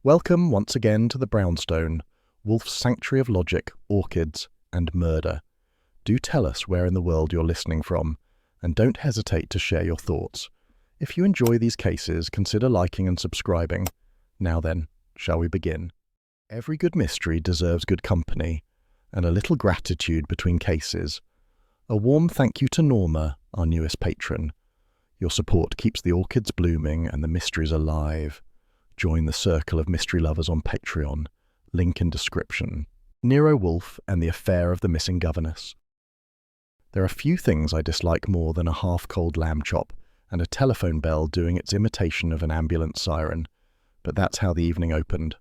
Welcome once again to the Brownstone, Wolfe's sanctuary of logic, orchids, and murder. Do tell us where in the world you're listening from, and don't hesitate to share your thoughts. If you enjoy these cases, consider liking and subscribing. Now then, shall we begin? Every good mystery deserves good company, and a little gratitude between cases. A warm thank you to Norma, our newest patron. Your support keeps the orchids blooming and the mysteries alive. Join the circle of mystery lovers on Patreon. Link in description. Nero Wolfe and the affair of the missing governess. There are few things I dislike more than a half-cold lamb chop and a telephone bell doing its imitation of an ambulance siren, but that's how the evening opened.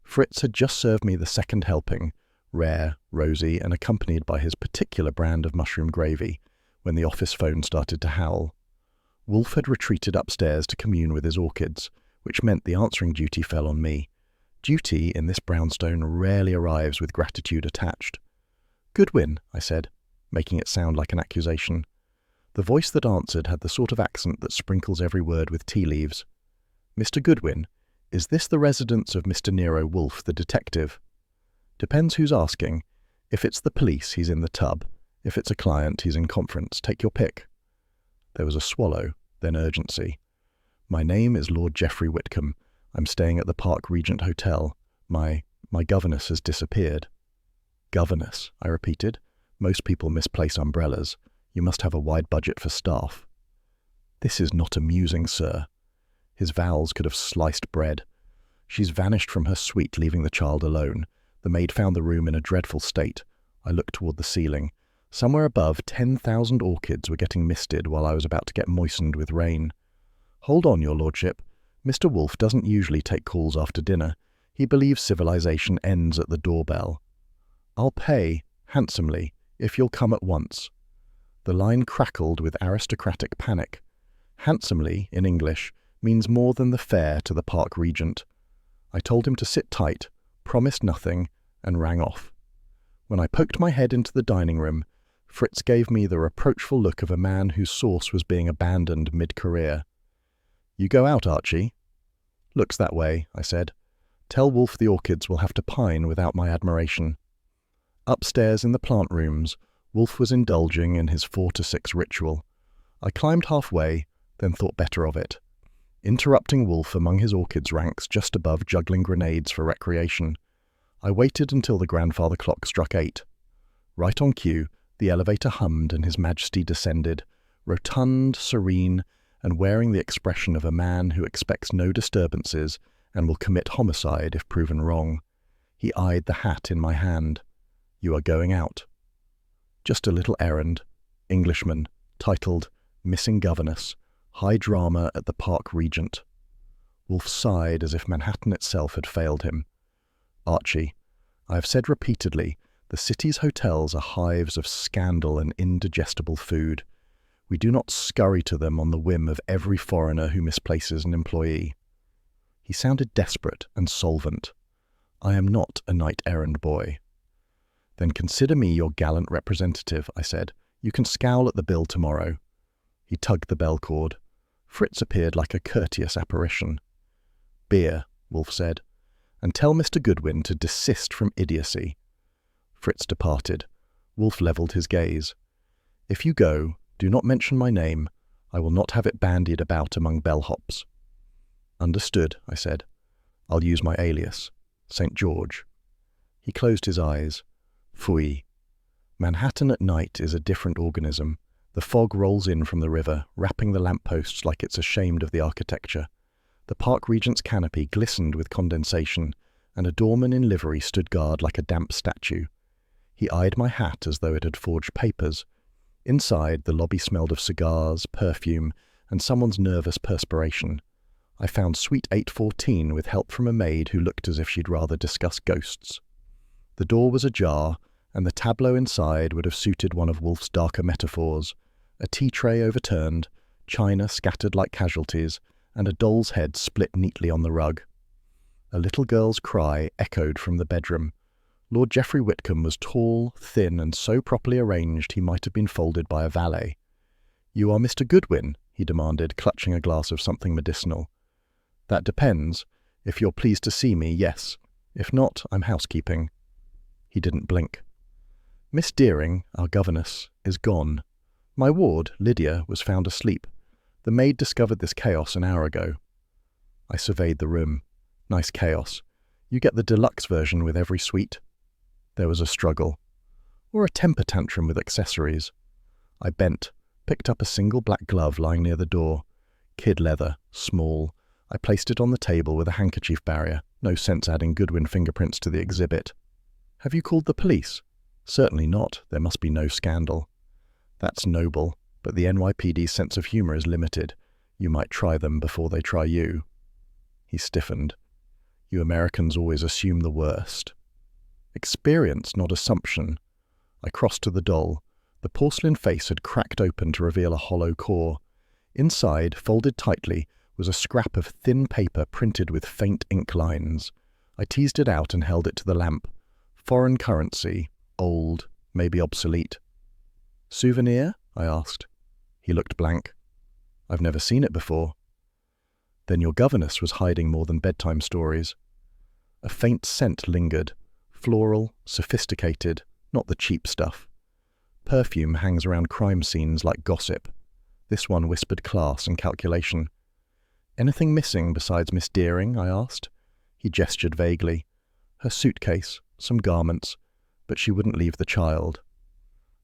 Fritz had just served me the second helping, rare, rosy, and accompanied by his particular brand of mushroom gravy, when the office phone started to howl. Wolfe had retreated upstairs to commune with his orchids, which meant the answering duty fell on me. Duty in this brownstone rarely arrives with gratitude attached. "Goodwin," I said, making it sound like an accusation. The voice that answered had the sort of accent that sprinkles every word with tea leaves. "Mr. Goodwin, is this the residence of Mr. Nero Wolfe, the detective?" "Depends who's asking. If it's the police, he's in the tub. If it's a client, he's in conference. Take your pick." There was a swallow, then urgency. "My name is Lord Geoffrey Whitcomb. I'm staying at the Park Regent Hotel. My governess has disappeared." "Governess," I repeated. "Most people misplace umbrellas. You must have a wide budget for staff." "This is not amusing, sir." His vowels could have sliced bread. "She's vanished from her suite, leaving the child alone. The maid found the room in a dreadful state." I looked toward the ceiling. Somewhere above, 10,000 orchids were getting misted while I was about to get moistened with rain. "Hold on, your lordship. Mr. Wolfe doesn't usually take calls after dinner. He believes civilization ends at the doorbell." "I'll pay, handsomely, if you'll come at once." The line crackled with aristocratic panic. Handsomely, in English, means more than the fare to the Park Regent. I told him to sit tight, promised nothing, and rang off. When I poked my head into the dining room, Fritz gave me the reproachful look of a man whose sauce was being abandoned mid-career. "You go out, Archie?" "Looks that way," I said. "Tell Wolfe the orchids will have to pine without my admiration." Upstairs in the plant rooms, Wolfe was indulging in his 4 to 6 ritual. I climbed halfway, then thought better of it. Interrupting Wolfe among his orchids ranks just above juggling grenades for recreation. I waited until the grandfather clock struck 8. Right on cue, the elevator hummed and His Majesty descended, rotund, serene, and wearing the expression of a man who expects no disturbances and will commit homicide if proven wrong. He eyed the hat in my hand. "You are going out." "Just a little errand. Englishman, titled Missing Governess, High Drama at the Park Regent." Wolfe sighed as if Manhattan itself had failed him. "Archie, I have said repeatedly, the city's hotels are hives of scandal and indigestible food. We do not scurry to them on the whim of every foreigner who misplaces an employee." He sounded desperate and solvent. "I am not a knight-errant boy." "Then consider me your gallant representative," I said. "You can scowl at the bill tomorrow." He tugged the bell cord. Fritz appeared like a courteous apparition. "Beer," Wolfe said, "and tell Mr. Goodwin to desist from idiocy." Fritz departed. Wolfe levelled his gaze. "If you go, do not mention my name. I will not have it bandied about among bellhops." "Understood," I said. "I'll use my alias, St. George." He closed his eyes. Phooey. Manhattan at night is a different organism. The fog rolls in from the river, wrapping the lampposts like it's ashamed of the architecture. The Park Regent's canopy glistened with condensation, and a doorman in livery stood guard like a damp statue. He eyed my hat as though it had forged papers. Inside, the lobby smelled of cigars, perfume, and someone's nervous perspiration. I found suite 814 with help from a maid who looked as if she'd rather discuss ghosts. The door was ajar, and the tableau inside would have suited one of Wolfe's darker metaphors. A tea tray overturned, china scattered like casualties, and a doll's head split neatly on the rug. A little girl's cry echoed from the bedroom. Lord Geoffrey Whitcomb was tall, thin, and so properly arranged he might have been folded by a valet. "You are Mr. Goodwin?" he demanded, clutching a glass of something medicinal. "That depends. If you're pleased to see me, yes. If not, I'm housekeeping." He didn't blink. "Miss Deering, our governess, is gone. My ward, Lydia, was found asleep. The maid discovered this chaos an hour ago." I surveyed the room. Nice chaos. You get the deluxe version with every suite. There was a struggle. Or a temper tantrum with accessories. I bent, picked up a single black glove lying near the door. Kid leather, small. I placed it on the table with a handkerchief barrier. No sense adding Goodwin fingerprints to the exhibit. "Have you called the police?" "Certainly not. There must be no scandal." "That's noble, but the NYPD's sense of humor is limited. You might try them before they try you." He stiffened. "You Americans always assume the worst." "Experience, not assumption." I crossed to the doll. The porcelain face had cracked open to reveal a hollow core. Inside, folded tightly, was a scrap of thin paper printed with faint ink lines. I teased it out and held it to the lamp. Foreign currency, old, maybe obsolete. "Souvenir?" I asked. He looked blank. "I've never seen it before." Then your governess was hiding more than bedtime stories. A faint scent lingered, floral, sophisticated, not the cheap stuff. Perfume hangs around crime scenes like gossip. This one whispered class and calculation. "Anything missing besides Miss Deering?" I asked. He gestured vaguely. "Her suitcase, some garments, but she wouldn't leave the child."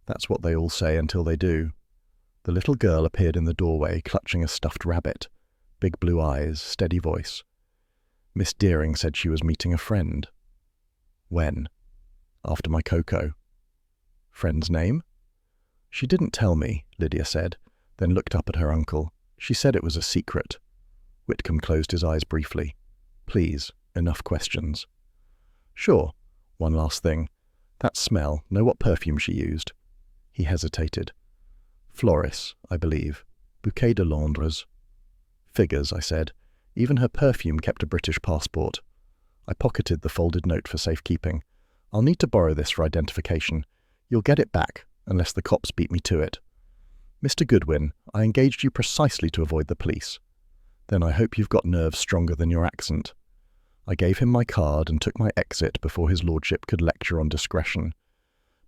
That's what they all say until they do. The little girl appeared in the doorway, clutching a stuffed rabbit. Big blue eyes, steady voice. "Miss Deering said she was meeting a friend." "When?" "After my cocoa." "Friend's name?" "She didn't tell me," Lydia said, then looked up at her uncle. "She said it was a secret." Whitcomb closed his eyes briefly. "Please, enough questions." "Sure. One last thing. That smell, know what perfume she used?" He hesitated. "Floris, I believe. Bouquet de Londres." "Figures," I said. Even her perfume kept a British passport. I pocketed the folded note for safekeeping. "I'll need to borrow this for identification. You'll get it back, unless the cops beat me to it. Mr. Goodwin, I engaged you precisely to avoid the police." "Then I hope you've got nerves stronger than your accent." I gave him my card and took my exit before his lordship could lecture on discretion.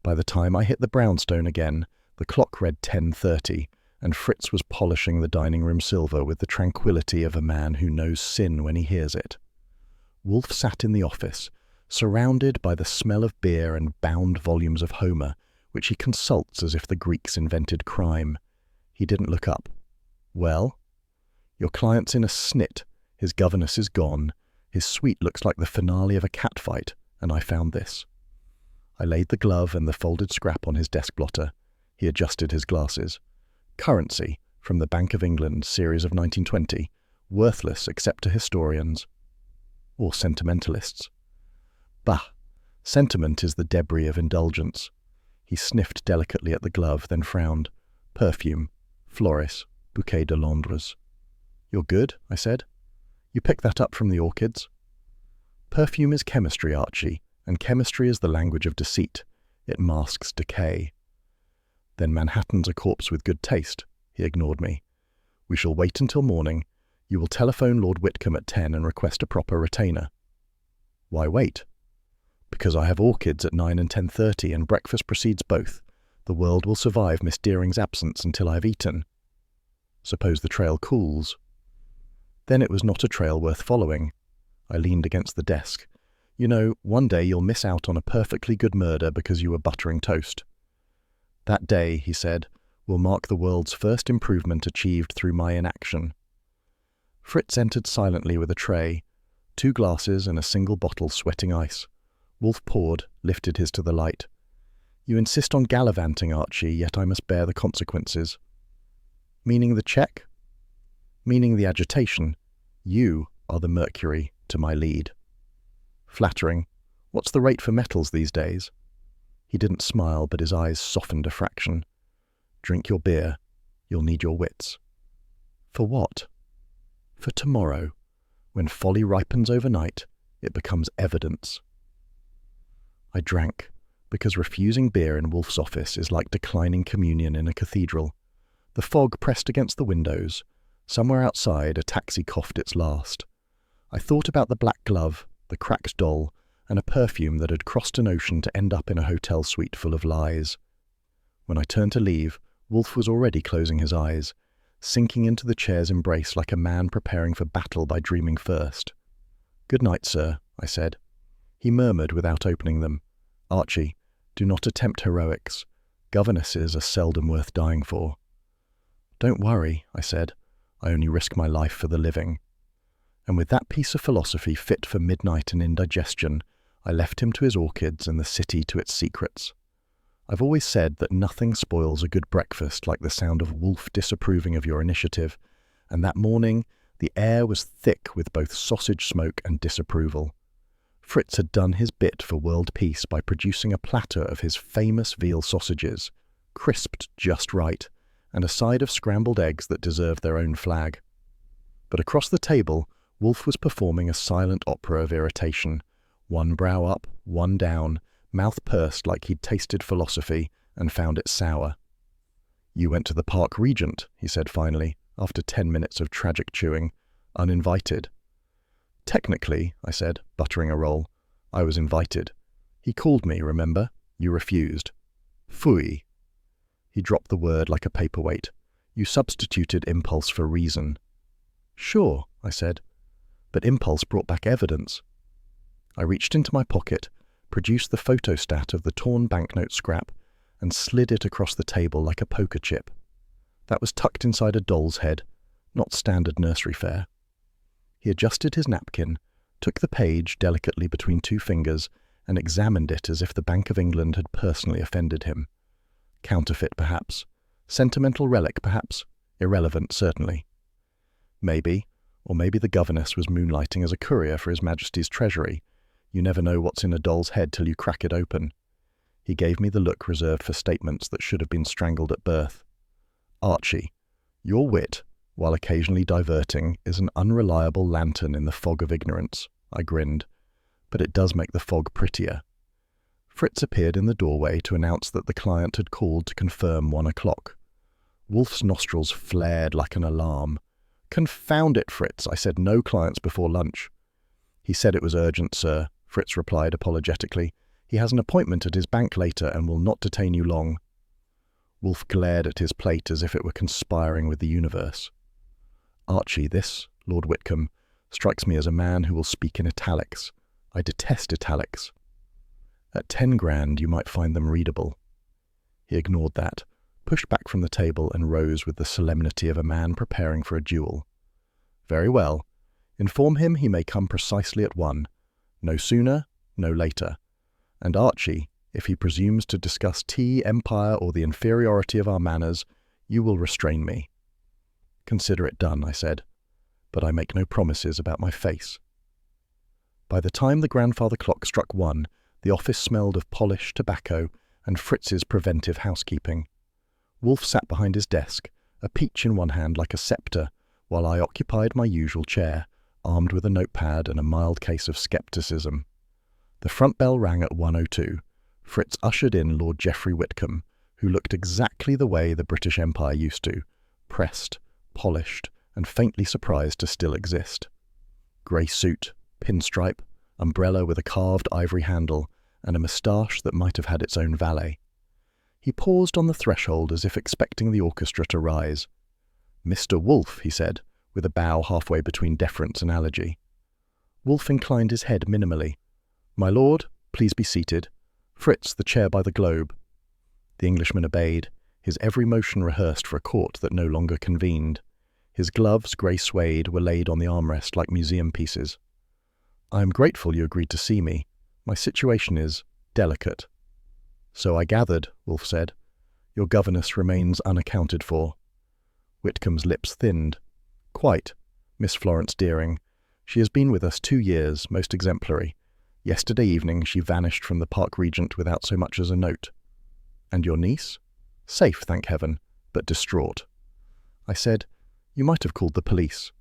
By the time I hit the brownstone again, the clock read 10:30, and Fritz was polishing the dining room silver with the tranquility of a man who knows sin when he hears it. Wolfe sat in the office, surrounded by the smell of beer and bound volumes of Homer, which he consults as if the Greeks invented crime. He didn't look up. "Well?" "Your client's in a snit. His governess is gone. His suite looks like the finale of a catfight, and I found this." I laid the glove and the folded scrap on his desk blotter. He adjusted his glasses. "Currency, from the Bank of England, series of 1920. Worthless except to historians." "Or sentimentalists." "Bah! Sentiment is the debris of indulgence." He sniffed delicately at the glove, then frowned. "Perfume. Floris. Bouquet de Londres." "You're good," I said. "You picked that up from the orchids?" "Perfume is chemistry, Archie, and chemistry is the language of deceit. It masks decay." "Then Manhattan's a corpse with good taste." He ignored me. "We shall wait until morning. You will telephone Lord Whitcomb at 10 and request a proper retainer." "Why wait?" "Because I have orchids at 9 and 10:30, and breakfast precedes both. The world will survive Miss Deering's absence until I've eaten." "Suppose the trail cools?" "Then it was not a trail worth following." I leaned against the desk. "You know, one day you'll miss out on a perfectly good murder because you were buttering toast." "That day," he said, "will mark the world's first improvement achieved through my inaction." Fritz entered silently with a tray, 2 glasses and a single bottle sweating ice. Wolfe poured, lifted his to the light. "You insist on gallivanting, Archie, yet I must bear the consequences." "Meaning the check?" "Meaning the agitation. You are the mercury to my lead." "Flattering. What's the rate for metals these days?" He didn't smile, but his eyes softened a fraction. "Drink your beer. You'll need your wits." "For what?" "For tomorrow. When folly ripens overnight, it becomes evidence." I drank, because refusing beer in Wolfe's office is like declining communion in a cathedral. The fog pressed against the windows. Somewhere outside, a taxi coughed its last. I thought about the black glove, the cracked doll, and a perfume that had crossed an ocean to end up in a hotel suite full of lies. When I turned to leave, Wolfe was already closing his eyes, sinking into the chair's embrace like a man preparing for battle by dreaming first. "Good night, sir," I said. He murmured without opening them. "Archie, do not attempt heroics. Governesses are seldom worth dying for." "Don't worry," I said. "I only risk my life for the living." And with that piece of philosophy fit for midnight and indigestion, I left him to his orchids and the city to its secrets. I've always said that nothing spoils a good breakfast like the sound of Wolfe disapproving of your initiative, and that morning the air was thick with both sausage smoke and disapproval. Fritz had done his bit for world peace by producing a platter of his famous veal sausages, crisped just right, and a side of scrambled eggs that deserved their own flag. But across the table, Wolfe was performing a silent opera of irritation, one brow up, one down, mouth pursed like he'd tasted philosophy and found it sour. "You went to the Park Regent," he said finally, after 10 minutes of tragic chewing, "uninvited." "Technically," I said, buttering a roll, "I was invited. He called me, remember? You refused." "Phooey." He dropped the word like a paperweight. "You substituted impulse for reason." "Sure," I said, "but impulse brought back evidence." I reached into my pocket, produced the photostat of the torn banknote scrap, and slid it across the table like a poker chip. That was tucked inside a doll's head, not standard nursery fare. He adjusted his napkin, took the page delicately between 2 fingers, and examined it as if the Bank of England had personally offended him. Counterfeit, perhaps. Sentimental relic, perhaps. Irrelevant, certainly. Maybe, or maybe the governess was moonlighting as a courier for His Majesty's Treasury. You never know what's in a doll's head till you crack it open. He gave me the look reserved for statements that should have been strangled at birth. "Archie, your wit, while occasionally diverting, is an unreliable lantern in the fog of ignorance," I grinned. "But it does make the fog prettier." Fritz appeared in the doorway to announce that the client had called to confirm 1 o'clock. Wolfe's nostrils flared like an alarm. "Confound it, Fritz, I said no clients before lunch." "He said it was urgent, sir," Fritz replied apologetically. "He has an appointment at his bank later and will not detain you long." Wolfe glared at his plate as if it were conspiring with the universe. "Archie, this, Lord Whitcomb, strikes me as a man who will speak in italics. I detest italics. At 10 grand you might find them readable." He ignored that, pushed back from the table and rose with the solemnity of a man preparing for a duel. "Very well. Inform him he may come precisely at 1. No sooner, no later. And Archie, if he presumes to discuss tea, empire, or the inferiority of our manners, you will restrain me." "Consider it done," I said, "but I make no promises about my face." By the time the grandfather clock struck 1, the office smelled of polish, tobacco, and Fritz's preventive housekeeping. Wolfe sat behind his desk, a peach in one hand like a sceptre, while I occupied my usual chair, armed with a notepad and a mild case of scepticism. The front bell rang at 1:02. Fritz ushered in Lord Geoffrey Whitcomb, who looked exactly the way the British Empire used to, pressed, polished, and faintly surprised to still exist. Grey suit, pinstripe, umbrella with a carved ivory handle, and a moustache that might have had its own valet. He paused on the threshold as if expecting the orchestra to rise. "Mr. Wolfe," he said, with a bow halfway between deference and allergy. Wolfe inclined his head minimally. "My lord, please be seated. Fritz, the chair by the globe." The Englishman obeyed, his every motion rehearsed for a court that no longer convened. His gloves, grey suede, were laid on the armrest like museum pieces. "I am grateful you agreed to see me. My situation is delicate." "So I gathered," Wolfe said. "Your governess remains unaccounted for." Whitcomb's lips thinned. "Quite, Miss Florence Deering. She has been with us 2 years, most exemplary. Yesterday evening she vanished from the Park Regent without so much as a note." "And your niece?" "Safe, thank heaven, but distraught." I said, "You might have called the police."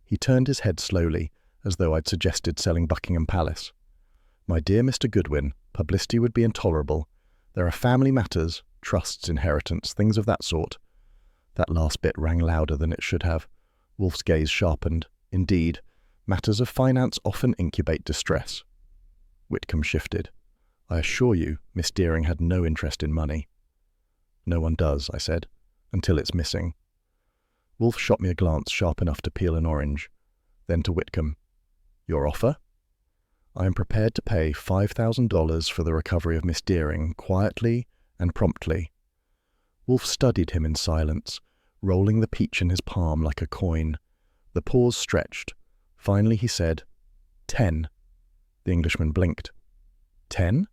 He turned his head slowly, as though I'd suggested selling Buckingham Palace. "My dear Mr. Goodwin, publicity would be intolerable. There are family matters, trusts, inheritance, things of that sort." That last bit rang louder than it should have. Wolfe's gaze sharpened. "Indeed, Matters of finance often incubate distress. Whitcomb shifted. I assure you, Miss Deering had no interest in money. No one does, I said, until it's missing. Wolfe shot me a glance sharp enough to peel an orange. Then to Whitcomb. Your offer? I am prepared to pay $5,000 for the recovery of Miss Deering, quietly and promptly. Wolfe studied him in silence, rolling the peach in his palm like a coin. The pause stretched. Finally he said, 10. The Englishman blinked. 10?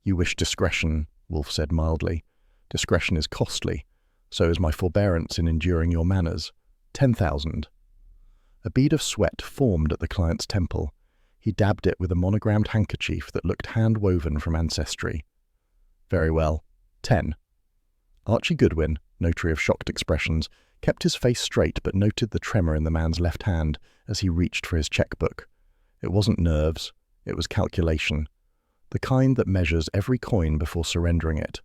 You wish discretion, Wolfe said mildly. Discretion is costly. So is my forbearance in enduring your manners. 10,000. A bead of sweat formed at the client's temple. He dabbed it with a monogrammed handkerchief that looked hand-woven from ancestry. Very well. 10. Archie Goodwin, notary of shocked expressions, kept his face straight but noted the tremor in the man's left hand as he reached for his checkbook. It wasn't nerves, it was calculation, the kind that measures every coin before surrendering it.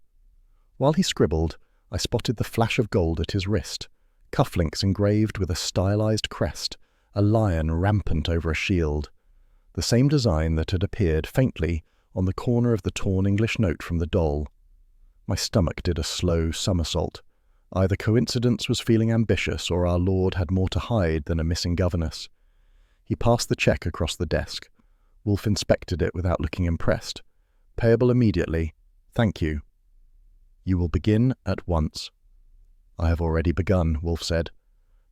While he scribbled, I spotted the flash of gold at his wrist, cufflinks engraved with a stylized crest, a lion rampant over a shield, the same design that had appeared faintly on the corner of the torn English note from the doll. My stomach did a slow somersault. Either coincidence was feeling ambitious or our Lord had more to hide than a missing governess. He passed the cheque across the desk. Wolfe inspected it without looking impressed. Payable immediately. Thank you. You will begin at once. I have already begun, Wolfe said.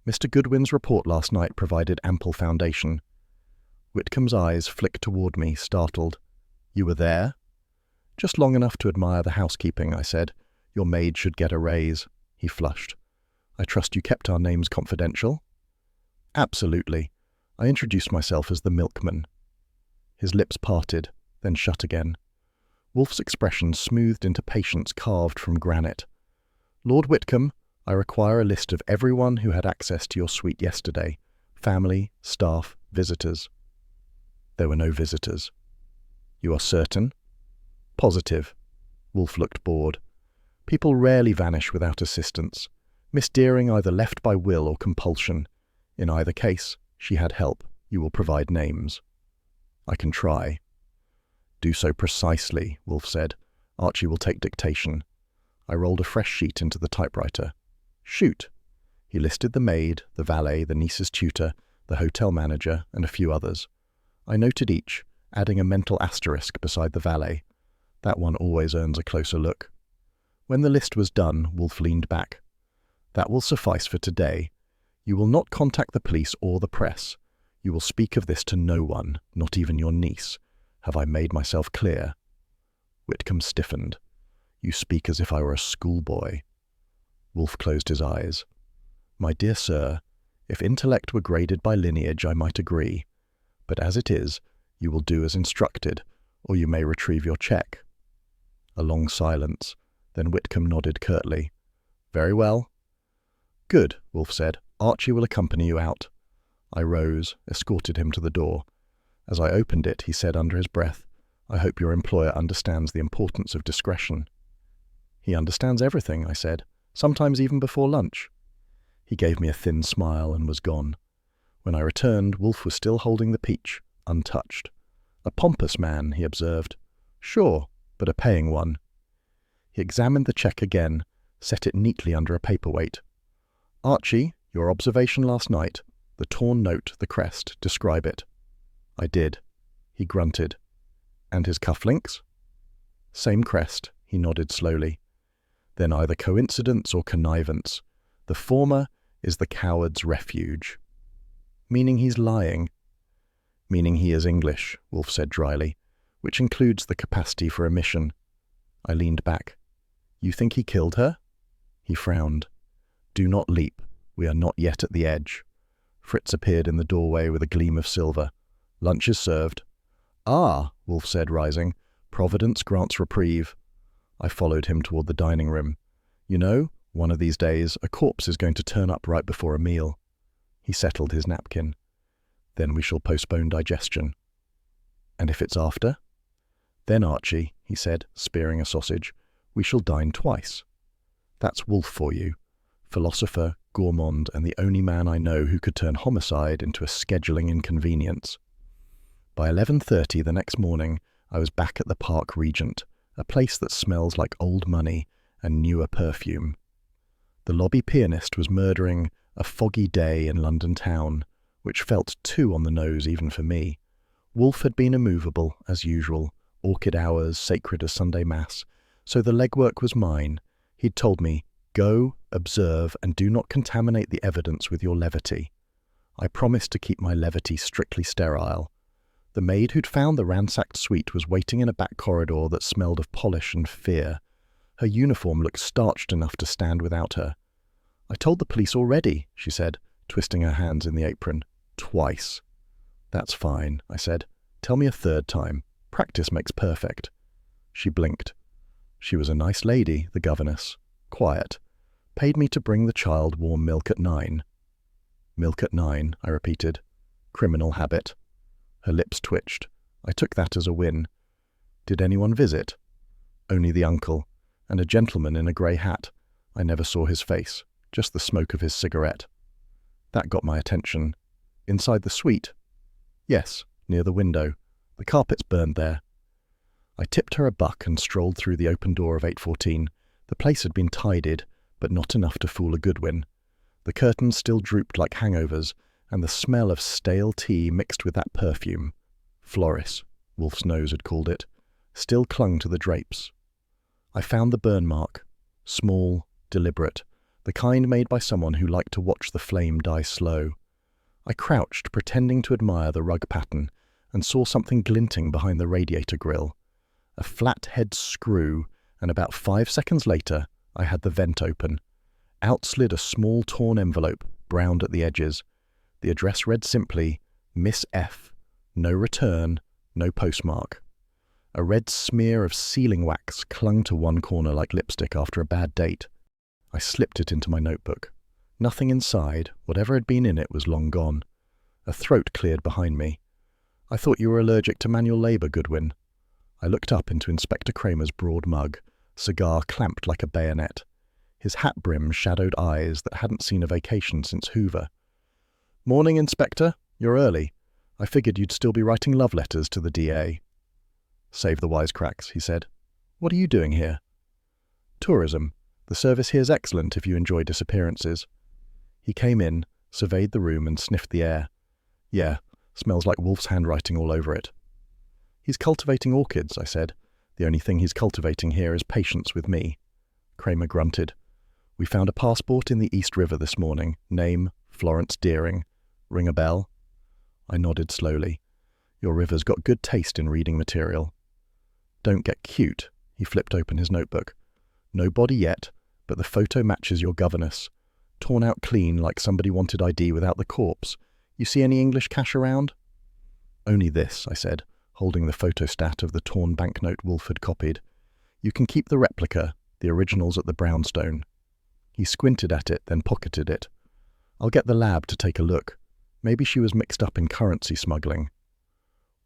Mr. Goodwin's report last night provided ample foundation. Whitcomb's eyes flicked toward me, startled. You were there? Just long enough to admire the housekeeping, I said. Your maid should get a raise. He flushed. I trust you kept our names confidential? Absolutely. I introduced myself as the milkman. His lips parted, then shut again. Wolfe's expression smoothed into patience carved from granite. Lord Whitcomb, I require a list of everyone who had access to your suite yesterday. Family, staff, visitors. There were no visitors. You are certain? Positive. Wolfe looked bored. People rarely vanish without assistance. Miss Deering either left by will or compulsion. In either case, she had help. You will provide names. I can try. Do so precisely, Wolfe said. Archie will take dictation. I rolled a fresh sheet into the typewriter. Shoot. He listed the maid, the valet, the niece's tutor, the hotel manager, and a few others. I noted each, adding a mental asterisk beside the valet. That one always earns a closer look. When the list was done, Wolfe leaned back. That will suffice for today. You will not contact the police or the press. You will speak of this to no one, not even your niece. Have I made myself clear? Whitcomb stiffened. You speak as if I were a schoolboy. Wolfe closed his eyes. My dear sir, if intellect were graded by lineage, I might agree. But as it is, you will do as instructed, or you may retrieve your cheque. A long silence. Then Whitcomb nodded curtly. Very well. Good, Wolfe said. Archie will accompany you out. I rose, escorted him to the door. As I opened it, he said under his breath, I hope your employer understands the importance of discretion. He understands everything, I said, sometimes even before lunch. He gave me a thin smile and was gone. When I returned, Wolfe was still holding the peach, untouched. A pompous man, he observed. Sure, but a paying one. He examined the cheque again, set it neatly under a paperweight. Archie, your observation last night, the torn note, the crest, describe it. I did. He grunted. And his cufflinks? Same crest, he nodded slowly. Then either coincidence or connivance. The former is the coward's refuge. Meaning he's lying. Meaning he is English, Wolfe said dryly, which includes the capacity for omission. I leaned back. You think he killed her? He frowned. Do not leap. We are not yet at the edge. Fritz appeared in the doorway with a gleam of silver. Lunch is served. Ah, Wolfe said, rising. Providence grants reprieve. I followed him toward the dining room. You know, one of these days, a corpse is going to turn up right before a meal. He settled his napkin. Then we shall postpone digestion. And if it's after? Then, Archie, he said, spearing a sausage, we shall dine twice. That's Wolfe for you. Philosopher, gourmand, and the only man I know who could turn homicide into a scheduling inconvenience. By 11:30 the next morning, I was back at the Park Regent, a place that smells like old money and newer perfume. The lobby pianist was murdering A Foggy Day in London town, which felt too on the nose even for me. Wolfe had been immovable, as usual, orchid hours sacred as Sunday Mass, so the legwork was mine. He'd told me, "Go, observe, and do not contaminate the evidence with your levity." I promised to keep my levity strictly sterile. The maid who'd found the ransacked suite was waiting in a back corridor that smelled of polish and fear. Her uniform looked starched enough to stand without her. "I told the police already," she said, twisting her hands in the apron. "Twice." "That's fine," I said. "Tell me a third time. Practice makes perfect." She blinked. She was a nice lady, the governess. Quiet. Paid me to bring the child warm milk at 9. "Milk at 9, I repeated. Criminal habit. Her lips twitched. I took that as a win. "Did anyone visit?" "Only the uncle, and a gentleman in a grey hat. I never saw his face, just the smoke of his cigarette." That got my attention. "Inside the suite?" "Yes, near the window. The carpet's burned there." I tipped her a buck and strolled through the open door of 814. The place had been tidied, but not enough to fool a Goodwin. The curtains still drooped like hangovers, and the smell of stale tea mixed with that perfume, Floris, Wolfe's nose had called it, still clung to the drapes. I found the burn mark, small, deliberate, the kind made by someone who liked to watch the flame die slow. I crouched, pretending to admire the rug pattern, and saw something glinting behind the radiator grill. A flat-head screw, and about 5 seconds later, I had the vent open. Out slid a small torn envelope, browned at the edges. The address read simply, Miss F. No return, no postmark. A red smear of sealing wax clung to one corner like lipstick after a bad date. I slipped it into my notebook. Nothing inside, whatever had been in it, was long gone. A throat cleared behind me. "I thought you were allergic to manual labour, Goodwin." I looked up into Inspector Kramer's broad mug, cigar clamped like a bayonet. His hat brim shadowed eyes that hadn't seen a vacation since Hoover. "Morning, Inspector. You're early. I figured you'd still be writing love letters to the DA. "Save the wisecracks," he said. "What are you doing here?" "Tourism. The service here's excellent if you enjoy disappearances." He came in, surveyed the room and sniffed the air. "Yeah, smells like Wolfe's handwriting all over it." "He's cultivating orchids," I said. "The only thing he's cultivating here is patience with me." Kramer grunted. "We found a passport in the East River this morning. Name, Florence Deering. Ring a bell?" I nodded slowly. "Your river's got good taste in reading material." "Don't get cute." He flipped open his notebook. "No body yet, but the photo matches your governess. Torn out clean like somebody wanted ID without the corpse. You see any English cash around?" "Only this," I said, holding the photostat of the torn banknote Wolfe had copied. "You can keep the replica, the original's at the brownstone." He squinted at it, then pocketed it. "I'll get the lab to take a look. Maybe she was mixed up in currency smuggling.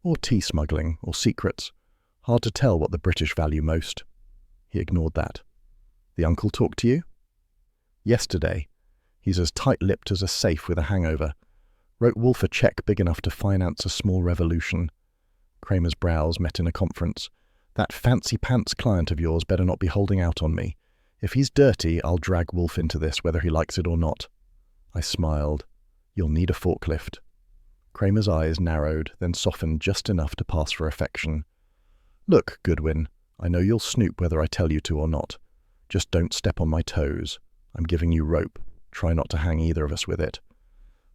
Or tea smuggling, or secrets. Hard to tell what the British value most." He ignored that. "The uncle talked to you?" "Yesterday. He's as tight-lipped as a safe with a hangover. Wrote Wolfe a cheque big enough to finance a small revolution." Kramer's brows met in a conference. "That fancy-pants client of yours better not be holding out on me. If he's dirty, I'll drag Wolfe into this whether he likes it or not." I smiled. "You'll need a forklift." Kramer's eyes narrowed, then softened just enough to pass for affection. "Look, Goodwin, I know you'll snoop whether I tell you to or not. Just don't step on my toes. I'm giving you rope. Try not to hang either of us with it."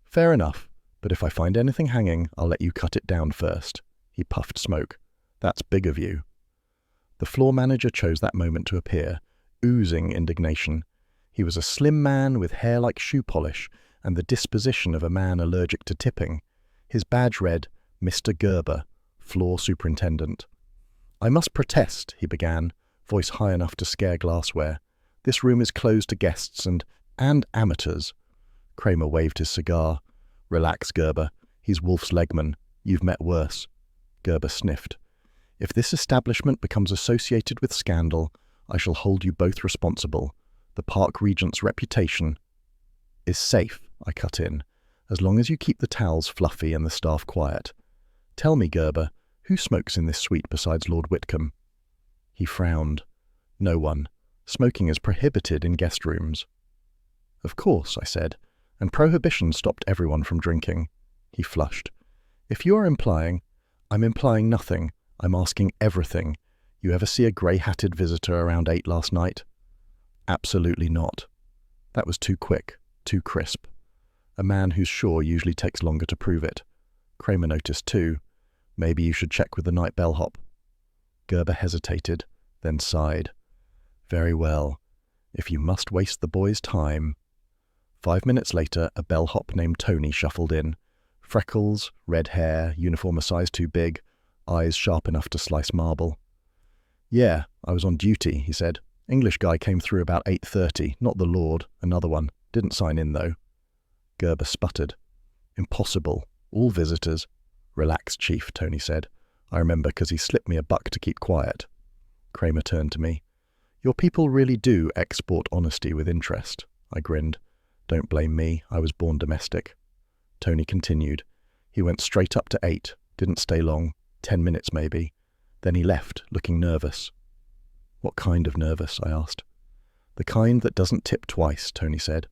"Fair enough, but if I find anything hanging, I'll let you cut it down first." He puffed smoke. "That's big of you." The floor manager chose that moment to appear, oozing indignation. He was a slim man with hair like shoe polish and the disposition of a man allergic to tipping. His badge read, Mr. Gerber, floor superintendent. "I must protest," he began, voice high enough to scare glassware. "This room is closed to guests and amateurs." Kramer waved his cigar. "Relax, Gerber. He's Wolfe's legman. You've met worse." Gerber sniffed. "If this establishment becomes associated with scandal, I shall hold you both responsible. The Park Regent's reputation." Is safe, I cut in, as long as you keep the towels fluffy and the staff quiet. Tell me, Gerber, who smokes in this suite besides Lord Whitcomb? He frowned. No one. Smoking is prohibited in guest rooms. Of course, I said, and prohibition stopped everyone from drinking. He flushed. If you are implying, I'm implying nothing. I'm asking everything. You ever see a grey-hatted visitor around 8 last night? Absolutely not. That was too quick, too crisp. A man who's sure usually takes longer to prove it. Kramer noticed too. Maybe you should check with the night bellhop. Gerber hesitated, then sighed. Very well. If you must waste the boy's time. 5 minutes later, a bellhop named Tony shuffled in. Freckles, red hair, uniform a size too big, eyes sharp enough to slice marble. Yeah, I was on duty, he said. English guy came through about 8:30, not the Lord, another one. Didn't sign in, though. Gerber sputtered. Impossible. All visitors. Relax, Chief, Tony said. I remember because he slipped me a buck to keep quiet. Kramer turned to me. Your people really do export honesty with interest. I grinned. Don't blame me, I was born domestic. Tony continued. He went straight up to 8, didn't stay long, 10 minutes maybe. Then he left, looking nervous. What kind of nervous? I asked. The kind that doesn't tip twice, Tony said.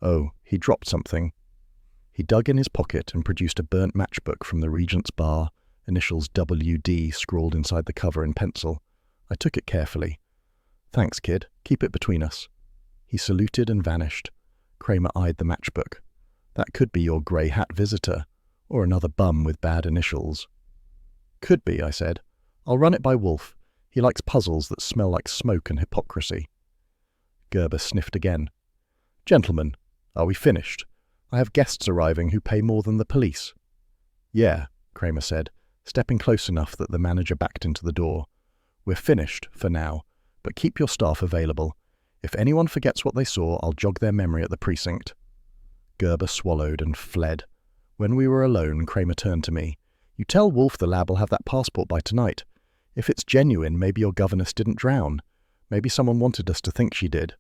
Oh, he dropped something. He dug in his pocket and produced a burnt matchbook from the Regent's bar, initials WD scrawled inside the cover in pencil. I took it carefully. Thanks, kid. Keep it between us. He saluted and vanished. Kramer eyed the matchbook. That could be your grey hat visitor, or another bum with bad initials. Could be, I said. I'll run it by Wolfe. He likes puzzles that smell like smoke and hypocrisy. Gerber sniffed again. Gentlemen, are we finished? I have guests arriving who pay more than the police. Yeah, Kramer said, stepping close enough that the manager backed into the door. We're finished, for now, but keep your staff available. If anyone forgets what they saw, I'll jog their memory at the precinct. Gerber swallowed and fled. When we were alone, Kramer turned to me. You tell Wolfe the lab will have that passport by tonight. If it's genuine, maybe your governess didn't drown. Maybe someone wanted us to think she did.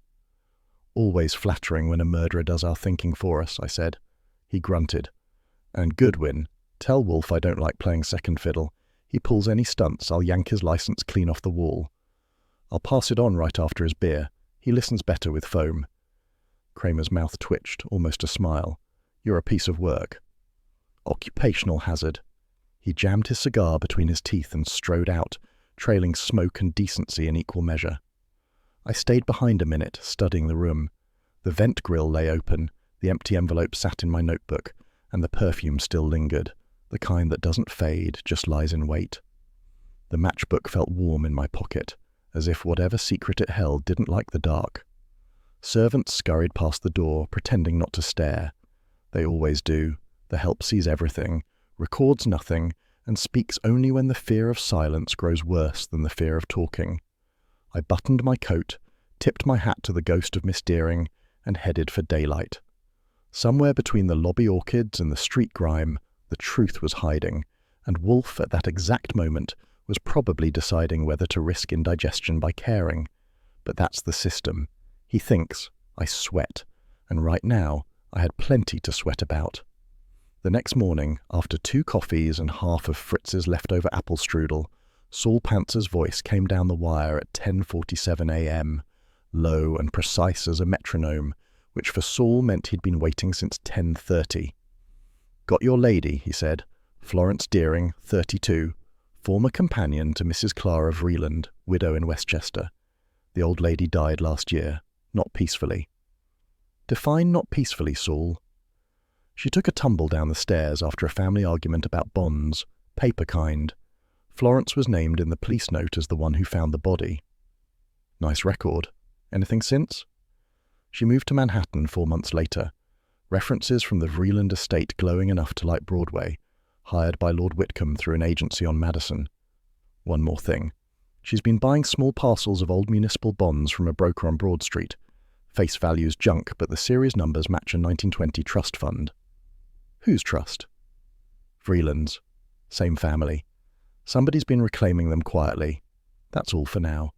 Always flattering when a murderer does our thinking for us, I said. He grunted. And Goodwin, tell Wolfe I don't like playing second fiddle. He pulls any stunts, I'll yank his license clean off the wall. I'll pass it on right after his beer. He listens better with foam. Kramer's mouth twitched, almost a smile. You're a piece of work. Occupational hazard. He jammed his cigar between his teeth and strode out, trailing smoke and decency in equal measure. I stayed behind a minute, studying the room. The vent grill lay open, the empty envelope sat in my notebook, and the perfume still lingered, the kind that doesn't fade, just lies in wait. The matchbook felt warm in my pocket, as if whatever secret it held didn't like the dark. Servants scurried past the door, pretending not to stare. They always do. The help sees everything, records nothing, and speaks only when the fear of silence grows worse than the fear of talking. I buttoned my coat, tipped my hat to the ghost of Miss Deering, and headed for daylight. Somewhere between the lobby orchids and the street grime, the truth was hiding, and Wolfe at that exact moment was probably deciding whether to risk indigestion by caring. But that's the system. He thinks. I sweat. And right now, I had plenty to sweat about. The next morning, after 2 coffees and half of Fritz's leftover apple strudel, Saul Pantzer's voice came down the wire at 10:47 a.m., low and precise as a metronome, which for Saul meant he'd been waiting since 10:30. Got your lady, he said. Florence Deering, 32, former companion to Mrs. Clara Vreeland, widow in Westchester. The old lady died last year, not peacefully. Define not peacefully, Saul. She took a tumble down the stairs after a family argument about bonds, paper kind. Florence was named in the police note as the one who found the body. Nice record. Anything since? She moved to Manhattan 4 months later. References from the Vreeland estate glowing enough to light Broadway, hired by Lord Whitcomb through an agency on Madison. One more thing. She's been buying small parcels of old municipal bonds from a broker on Broad Street. Face value's junk, but the series numbers match a 1920 trust fund. Whose trust? Vreeland's. Same family. Somebody's been reclaiming them quietly. That's all for now.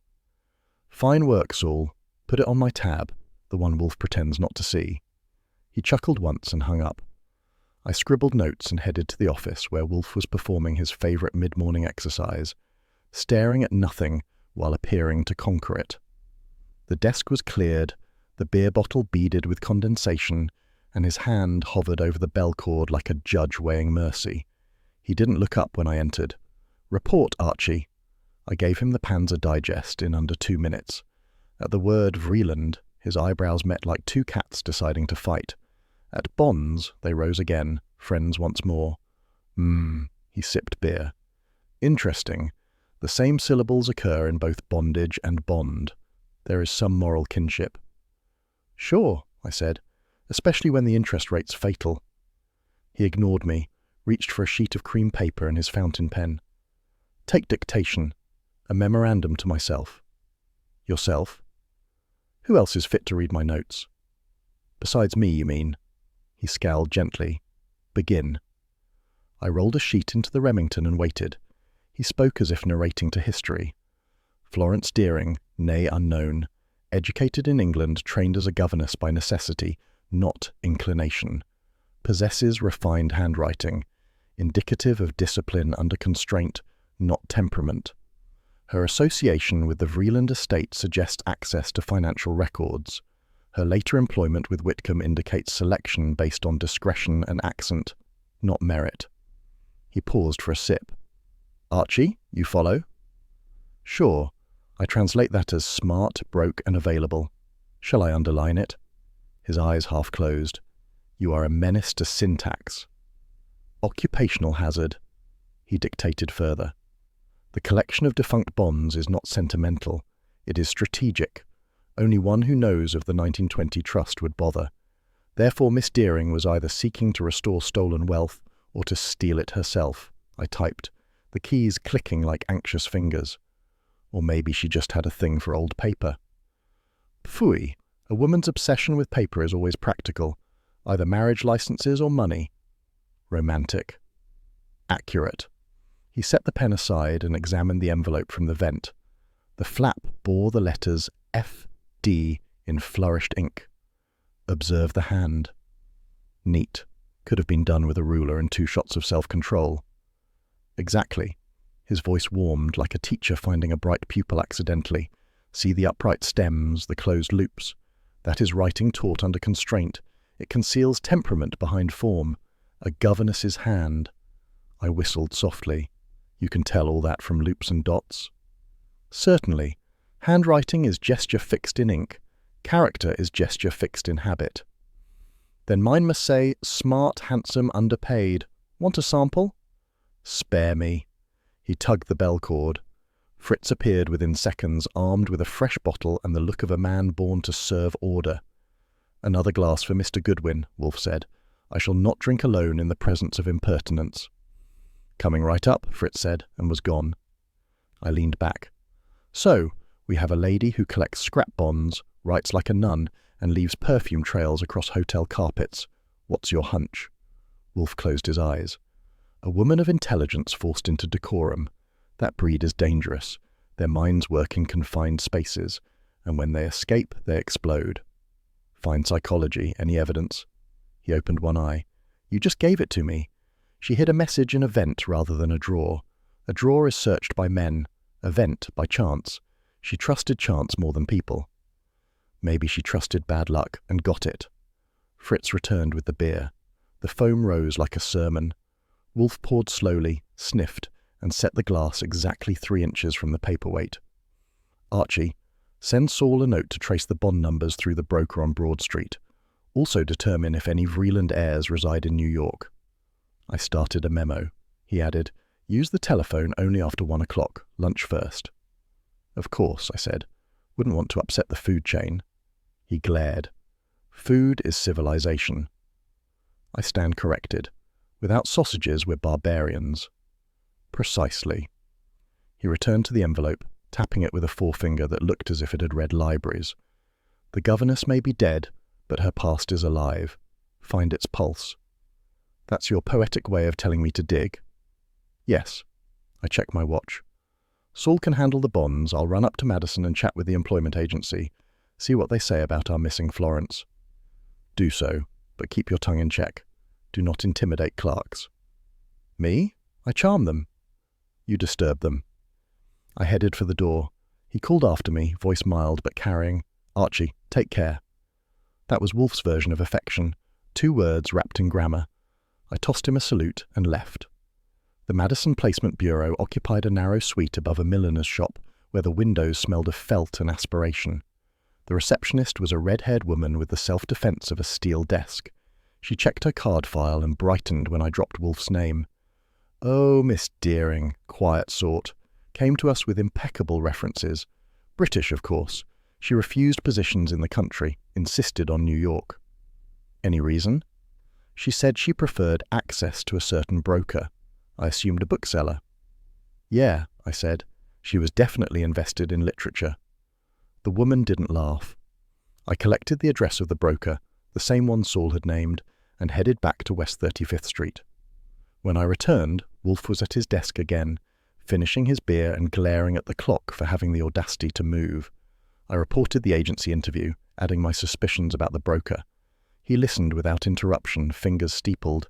Fine work, Saul. Put it on my tab, the one Wolfe pretends not to see. He chuckled once and hung up. I scribbled notes and headed to the office where Wolfe was performing his favourite mid-morning exercise, staring at nothing while appearing to conquer it. The desk was cleared, the beer bottle beaded with condensation, and his hand hovered over the bell cord like a judge weighing mercy. He didn't look up when I entered. "Report, Archie." I gave him the Panzer Digest in under 2 minutes. At the word Vreeland, his eyebrows met like two cats deciding to fight. At bonds, they rose again, friends once more. He sipped beer. Interesting. The same syllables occur in both bondage and bond. There is some moral kinship. "Sure," I said, "especially when the interest rate's fatal." He ignored me, reached for a sheet of cream paper and his fountain pen. "Take dictation. A memorandum to myself." "Yourself? Who else is fit to read my notes?" "Besides me, you mean?" He scowled gently. "Begin." I rolled a sheet into the Remington and waited. He spoke as if narrating to history. Florence Deering, née unknown, educated in England, trained as a governess by necessity, not inclination. Possesses refined handwriting, indicative of discipline under constraint, not temperament. Her association with the Vreeland estate suggests access to financial records. Her later employment with Whitcomb indicates selection based on discretion and accent, not merit. He paused for a sip. "Archie, you follow?" "Sure. I translate that as smart, broke, and available. Shall I underline it?" His eyes half closed. "You are a menace to syntax." "Occupational hazard," he dictated further. "The collection of defunct bonds is not sentimental. It is strategic. Only one who knows of the 1920 trust would bother. Therefore Miss Deering was either seeking to restore stolen wealth or to steal it herself," I typed, the keys clicking like anxious fingers. Or maybe she just had a thing for old paper. "Phooey, a woman's obsession with paper is always practical, either marriage licenses or money." "Romantic." "Accurate." He set the pen aside and examined the envelope from the vent. The flap bore the letters F.D. in flourished ink. "Observe the hand." Neat. Could have been done with a ruler and 2 shots of self-control. "Exactly." His voice warmed like a teacher finding a bright pupil accidentally. "See the upright stems, the closed loops. That is writing taught under constraint. It conceals temperament behind form. A governess's hand." I whistled softly. "You can tell all that from loops and dots?" "Certainly. Handwriting is gesture fixed in ink. Character is gesture fixed in habit." "Then mine must say, smart, handsome, underpaid. Want a sample?" "Spare me." He tugged the bell cord. Fritz appeared within seconds, armed with a fresh bottle and the look of a man born to serve order. "Another glass for Mr. Goodwin," Wolfe said. "I shall not drink alone in the presence of impertinence." "Coming right up," Fritz said, and was gone. I leaned back. "So, we have a lady who collects scrap bonds, writes like a nun, and leaves perfume trails across hotel carpets. What's your hunch?" Wolfe closed his eyes. "A woman of intelligence forced into decorum. That breed is dangerous. Their minds work in confined spaces, and when they escape, they explode." "Fine psychology. Any evidence?" He opened one eye. "You just gave it to me. She hid a message in a vent rather than a drawer. A drawer is searched by men, a vent by chance. She trusted chance more than people." "Maybe she trusted bad luck and got it." Fritz returned with the beer. The foam rose like a sermon. Wolfe poured slowly, sniffed, and set the glass exactly 3 inches from the paperweight. "Archie, send Saul a note to trace the bond numbers through the broker on Broad Street. Also determine if any Vreeland heirs reside in New York." I started a memo. He added, "Use the telephone only after 1 o'clock, lunch first." "Of course," I said. "Wouldn't want to upset the food chain." He glared. "Food is civilization." I stand corrected. Without sausages, we're barbarians. "Precisely." He returned to the envelope, tapping it with a forefinger that looked as if it had read libraries. "The governess may be dead, but her past is alive. Find its pulse." "That's your poetic way of telling me to dig?" "Yes." I checked my watch. "Saul can handle the bonds. I'll run up to Madison and chat with the employment agency. See what they say about our missing Florence." "Do so. but keep your tongue in check. Do not intimidate clerks. Me? I charm them. You disturb them. I headed for the door. He called after me, voice mild but carrying, "Archie, take care." That was Wolfe's version of affection, 2 words wrapped in grammar. I tossed him a salute and left. The Madison Placement Bureau occupied a narrow suite above a milliner's shop where the windows smelled of felt and aspiration. The receptionist was a red-haired woman with the self-defense of a steel desk. She checked her card file and brightened when I dropped Wolfe's name. Oh, Miss Deering, quiet sort. Came to us with impeccable references. British, of course. She refused positions in the country, insisted on New York. Any reason? She said she preferred access to a certain broker. I assumed a bookseller. Yeah, I said. She was definitely invested in literature. The woman didn't laugh. I collected the address of the broker, the same one Saul had named, and headed back to West 35th Street. When I returned, Wolfe was at his desk again, finishing his beer and glaring at the clock for having the audacity to move. I reported the agency interview, adding my suspicions about the broker. He listened without interruption, fingers steepled.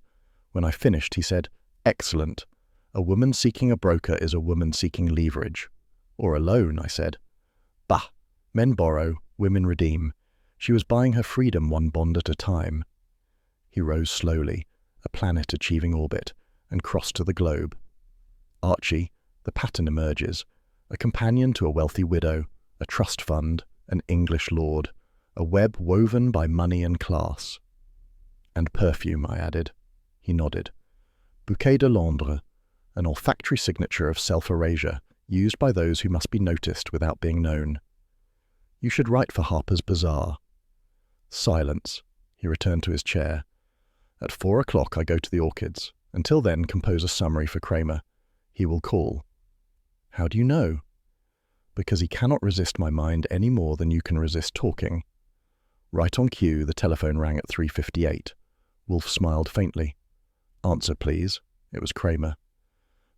When I finished, he said, "Excellent. A woman seeking a broker is a woman seeking leverage." "Or a loan," I said. "Bah! Men borrow, women redeem. She was buying her freedom 1 bond at a time." He rose slowly, a planet achieving orbit, and crossed to the globe. "Archie, the pattern emerges. A companion to a wealthy widow, a trust fund, an English lord, a web woven by money and class." "And perfume," I added. He nodded. "Bouquet de Londres, an olfactory signature of self-erasure, used by those who must be noticed without being known. You should write for Harper's Bazaar." Silence. He returned to his chair. "At 4 o'clock I go to the Orchids. Until then, compose a summary for Kramer. He will call." "How do you know?" "Because he cannot resist my mind any more than you can resist talking." Right on cue, the telephone rang at 3:58. Wolfe smiled faintly. "Answer, please." It was Kramer.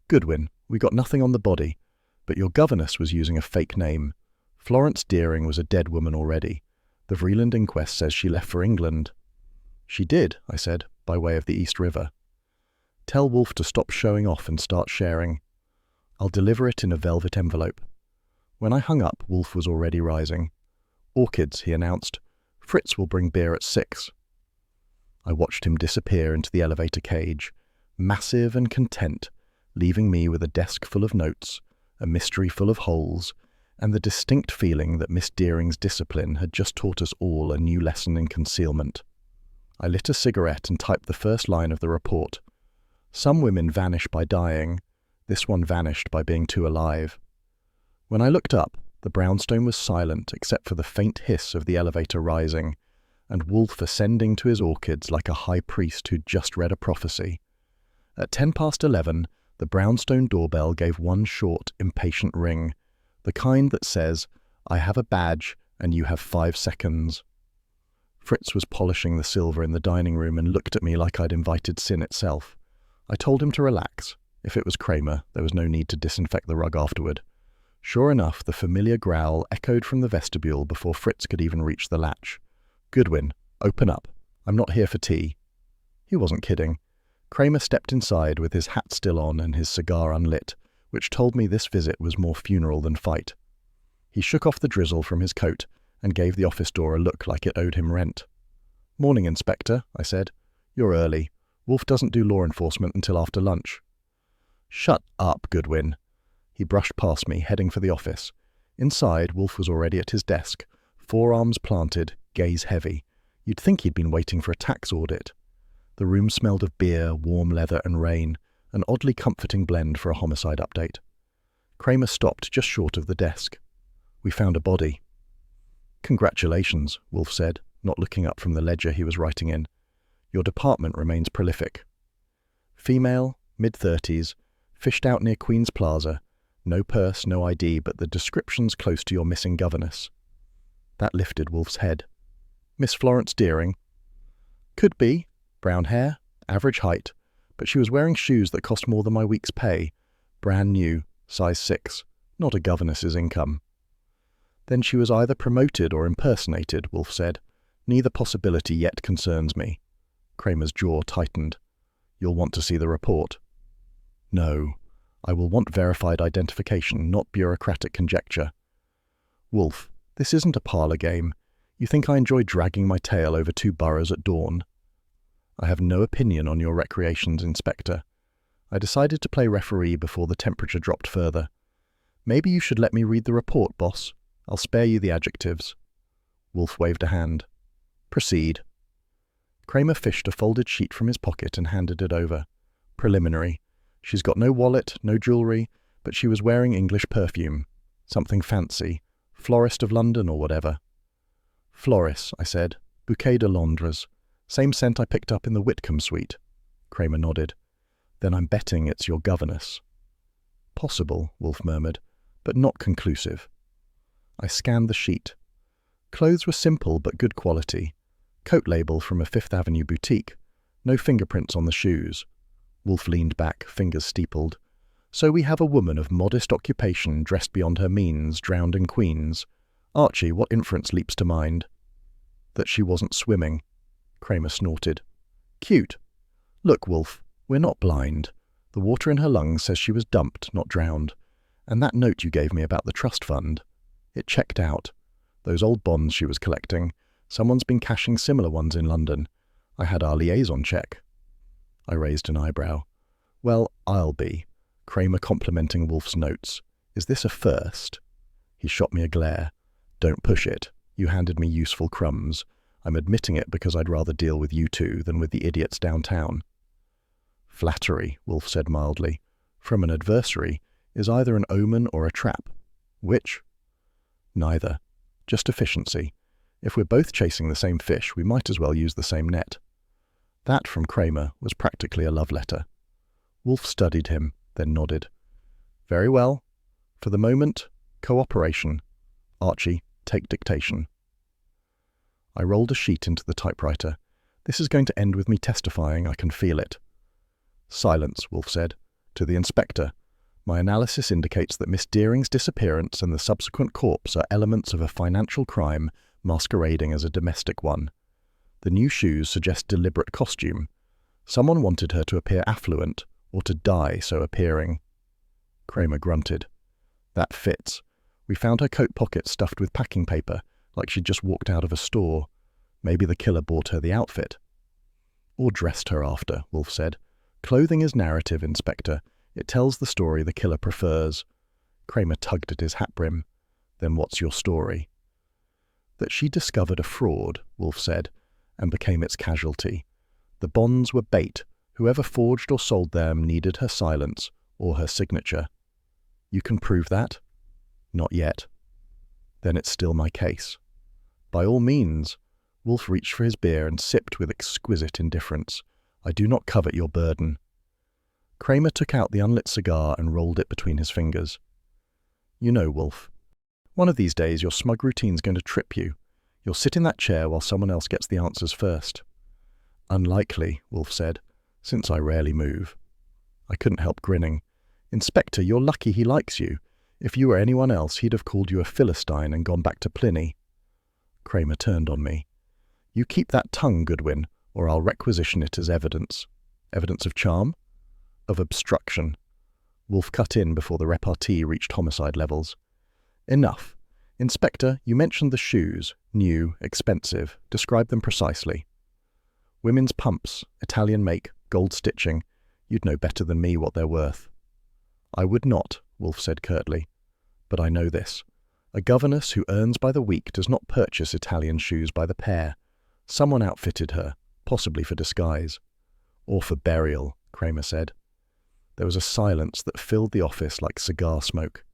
"Goodwin, we got nothing on the body, but your governess was using a fake name. Florence Deering was a dead woman already. The Vreeland inquest says she left for England." "She did," I said, "by way of the East River." "Tell Wolfe to stop showing off and start sharing. I'll deliver it in a velvet envelope." When I hung up, Wolfe was already rising. "Orchids," he announced. "Fritz will bring beer at 6. I watched him disappear into the elevator cage, massive and content, leaving me with a desk full of notes, a mystery full of holes, and the distinct feeling that Miss Deering's discipline had just taught us all a new lesson in concealment. I lit a cigarette and typed the first line of the report. Some women vanish by dying. This one vanished by being too alive. When I looked up, the brownstone was silent except for the faint hiss of the elevator rising, and Wolfe ascending to his orchids like a high priest who'd just read a prophecy. At 11:10, the brownstone doorbell gave one short, impatient ring, the kind that says, "I have a badge and you have 5 seconds." Fritz was polishing the silver in the dining room and looked at me like I'd invited sin itself. I told him to relax. If it was Kramer, there was no need to disinfect the rug afterward. Sure enough, the familiar growl echoed from the vestibule before Fritz could even reach the latch. "Goodwin, open up. I'm not here for tea." He wasn't kidding. Kramer stepped inside with his hat still on and his cigar unlit, which told me this visit was more funeral than fight. He shook off the drizzle from his coat and gave the office door a look like it owed him rent. "Morning, Inspector," I said. "You're early. Wolfe doesn't do law enforcement until after lunch." "Shut up, Goodwin." He brushed past me, heading for the office. Inside, Wolfe was already at his desk, forearms planted, gaze heavy. You'd think he'd been waiting for a tax audit. The room smelled of beer, warm leather and rain, an oddly comforting blend for a homicide update. Kramer stopped just short of the desk. "We found a body." "Congratulations," Wolfe said, not looking up from the ledger he was writing in. "Your department remains prolific." "Female, mid-30s, fished out near Queen's Plaza. No purse, no ID, but the description's close to your missing governess." That lifted Wolfe's head. "Miss Florence Deering?" "Could be. Brown hair, average height, but she was wearing shoes that cost more than my week's pay. Brand new, size 6, not a governess's income." "Then she was either promoted or impersonated," Wolfe said. "Neither possibility yet concerns me." Kramer's jaw tightened. You'll want to see the report. No, I will want verified identification, not bureaucratic conjecture. Wolfe, this isn't a parlour game. You think I enjoy dragging my tail over 2 boroughs at dawn? I have no opinion on your recreations, Inspector. I decided to play referee before the temperature dropped further. Maybe you should let me read the report, boss. I'll spare you the adjectives. Wolfe waved a hand. Proceed. Kramer fished a folded sheet from his pocket and handed it over. Preliminary. She's got no wallet, no jewellery, but she was wearing English perfume. Something fancy. Florist of London or whatever. Floris, I said. Bouquet de Londres. Same scent I picked up in the Whitcomb suite. Kramer nodded. Then I'm betting it's your governess. Possible, Wolfe murmured, but not conclusive. I scanned the sheet. Clothes were simple but good quality. Coat label from a Fifth Avenue boutique. No fingerprints on the shoes. Wolfe leaned back, fingers steepled. So we have a woman of modest occupation dressed beyond her means, drowned in Queens. Archie, what inference leaps to mind? That she wasn't swimming. Kramer snorted. Cute. Look, Wolfe, we're not blind. The water in her lungs says she was dumped, not drowned. And that note you gave me about the trust fund, it checked out. Those old bonds she was collecting, someone's been cashing similar ones in London. I had our liaison check. I raised an eyebrow. Well, I'll be. Kramer complimenting Wolfe's notes. Is this a first? He shot me a glare. Don't push it. You handed me useful crumbs. I'm admitting it because I'd rather deal with you two than with the idiots downtown. Flattery, Wolfe said mildly, from an adversary, is either an omen or a trap. Which? Neither. Just efficiency. If we're both chasing the same fish, we might as well use the same net. That, from Kramer, was practically a love letter. Wolfe studied him, then nodded. Very well. For the moment, cooperation. Archie, take dictation. I rolled a sheet into the typewriter. This is going to end with me testifying, I can feel it. Silence, Wolfe said. To the inspector. My analysis indicates that Miss Deering's disappearance and the subsequent corpse are elements of a financial crime masquerading as a domestic one. The new shoes suggest deliberate costume. Someone wanted her to appear affluent, or to die so appearing. Kramer grunted. That fits. We found her coat pocket stuffed with packing paper, like she'd just walked out of a store. Maybe the killer bought her the outfit. Or dressed her after, Wolfe said. Clothing is narrative, Inspector. It tells the story the killer prefers. Kramer tugged at his hat brim. Then what's your story? That she discovered a fraud, Wolfe said, and became its casualty. The bonds were bait. Whoever forged or sold them needed her silence or her signature. You can prove that? Not yet. Then it's still my case. By all means. Wolfe reached for his beer and sipped with exquisite indifference. I do not covet your burden. Kramer took out the unlit cigar and rolled it between his fingers. You know, Wolfe, one of these days your smug routine's going to trip you. You'll sit in that chair while someone else gets the answers first. Unlikely, Wolfe said, since I rarely move. I couldn't help grinning. Inspector, you're lucky he likes you. If you were anyone else, he'd have called you a Philistine and gone back to Pliny. Kramer turned on me. You keep that tongue, Goodwin, or I'll requisition it as evidence. Evidence of charm? Of obstruction. Wolfe cut in before the repartee reached homicide levels. Enough. Inspector, you mentioned the shoes. New, expensive. Describe them precisely. Women's pumps, Italian make, gold stitching. You'd know better than me what they're worth. I would not, Wolfe said curtly. But I know this. A governess who earns by the week does not purchase Italian shoes by the pair. Someone outfitted her, possibly for disguise. Or for burial, Kramer said. There was a silence that filled the office like cigar smoke.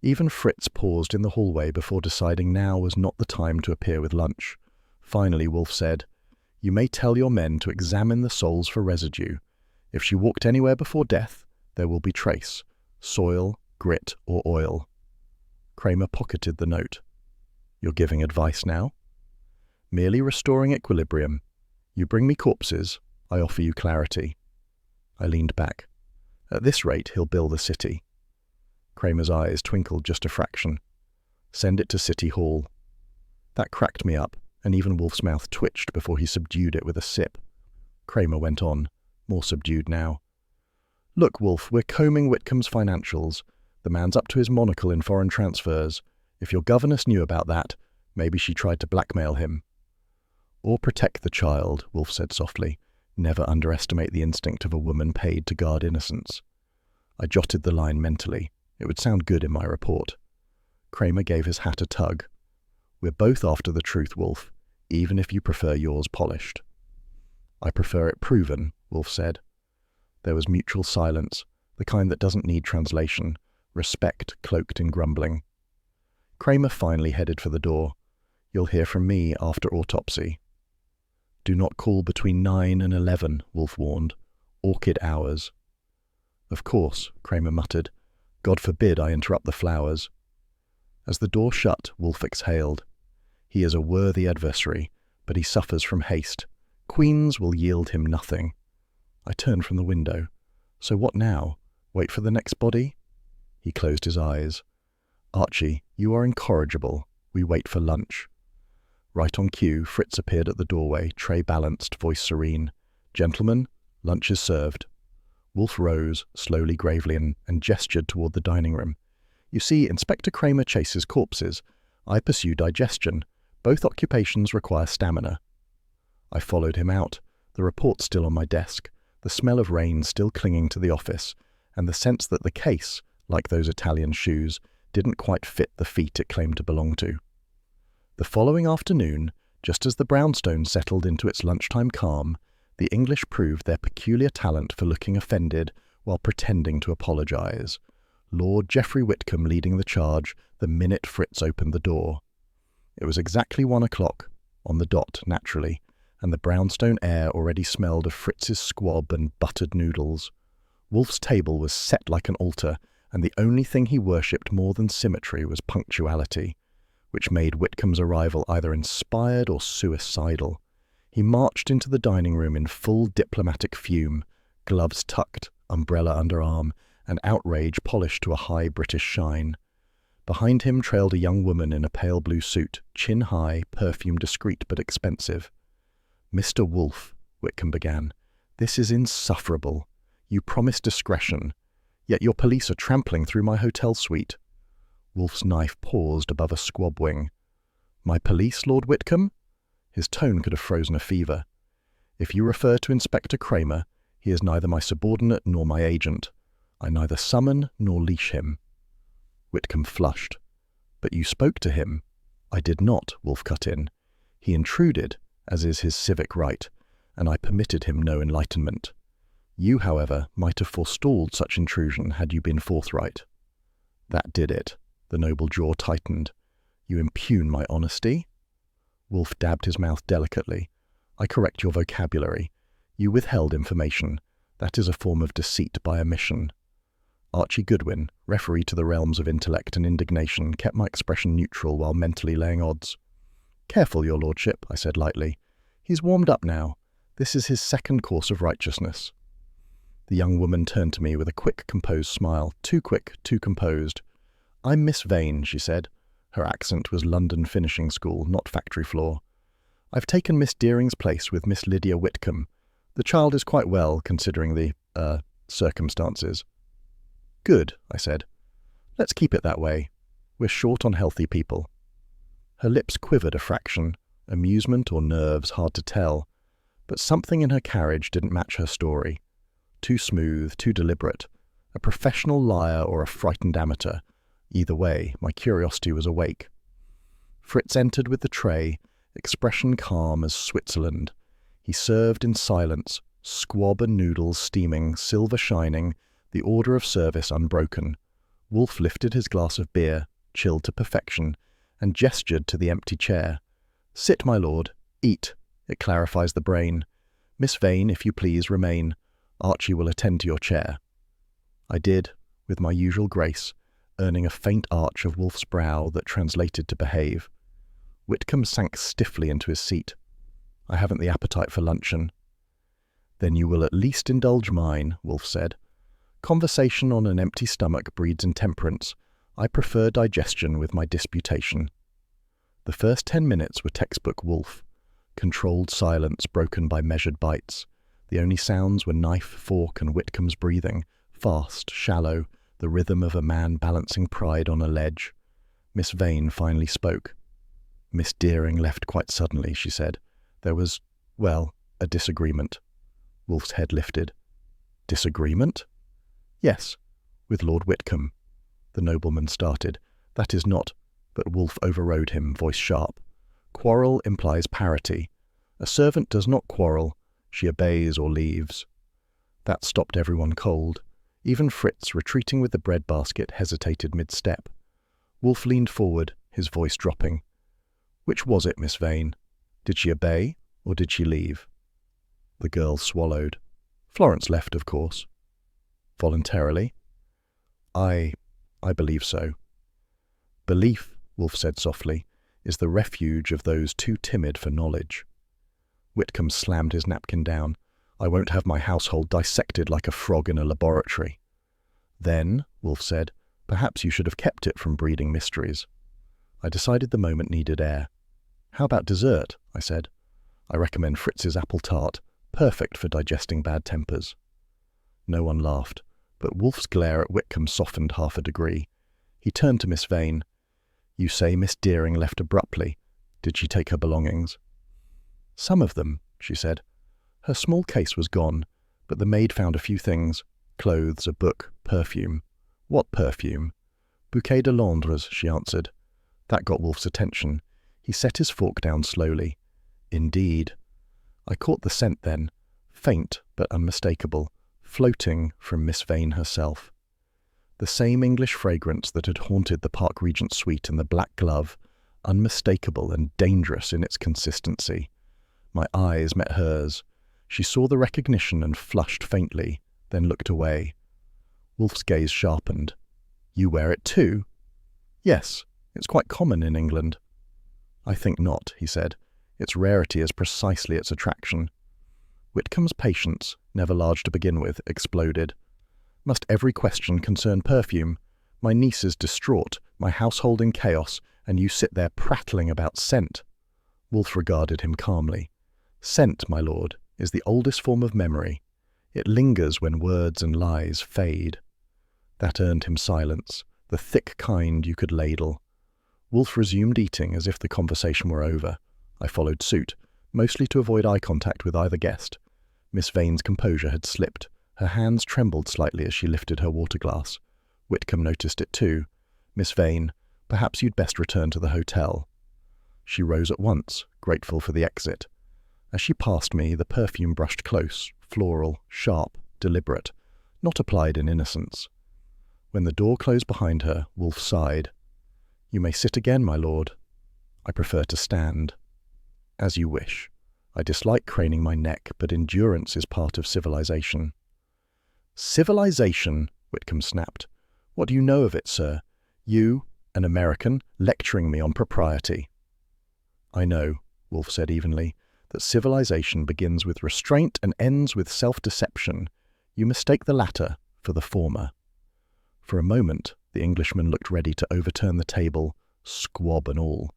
Even Fritz paused in the hallway before deciding now was not the time to appear with lunch. Finally, Wolfe said, You may tell your men to examine the soles for residue. If she walked anywhere before death, there will be trace. Soil, grit, or oil. Kramer pocketed the note. You're giving advice now? Merely restoring equilibrium. You bring me corpses, I offer you clarity. I leaned back. At this rate, he'll bill the city. Kramer's eyes twinkled just a fraction. Send it to City Hall. That cracked me up, and even Wolfe's mouth twitched before he subdued it with a sip. Kramer went on, more subdued now. Look, Wolfe, we're combing Whitcomb's financials. The man's up to his monocle in foreign transfers. If your governess knew about that, maybe she tried to blackmail him. Or protect the child, Wolfe said softly. Never underestimate the instinct of a woman paid to guard innocence. I jotted the line mentally. It would sound good in my report. Kramer gave his hat a tug. We're both after the truth, Wolfe, even if you prefer yours polished. I prefer it proven, Wolfe said. There was mutual silence, the kind that doesn't need translation, respect cloaked in grumbling. Kramer finally headed for the door. You'll hear from me after autopsy. Do not call between 9 and 11, Wolfe warned. Orchid hours. Of course, Kramer muttered. God forbid I interrupt the flowers. As the door shut, Wolfe exhaled. He is a worthy adversary, but he suffers from haste. Queens will yield him nothing. I turned from the window. So what now? Wait for the next body? He closed his eyes. Archie, you are incorrigible. We wait for lunch. Right on cue, Fritz appeared at the doorway, tray balanced, voice serene. Gentlemen, lunch is served. Wolfe rose, slowly, gravely, and gestured toward the dining room. You see, Inspector Kramer chases corpses. I pursue digestion. Both occupations require stamina. I followed him out, the report still on my desk, the smell of rain still clinging to the office, and the sense that the case, like those Italian shoes, didn't quite fit the feet it claimed to belong to. The following afternoon, just as the brownstone settled into its lunchtime calm, the English proved their peculiar talent for looking offended while pretending to apologize. Lord Geoffrey Whitcomb leading the charge the minute Fritz opened the door. It was exactly 1 o'clock, on the dot, naturally, and the brownstone air already smelled of Fritz's squab and buttered noodles. Wolfe's table was set like an altar, and the only thing he worshipped more than symmetry was punctuality, which made Whitcomb's arrival either inspired or suicidal. He marched into the dining room in full diplomatic fume, gloves tucked, umbrella under arm, and outrage polished to a high British shine. Behind him trailed a young woman in a pale blue suit, chin high, perfume discreet but expensive. Mr. Wolfe, Whitcomb began, this is insufferable. You promised discretion, yet your police are trampling through my hotel suite. Wolfe's knife paused above a squab wing. My police, Lord Whitcomb? His tone could have frozen a fever. If you refer to Inspector Kramer, he is neither my subordinate nor my agent. I neither summon nor leash him. Whitcomb flushed. But you spoke to him. I did not, Wolfe cut in. He intruded, as is his civic right, and I permitted him no enlightenment. You, however, might have forestalled such intrusion had you been forthright. That did it. The noble jaw tightened. You impugn my honesty? Wolfe dabbed his mouth delicately. I correct your vocabulary. You withheld information. That is a form of deceit by omission. Archie Goodwin, referee to the realms of intellect and indignation, kept my expression neutral while mentally laying odds. Careful, your lordship, I said lightly. He's warmed up now. This is his second course of righteousness. The young woman turned to me with a quick, composed smile. Too quick, too composed. I'm Miss Vane, she said. Her accent was London finishing school, not factory floor. I've taken Miss Deering's place with Miss Lydia Whitcomb. The child is quite well, considering the, circumstances. Good, I said. Let's keep it that way. We're short on healthy people. Her lips quivered a fraction, amusement or nerves, hard to tell, but something in her carriage didn't match her story. Too smooth, too deliberate. A professional liar or a frightened amateur. Either way, my curiosity was awake. Fritz entered with the tray, expression calm as Switzerland. He served in silence, squab and noodles steaming, silver shining, the order of service unbroken. Wolfe lifted his glass of beer, chilled to perfection, and gestured to the empty chair. Sit, my lord. Eat. It clarifies the brain. Miss Vane, if you please, remain. Archie will attend to your chair. I did, with my usual grace, earning a faint arch of Wolfe's brow that translated to behave. Whitcomb sank stiffly into his seat. I haven't the appetite for luncheon. Then you will at least indulge mine, Wolfe said. Conversation on an empty stomach breeds intemperance. I prefer digestion with my disputation. The first 10 minutes were textbook Wolfe. Controlled silence broken by measured bites. The only sounds were knife, fork, and Whitcomb's breathing, fast, shallow, the rhythm of a man balancing pride on a ledge. Miss Vane finally spoke. "Miss Deering left quite suddenly," she said. "There was, well, a disagreement." Wolfe's head lifted. "Disagreement?" "Yes, with Lord Whitcomb." The nobleman started. "That is not—" But Wolfe overrode him, voice sharp. "Quarrel implies parity. A servant does not quarrel. She obeys or leaves." That stopped everyone cold. Even Fritz, retreating with the bread basket, hesitated mid-step. Wolfe leaned forward, his voice dropping. "Which was it, Miss Vane? Did she obey, or did she leave?" The girl swallowed. "Florence left, of course." "Voluntarily?" I believe so." "Belief," Wolfe said softly, "is the refuge of those too timid for knowledge." Whitcomb slammed his napkin down. "I won't have my household dissected like a frog in a laboratory." "Then," Wolfe said, "perhaps you should have kept it from breeding mysteries." I decided the moment needed air. "How about dessert?" I said. "I recommend Fritz's apple tart, perfect for digesting bad tempers." No one laughed, but Wolfe's glare at Whitcomb softened half a degree. He turned to Miss Vane. "You say Miss Deering left abruptly. Did she take her belongings?" "Some of them," she said. "Her small case was gone, but the maid found a few things. Clothes, a book, perfume." "What perfume?" "Bouquet de Londres," she answered. That got Wolfe's attention. He set his fork down slowly. "Indeed." I caught the scent then, faint but unmistakable, floating from Miss Vane herself. The same English fragrance that had haunted the Park Regent suite in the black glove, unmistakable and dangerous in its consistency. My eyes met hers. She saw the recognition and flushed faintly, then looked away. Wolfe's gaze sharpened. "You wear it too?" "Yes, it's quite common in England." "I think not," he said. "Its rarity is precisely its attraction." Whitcomb's patience, never large to begin with, exploded. "Must every question concern perfume? My niece is distraught, my household in chaos, and you sit there prattling about scent." Wolfe regarded him calmly. "Scent, my lord, is the oldest form of memory. It lingers when words and lies fade." That earned him silence, the thick kind you could ladle. Wolfe resumed eating as if the conversation were over. I followed suit, mostly to avoid eye contact with either guest. Miss Vane's composure had slipped. Her hands trembled slightly as she lifted her water glass. Whitcomb noticed it too. "Miss Vane, perhaps you'd best return to the hotel." She rose at once, grateful for the exit. As she passed me, the perfume brushed close, floral, sharp, deliberate, not applied in innocence. When the door closed behind her, Wolfe sighed. "You may sit again, my lord." "I prefer to stand." "As you wish. I dislike craning my neck, but endurance is part of civilization." "Civilization?" Whitcomb snapped. "What do you know of it, sir? You, an American, lecturing me on propriety." "I know," Wolfe said evenly, "that civilization begins with restraint and ends with self-deception. You mistake the latter for the former." For a moment, the Englishman looked ready to overturn the table, squab and all.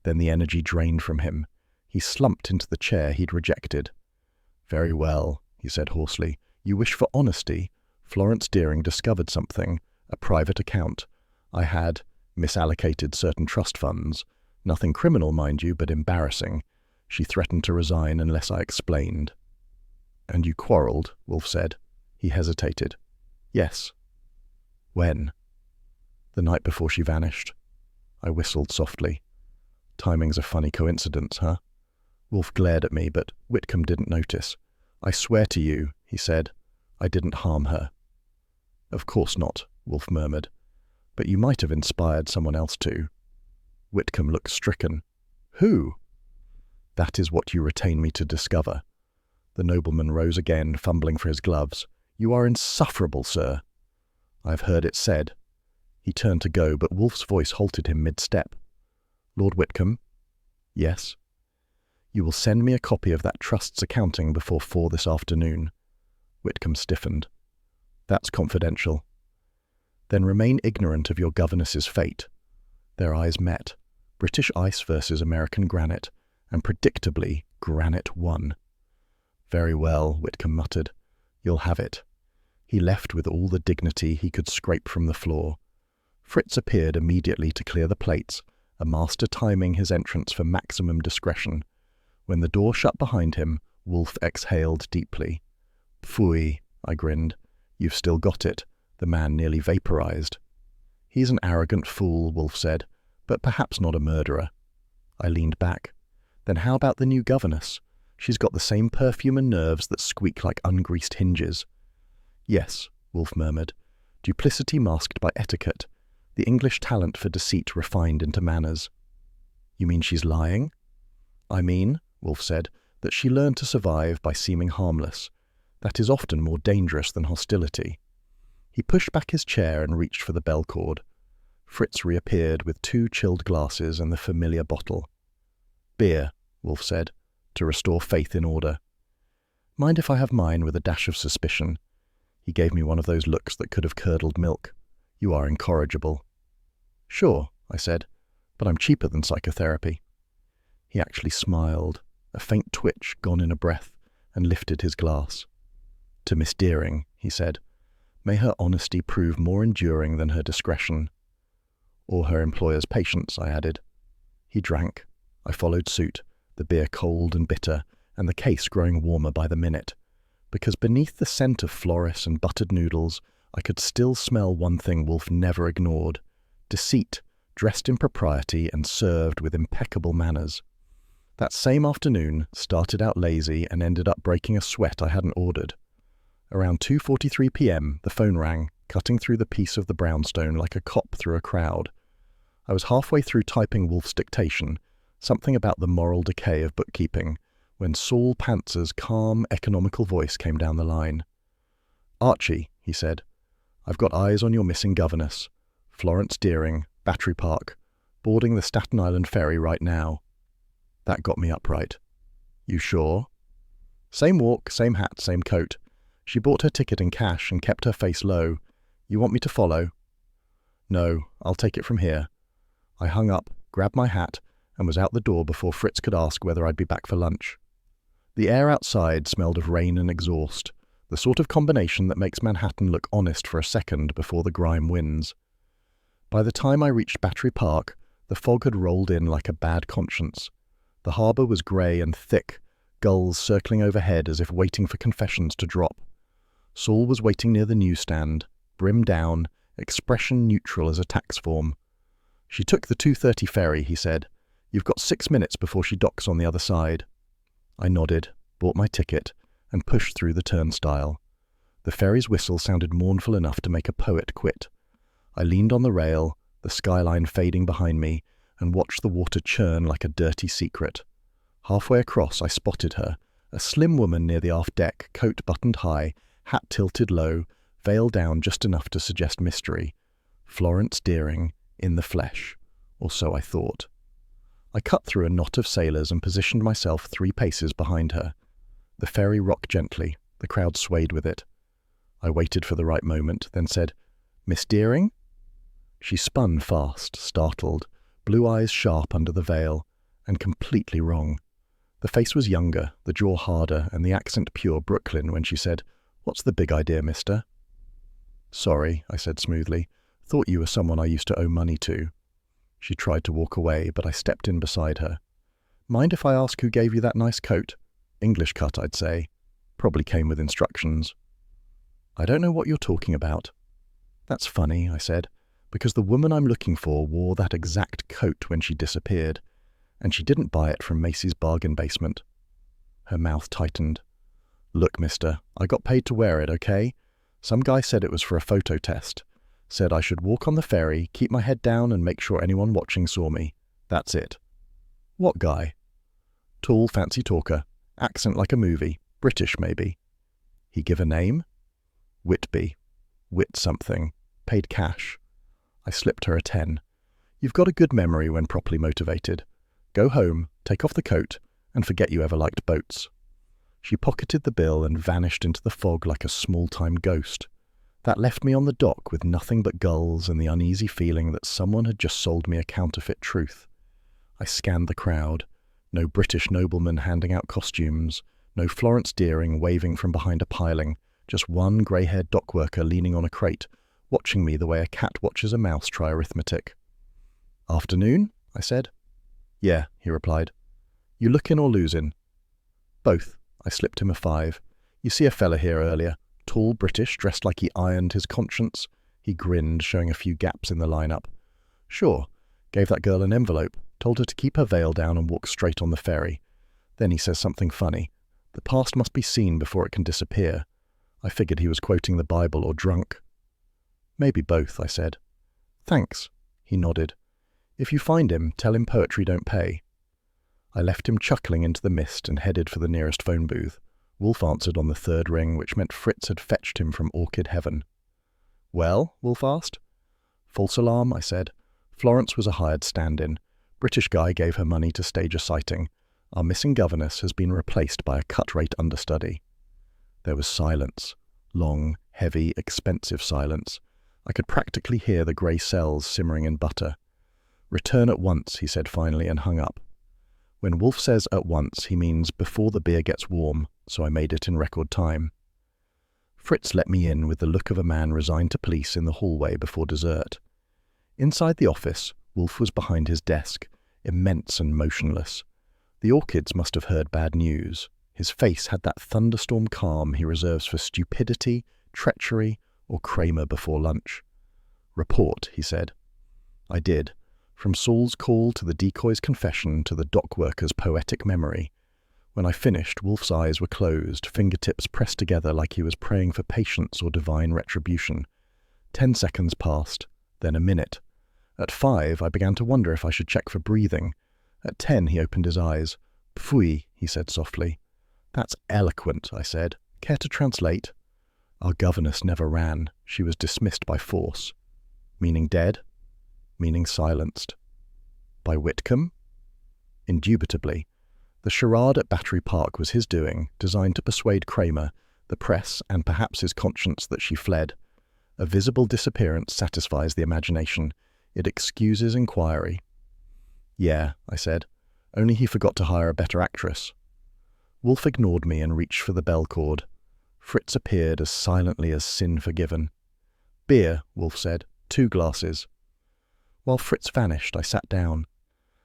Then the energy drained from him. He slumped into the chair he'd rejected. "Very well," he said hoarsely. "You wish for honesty. Florence Deering discovered something, a private account. I had misallocated certain trust funds. Nothing criminal, mind you, but embarrassing. She threatened to resign unless I explained." "And you quarrelled," Wolfe said. He hesitated. "Yes." "When?" "The night before she vanished." I whistled softly. "Timing's a funny coincidence, huh?" Wolfe glared at me, but Whitcomb didn't notice. "I swear to you," he said, "I didn't harm her." "Of course not," Wolfe murmured. "But you might have inspired someone else to." Whitcomb looked stricken. "Who?" "That is what you retain me to discover." The nobleman rose again, fumbling for his gloves. "You are insufferable, sir." "I have heard it said." He turned to go, but Wolfe's voice halted him mid-step. "Lord Whitcomb?" "Yes." "You will send me a copy of that trust's accounting before 4 this afternoon." Whitcomb stiffened. "That's confidential." "Then remain ignorant of your governess's fate." Their eyes met. British ice versus American granite, and predictably, granite won. Very well, Whitcomb muttered. You'll have it. He left with all the dignity he could scrape from the floor. Fritz appeared immediately to clear the plates, a master timing his entrance for maximum discretion. When the door shut behind him, Wolfe exhaled deeply. Pfui, I grinned. You've still got it. The man nearly vaporized. He's an arrogant fool, Wolfe said, but perhaps not a murderer. I leaned back. Then how about the new governess? She's got the same perfume and nerves that squeak like ungreased hinges. Yes, Wolfe murmured. Duplicity masked by etiquette. The English talent for deceit refined into manners. You mean she's lying? I mean, Wolfe said, that she learned to survive by seeming harmless. That is often more dangerous than hostility. He pushed back his chair and reached for the bell cord. Fritz reappeared with 2 chilled glasses and the familiar bottle. Beer, Wolfe said, to restore faith in order. Mind if I have mine with a dash of suspicion? He gave me one of those looks that could have curdled milk. You are incorrigible. Sure, I said, but I'm cheaper than psychotherapy. He actually smiled, a faint twitch gone in a breath, and lifted his glass. To Miss Deering, he said. May her honesty prove more enduring than her discretion. Or her employer's patience, I added. He drank. I followed suit, the beer cold and bitter, and the case growing warmer by the minute, because beneath the scent of Floris and buttered noodles, I could still smell one thing Wolfe never ignored: deceit, dressed in propriety and served with impeccable manners. That same afternoon, started out lazy and ended up breaking a sweat I hadn't ordered. Around 2:43 p.m, the phone rang, cutting through the peace of the brownstone like a cop through a crowd. I was halfway through typing Wolfe's dictation, something about the moral decay of bookkeeping, when Saul Pantzer's calm, economical voice came down the line. Archie, he said, I've got eyes on your missing governess. Florence Deering, Battery Park, boarding the Staten Island ferry right now. That got me upright. You sure? Same walk, same hat, same coat. She bought her ticket in cash and kept her face low. You want me to follow? No, I'll take it from here. I hung up, grabbed my hat, and was out the door before Fritz could ask whether I'd be back for lunch. The air outside smelled of rain and exhaust, the sort of combination that makes Manhattan look honest for a second before the grime wins. By the time I reached Battery Park, the fog had rolled in like a bad conscience. The harbour was grey and thick, gulls circling overhead as if waiting for confessions to drop. Saul was waiting near the newsstand, brim down, expression neutral as a tax form. She took the 2:30 ferry, he said. You've got 6 minutes before she docks on the other side. I nodded, bought my ticket, and pushed through the turnstile. The ferry's whistle sounded mournful enough to make a poet quit. I leaned on the rail, the skyline fading behind me, and watched the water churn like a dirty secret. Halfway across I spotted her, a slim woman near the aft deck, coat buttoned high, hat tilted low, veil down just enough to suggest mystery. Florence Deering, in the flesh, or so I thought. I cut through a knot of sailors and positioned myself 3 paces behind her. The ferry rocked gently, the crowd swayed with it. I waited for the right moment, then said, Miss Deering? She spun fast, startled, blue eyes sharp under the veil, and completely wrong. The face was younger, the jaw harder, and the accent pure Brooklyn when she said, What's the big idea, mister? Sorry, I said smoothly. Thought you were someone I used to owe money to. She tried to walk away, but I stepped in beside her. Mind if I ask who gave you that nice coat? English cut, I'd say. Probably came with instructions. I don't know what you're talking about. That's funny, I said, because the woman I'm looking for wore that exact coat when she disappeared, and she didn't buy it from Macy's bargain basement. Her mouth tightened. Look, mister, I got paid to wear it, okay? Some guy said it was for a photo test. Said I should walk on the ferry, keep my head down and make sure anyone watching saw me. That's it. What guy? Tall, fancy talker. Accent like a movie. British, maybe. He give a name? Whitby. Wit something. Paid cash. I slipped her a 10. You've got a good memory when properly motivated. Go home, take off the coat, and forget you ever liked boats. She pocketed the bill and vanished into the fog like a small-time ghost. That left me on the dock with nothing but gulls and the uneasy feeling that someone had just sold me a counterfeit truth. I scanned the crowd. No British noblemen handing out costumes, No Florence Deering waving from behind a piling, just one grey-haired dock worker leaning on a crate, watching me the way a cat watches a mouse try arithmetic. "Afternoon?" I said. "Yeah," he replied. "You lookin' or losin'?" "Both." I slipped him a 5. "You see a fella here earlier, tall, British, dressed like he ironed his conscience?" He grinned, showing a few gaps in the lineup. "Sure. Gave that girl an envelope, told her to keep her veil down and walk straight on the ferry. Then he says something funny. The past must be seen before it can disappear. I figured he was quoting the Bible or drunk." "Maybe both," I said. "Thanks." He nodded. "If you find him, tell him poetry don't pay." I left him chuckling into the mist and headed for the nearest phone booth. Wolfe answered on the 3rd ring, which meant Fritz had fetched him from Orchid Heaven. "Well?" Wolfe asked. "False alarm," I said. "Florence was a hired stand-in. British guy gave her money to stage a sighting. Our missing governess has been replaced by a cut-rate understudy." There was silence. Long, heavy, expensive silence. I could practically hear the grey cells simmering in butter. "Return at once," he said finally, and hung up. When Wolfe says at once, he means before the beer gets warm, so I made it in record time. Fritz let me in with the look of a man resigned to police in the hallway before dessert. Inside the office, Wolfe was behind his desk, immense and motionless. The Orchids must have heard bad news. His face had that thunderstorm calm he reserves for stupidity, treachery, or Kramer before lunch. "Report," he said. I did. From Saul's call to the decoy's confession to the dock worker's poetic memory. When I finished, Wolfe's eyes were closed, fingertips pressed together like he was praying for patience or divine retribution. 10 seconds passed, then a minute. At 5, I began to wonder if I should check for breathing. At 10, he opened his eyes. "Pfui," he said softly. "That's eloquent," I said. "Care to translate?" "Our governess never ran. She was dismissed by force." "Meaning dead?" "Meaning silenced." "By Whitcomb?" "Indubitably. The charade at Battery Park was his doing, designed to persuade Kramer, the press, and perhaps his conscience that she fled. A visible disappearance satisfies the imagination. It excuses inquiry." "Yeah," I said. "Only he forgot to hire a better actress." Wolfe ignored me and reached for the bell cord. Fritz appeared as silently as sin forgiven. "Beer," Wolfe said. 2 glasses. While Fritz vanished, I sat down.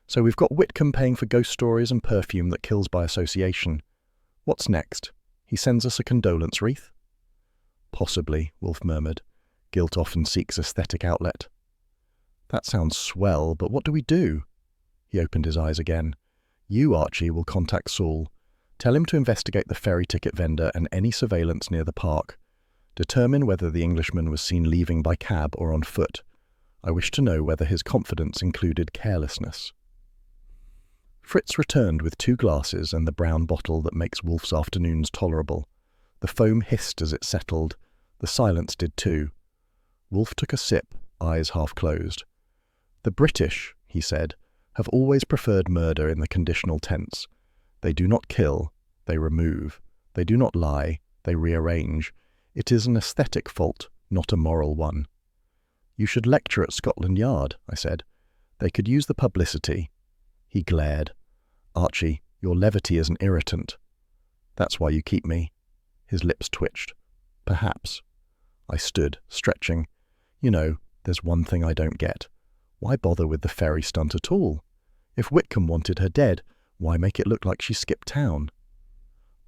"So we've got Whitcomb paying for ghost stories and perfume that kills by association. What's next? He sends us a condolence wreath?" "Possibly," Wolfe murmured. "Guilt often seeks aesthetic outlet." "That sounds swell, but what do we do?" He opened his eyes again. "You, Archie, will contact Saul. Tell him to investigate the ferry ticket vendor and any surveillance near the park. Determine whether the Englishman was seen leaving by cab or on foot. I wish to know whether his confidence included carelessness." Fritz returned with 2 glasses and the brown bottle that makes Wolfe's afternoons tolerable. The foam hissed as it settled. The silence did too. Wolfe took a sip, eyes half closed. "The British," he said, "have always preferred murder in the conditional tense. They do not kill, they remove. They do not lie, they rearrange. It is an aesthetic fault, not a moral one." "You should lecture at Scotland Yard," I said. "They could use the publicity." He glared. "Archie, your levity is an irritant." "That's why you keep me." His lips twitched. "Perhaps." I stood, stretching. "You know, there's one thing I don't get. Why bother with the ferry stunt at all? If Whitcomb wanted her dead, why make it look like she skipped town?"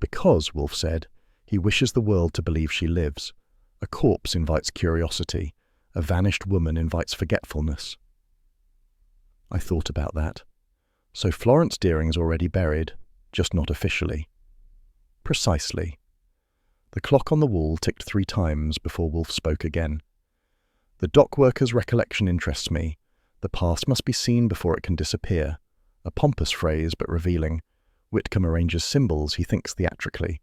"Because," Wolfe said, "he wishes the world to believe she lives. A corpse invites curiosity. A vanished woman invites forgetfulness." I thought about that. So Florence Deering's already buried, just not officially. Precisely. The clock on the wall ticked 3 times before Wolfe spoke again. "The dock worker's recollection interests me. The past must be seen before it can disappear. A pompous phrase, but revealing. Whitcomb arranges symbols, he thinks theatrically.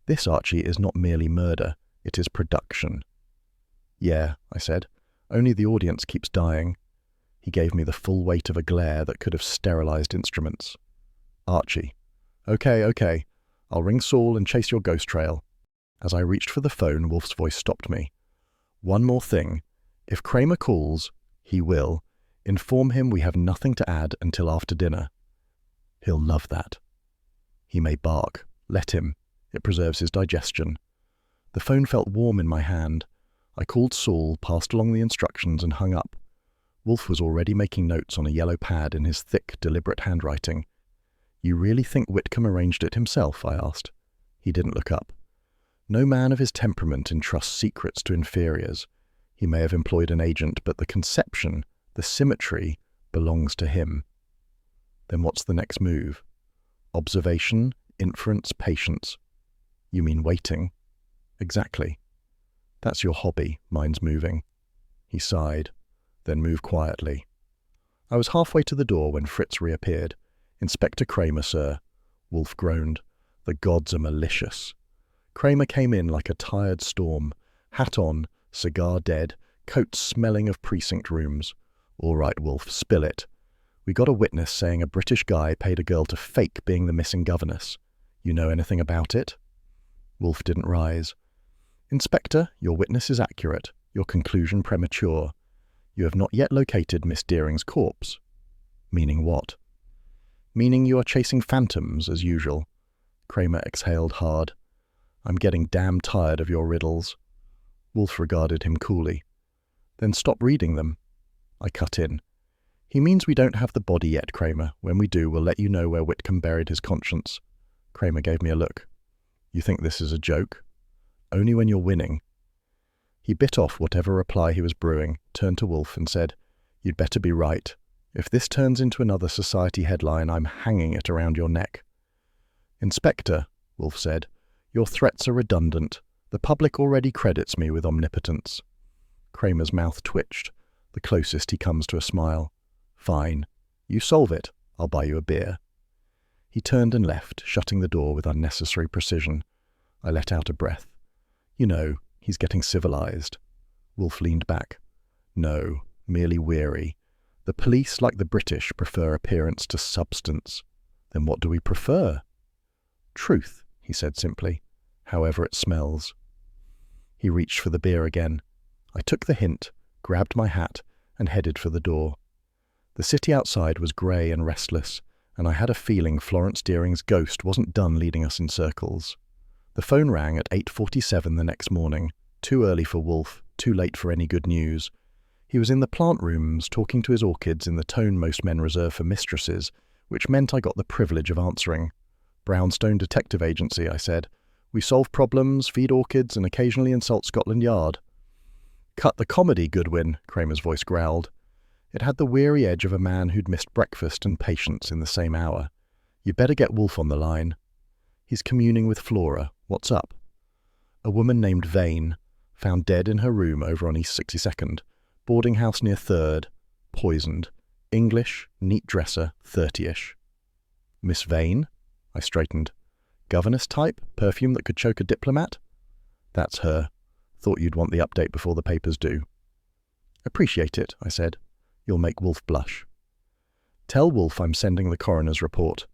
This, Archie, is not merely murder, it is production." "Yeah," I said. "Only the audience keeps dying." He gave me the full weight of a glare that could have sterilized instruments. "Archie." Okay. I'll ring Saul and chase your ghost trail." As I reached for the phone, Wolfe's voice stopped me. "One more thing. If Kramer calls, he will, inform him we have nothing to add until after dinner. He'll love that. He may bark. Let him. It preserves his digestion. The phone felt warm in my hand. I called Saul, passed along the instructions, and hung up. Wolfe was already making notes on a yellow pad in his thick, deliberate handwriting. "You really think Whitcomb arranged it himself?" I asked. He didn't look up. No man of his temperament entrusts secrets to inferiors. He may have employed an agent, but the conception, the symmetry, belongs to him. Then what's the next move? Observation, inference, patience. You mean waiting? Exactly. That's your hobby, mine's moving. He sighed, then moved quietly. I was halfway to the door when Fritz reappeared. "Inspector Kramer, sir." Wolfe groaned. "The gods are malicious." Kramer came in like a tired storm, hat on, cigar dead, coat smelling of precinct rooms. "All right, Wolfe, spill it. We got a witness saying a British guy paid a girl to fake being the missing governess. You know anything about it?" Wolfe didn't rise. "Inspector, your witness is accurate, your conclusion premature. You have not yet located Miss Deering's corpse." "Meaning what?" "Meaning you are chasing phantoms, as usual." Kramer exhaled hard. "I'm getting damn tired of your riddles." Wolfe regarded him coolly. "Then stop reading them." I cut in. "He means we don't have the body yet, Kramer. When we do, we'll let you know where Whitcomb buried his conscience." Kramer gave me a look. "You think this is a joke?" "Only when you're winning." He bit off whatever reply he was brewing, turned to Wolfe and said, "You'd better be right. If this turns into another society headline, I'm hanging it around your neck." "Inspector," Wolfe said, "your threats are redundant. The public already credits me with omnipotence." Kramer's mouth twitched, the closest he comes to a smile. "Fine. You solve it. I'll buy you a beer." He turned and left, shutting the door with unnecessary precision. I let out a breath. "You know, he's getting civilized." Wolfe leaned back. "No, merely weary. The police, like the British, prefer appearance to substance." "Then what do we prefer?" "Truth," he said simply, "however it smells." He reached for the beer again. I took the hint, grabbed my hat, and headed for the door. The city outside was grey and restless, and I had a feeling Florence Deering's ghost wasn't done leading us in circles. The phone rang at 8:47 the next morning, too early for Wolfe, too late for any good news. He was in the plant rooms, talking to his orchids in the tone most men reserve for mistresses, which meant I got the privilege of answering. "Brownstone Detective Agency," I said. "We solve problems, feed orchids, and occasionally insult Scotland Yard." "Cut the comedy, Goodwin," Kramer's voice growled. It had the weary edge of a man who'd missed breakfast and patience in the same hour. "You better get Wolfe on the line." "He's communing with Flora. What's up?" "A woman named Vane, found dead in her room over on East 62nd, boarding house near 3rd, poisoned. English, neat dresser, 30-ish. "Miss Vane?" I straightened. "Governess type? Perfume that could choke a diplomat?" "That's her. Thought you'd want the update before the papers do." "Appreciate it," I said. "You'll make Wolfe blush." "Tell Wolfe I'm sending the coroner's report.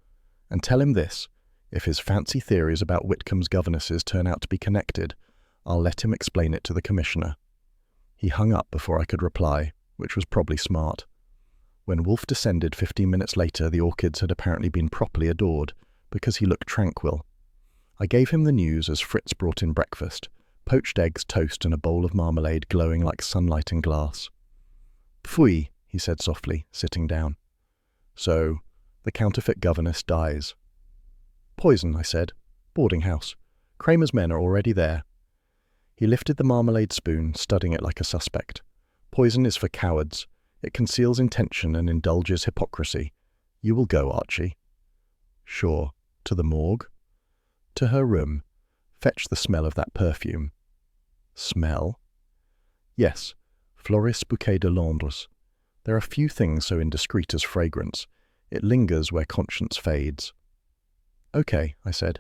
And tell him this. If his fancy theories about Whitcomb's governesses turn out to be connected, I'll let him explain it to the commissioner." He hung up before I could reply, which was probably smart. When Wolfe descended 15 minutes later, the orchids had apparently been properly adored, because he looked tranquil. I gave him the news as Fritz brought in breakfast, poached eggs, toast, and a bowl of marmalade glowing like sunlight in glass. "Pfui," he said softly, sitting down. "So, the counterfeit governess dies." "Poison," I said. "Boarding house. Kramer's men are already there." He lifted the marmalade spoon, studying it like a suspect. "Poison is for cowards. It conceals intention and indulges hypocrisy. You will go, Archie." "Sure. To the morgue?" "To her room. Fetch the smell of that perfume." "Smell?" "Yes. Floris Bouquet de Londres. There are few things so indiscreet as fragrance. It lingers where conscience fades." "Okay," I said.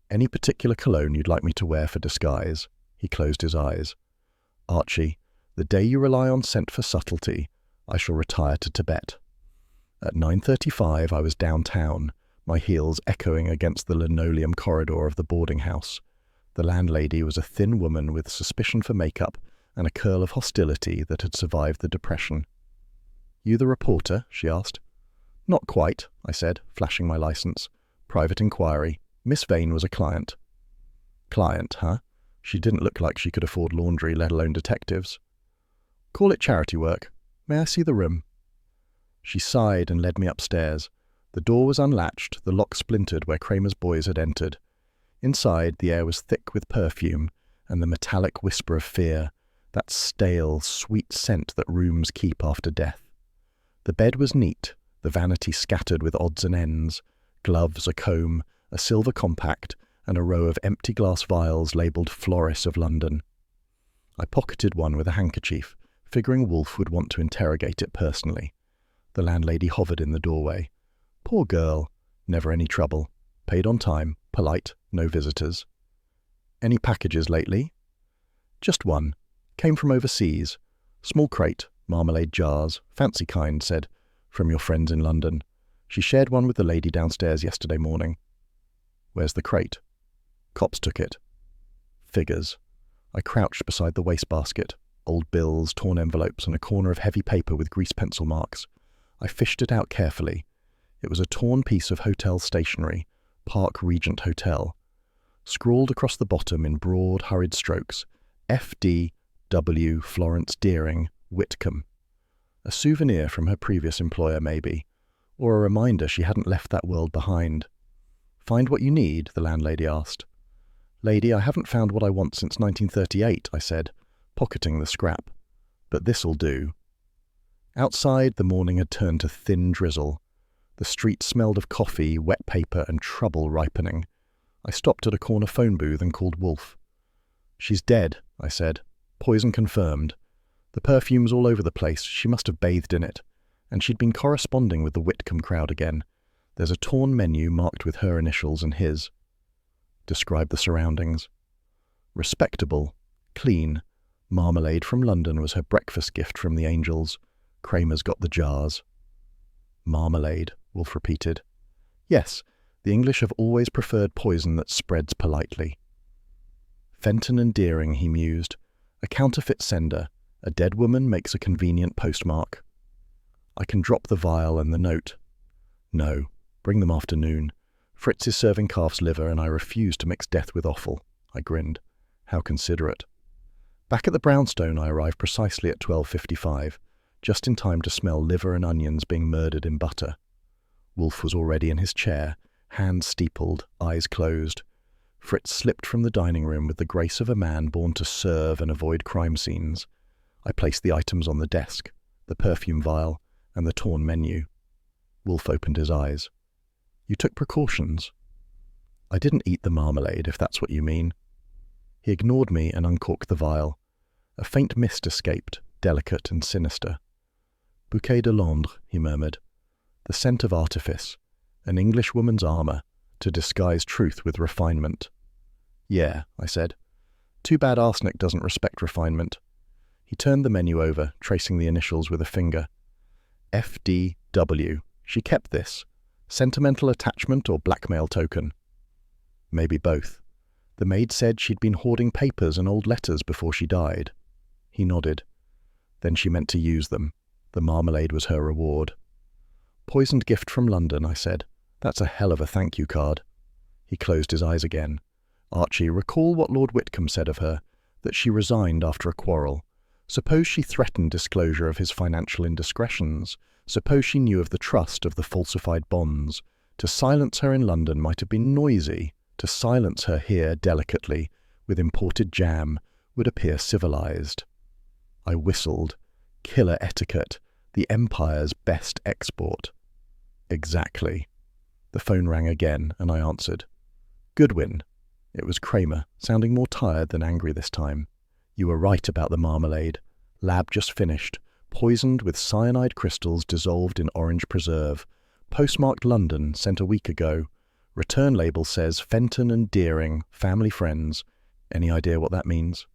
"Any particular cologne you'd like me to wear for disguise?" He closed his eyes. "Archie, the day you rely on scent for subtlety, I shall retire to Tibet." At 9:35 I was downtown, my heels echoing against the linoleum corridor of the boarding house. The landlady was a thin woman with suspicion for makeup and a curl of hostility that had survived the depression. "You the reporter?" she asked. "Not quite," I said, flashing my license. "Private inquiry. Miss Vane was a client." Client, huh? She didn't look like she could afford laundry, let alone detectives. Call it charity work. May I see the room? She sighed and led me upstairs. The door was unlatched, the lock splintered where Kramer's boys had entered. Inside, the air was thick with perfume and the metallic whisper of fear, that stale, sweet scent that rooms keep after death. The bed was neat, the vanity scattered with odds and ends, gloves, a comb, a silver compact, and a row of empty glass vials labelled Floris of London. I pocketed one with a handkerchief, figuring Wolfe would want to interrogate it personally. The landlady hovered in the doorway. Poor girl. Never any trouble. Paid on time. Polite. No visitors. Any packages lately? Just one. Came from overseas. Small crate. Marmalade jars. Fancy kind, said. From your friends in London. She shared one with the lady downstairs yesterday morning. Where's the crate? Cops took it. Figures. I crouched beside the wastebasket. Old bills, torn envelopes, and a corner of heavy paper with grease pencil marks. I fished it out carefully. It was a torn piece of hotel stationery, Park Regent Hotel. Scrawled across the bottom in broad, hurried strokes, F.D. W. Florence Deering, Whitcomb. A souvenir from her previous employer, maybe, or a reminder she hadn't left that world behind. Find what you need, the landlady asked. Lady, I haven't found what I want since 1938, I said, pocketing the scrap. But this'll do. Outside, the morning had turned to thin drizzle. The street smelled of coffee, wet paper, and trouble ripening. I stopped at a corner phone booth and called Wolfe. She's dead, I said. Poison confirmed. The perfume's all over the place. She must have bathed in it. And she'd been corresponding with the Whitcomb crowd again. There's a torn menu marked with her initials and his. Describe the surroundings. Respectable. Clean. Marmalade from London was her breakfast gift from the angels. Kramer's got the jars. Marmalade, Wolfe repeated. Yes, the English have always preferred poison that spreads politely. Fenton and Deering, he mused. A counterfeit sender. A dead woman makes a convenient postmark. I can drop the vial and the note. No, bring them afternoon. Fritz is serving calf's liver and I refuse to mix death with offal. I grinned. How considerate. Back at the brownstone I arrived precisely at 12:55, just in time to smell liver and onions being murdered in butter. Wolfe was already in his chair, hands steepled, eyes closed. Fritz slipped from the dining room with the grace of a man born to serve and avoid crime scenes. I placed the items on the desk, the perfume vial, and the torn menu. Wolfe opened his eyes. You took precautions. I didn't eat the marmalade, if that's what you mean. He ignored me and uncorked the vial. A faint mist escaped, delicate and sinister. Bouquet de Londres, he murmured. The scent of artifice, an Englishwoman's armour, to disguise truth with refinement. Yeah, I said. Too bad arsenic doesn't respect refinement. He turned the menu over, tracing the initials with a finger. F.D.W. She kept this. Sentimental attachment or blackmail token? Maybe both. The maid said she'd been hoarding papers and old letters before she died. He nodded. Then she meant to use them. The marmalade was her reward. Poisoned gift from London, I said. That's a hell of a thank you card. He closed his eyes again. Archie, recall what Lord Whitcomb said of her, that she resigned after a quarrel. Suppose she threatened disclosure of his financial indiscretions. Suppose she knew of the trust of the falsified bonds. To silence her in London might have been noisy. To silence her here delicately, with imported jam, would appear civilized. I whistled. Killer etiquette, the Empire's best export. Exactly. The phone rang again, and I answered. Goodwin. It was Kramer, sounding more tired than angry this time. You were right about the marmalade. Lab just finished. Poisoned with cyanide crystals dissolved in orange preserve. Postmarked London, sent a week ago. Return label says Fenton and Deering, family friends. Any idea what that means?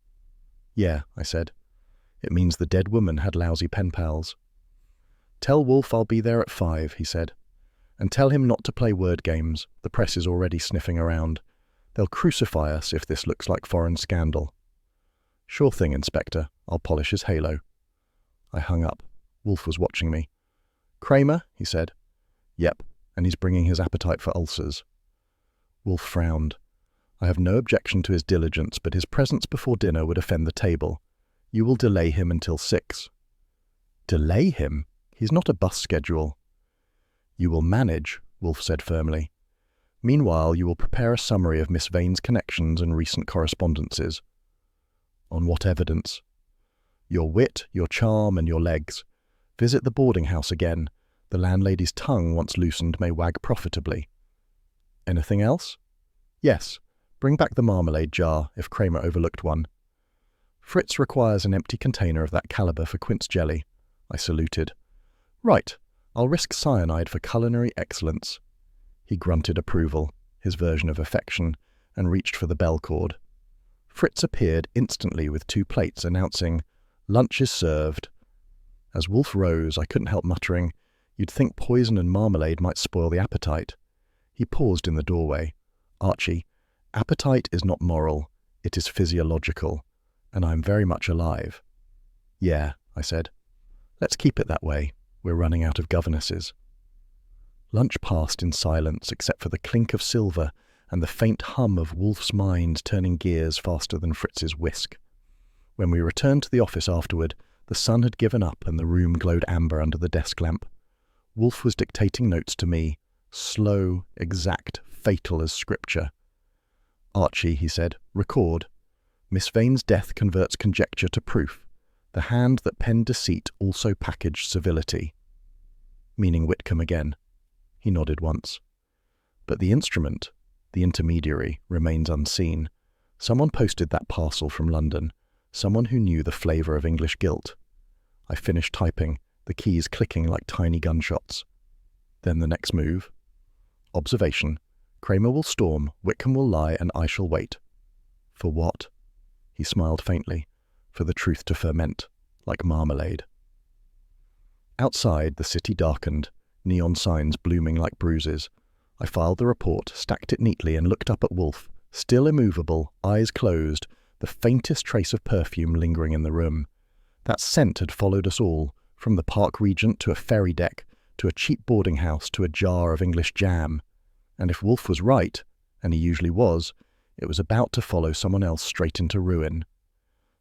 Yeah, I said. It means the dead woman had lousy pen pals. Tell Wolfe I'll be there at 5, he said. And tell him not to play word games. The press is already sniffing around. They'll crucify us if this looks like foreign scandal. Sure thing, Inspector. I'll polish his halo. I hung up. Wolfe was watching me. Kramer, he said. Yep, and he's bringing his appetite for ulcers. Wolfe frowned. I have no objection to his diligence, but his presence before dinner would offend the table. You will delay him until 6. Delay him? He's not a bus schedule. You will manage, Wolfe said firmly. Meanwhile, you will prepare a summary of Miss Vane's connections and recent correspondences. On what evidence? Your wit, your charm, and your legs. Visit the boarding house again. The landlady's tongue, once loosened, may wag profitably. Anything else? Yes. Bring back the marmalade jar, if Kramer overlooked one. Fritz requires an empty container of that caliber for quince jelly. I saluted. Right. I'll risk cyanide for culinary excellence. He grunted approval, his version of affection, and reached for the bell cord. Fritz appeared instantly with 2 plates, announcing, "Lunch is served." As Wolfe rose, I couldn't help muttering, "You'd think poison and marmalade might spoil the appetite." He paused in the doorway. "Archie, appetite is not moral, it is physiological, and I am very much alive." "Yeah," I said. "Let's keep it that way. We're running out of governesses." Lunch passed in silence except for the clink of silver and the faint hum of Wolfe's mind turning gears faster than Fritz's whisk. When we returned to the office afterward, the sun had given up and the room glowed amber under the desk lamp. Wolfe was dictating notes to me, slow, exact, fatal as scripture. "Archie," he said, "record. Miss Vane's death converts conjecture to proof. The hand that penned deceit also packaged civility." Meaning Whitcomb again. He nodded once. "But the instrument, the intermediary, remains unseen. Someone posted that parcel from London. Someone who knew the flavour of English guilt." I finished typing, the keys clicking like tiny gunshots. Then the next move. Observation. Kramer will storm, Whitcomb will lie, and I shall wait. For what? He smiled faintly. For the truth to ferment, like marmalade. Outside, the city darkened, neon signs blooming like bruises. I filed the report, stacked it neatly, and looked up at Wolfe, still immovable, eyes closed, the faintest trace of perfume lingering in the room. That scent had followed us all, from the Park Regent to a ferry deck, to a cheap boarding house to a jar of English jam. And if Wolfe was right, and he usually was, it was about to follow someone else straight into ruin.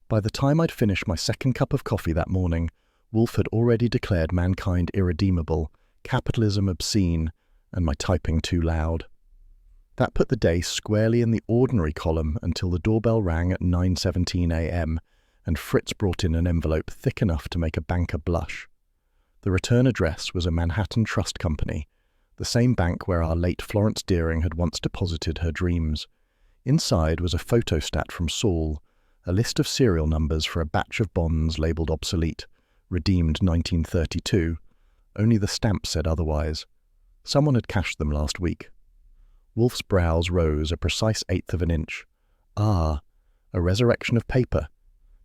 By the time I'd finished my second cup of coffee that morning, Wolfe had already declared mankind irredeemable, capitalism obscene, and my typing too loud. That put the day squarely in the ordinary column until the doorbell rang at 9:17 a.m, and Fritz brought in an envelope thick enough to make a banker blush. The return address was a Manhattan trust company, the same bank where our late Florence Deering had once deposited her dreams. Inside was a photostat from Saul, a list of serial numbers for a batch of bonds labelled obsolete, redeemed 1932. Only the stamp said otherwise. Someone had cashed them last week. Wolfe's brows rose a precise 1/8 of an inch. Ah, a resurrection of paper.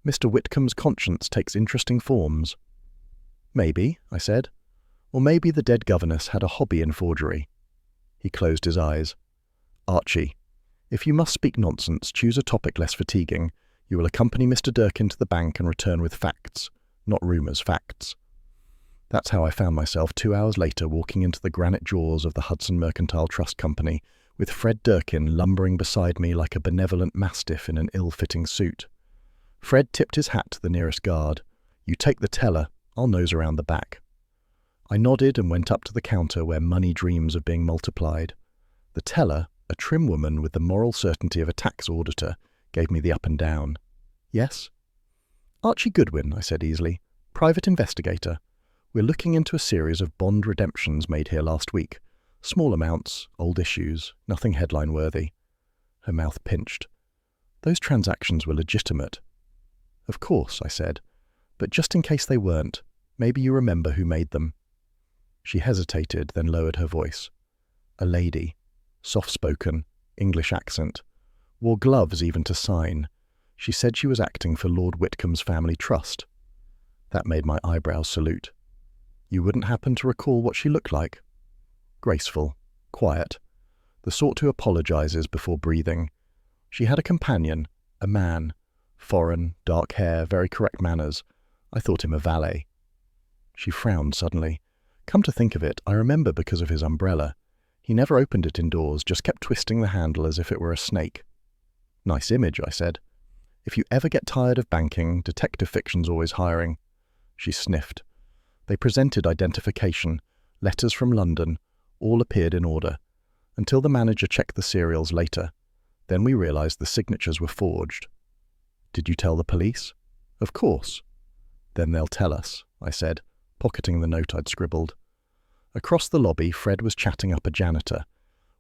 Mr. Whitcomb's conscience takes interesting forms. Maybe, I said. Or maybe the dead governess had a hobby in forgery. He closed his eyes. Archie, if you must speak nonsense, choose a topic less fatiguing. You will accompany Mr. Durkin to the bank and return with facts. Not rumours, facts. That's how I found myself 2 hours later walking into the granite jaws of the Hudson Mercantile Trust Company, with Fred Durkin lumbering beside me like a benevolent mastiff in an ill-fitting suit. Fred tipped his hat to the nearest guard. You take the teller, I'll nose around the back. I nodded and went up to the counter where money dreams of being multiplied. The teller, a trim woman with the moral certainty of a tax auditor, gave me the up and down. Yes? Archie Goodwin, I said easily. Private investigator. We're looking into a series of bond redemptions made here last week. Small amounts, old issues, nothing headline-worthy. Her mouth pinched. Those transactions were legitimate. Of course, I said. But just in case they weren't, maybe you remember who made them. She hesitated, then lowered her voice. A lady. Soft-spoken, English accent. Wore gloves even to sign. She said she was acting for Lord Whitcomb's family trust. That made my eyebrows salute. You wouldn't happen to recall what she looked like? Graceful, quiet, the sort who apologizes before breathing. She had a companion, a man, foreign, dark hair, very correct manners. I thought him a valet. She frowned suddenly. Come to think of it, I remember because of his umbrella. He never opened it indoors, just kept twisting the handle as if it were a snake. Nice image, I said. If you ever get tired of banking, detective fiction's always hiring. She sniffed. They presented identification, letters from London, all appeared in order, until the manager checked the serials later. Then we realized the signatures were forged. Did you tell the police? Of course. Then they'll tell us, I said, pocketing the note I'd scribbled. Across the lobby, Fred was chatting up a janitor.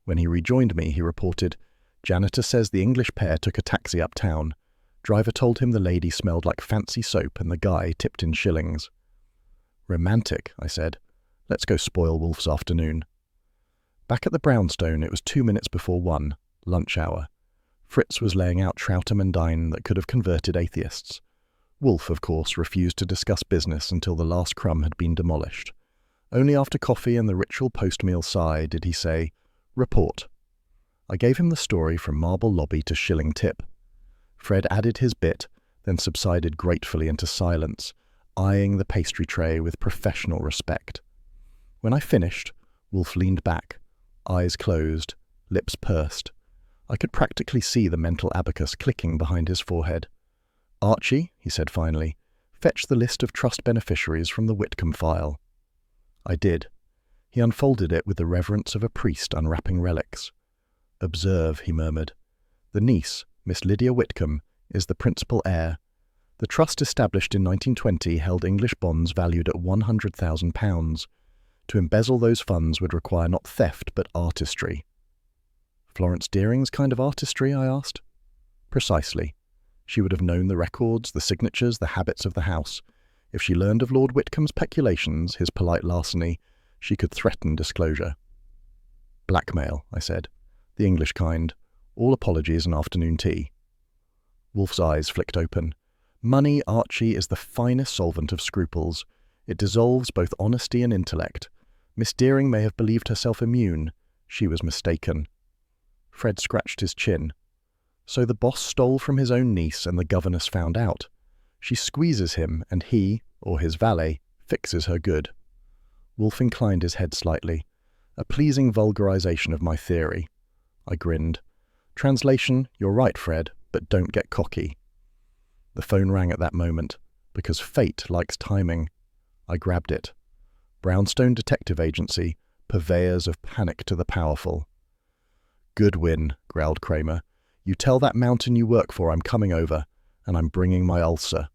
When he rejoined me, he reported, "Janitor says the English pair took a taxi uptown. Driver told him the lady smelled like fancy soap and the guy tipped in shillings." Romantic, I said. Let's go spoil Wolfe's afternoon. Back at the brownstone, it was 2 minutes before 1, lunch hour. Fritz was laying out Troutermandine that could have converted atheists. Wolfe, of course, refused to discuss business until the last crumb had been demolished. Only after coffee and the ritual post-meal sigh did he say, "Report." I gave him the story from marble lobby to shilling tip. Fred added his bit, then subsided gratefully into silence, eyeing the pastry tray with professional respect. When I finished, Wolfe leaned back, eyes closed, lips pursed. I could practically see the mental abacus clicking behind his forehead. "Archie," he said finally, "fetch the list of trust beneficiaries from the Whitcomb file." I did. He unfolded it with the reverence of a priest unwrapping relics. "Observe," he murmured. "The niece, Miss Lydia Whitcomb, is the principal heir. The trust established in 1920 held English bonds valued at £100,000. To embezzle those funds would require not theft but artistry." "Florence Deering's kind of artistry?" I asked. "Precisely. She would have known the records, the signatures, the habits of the house. If she learned of Lord Whitcomb's peculations, his polite larceny, she could threaten disclosure." "Blackmail," I said. "The English kind. All apologies and afternoon tea." Wolfe's eyes flicked open. "Money, Archie, is the finest solvent of scruples. It dissolves both honesty and intellect. Miss Deering may have believed herself immune. She was mistaken." Fred scratched his chin. "So the boss stole from his own niece and the governess found out. She squeezes him and he, or his valet, fixes her good." Wolfe inclined his head slightly. A pleasing vulgarization of my theory. I grinned. Translation, "You're right, Fred, but don't get cocky." The phone rang at that moment, because fate likes timing. I grabbed it. Brownstone Detective Agency, purveyors of panic to the powerful. "Goodwin," growled Kramer. "You tell that mountain you work for I'm coming over, and I'm bringing my ulcer."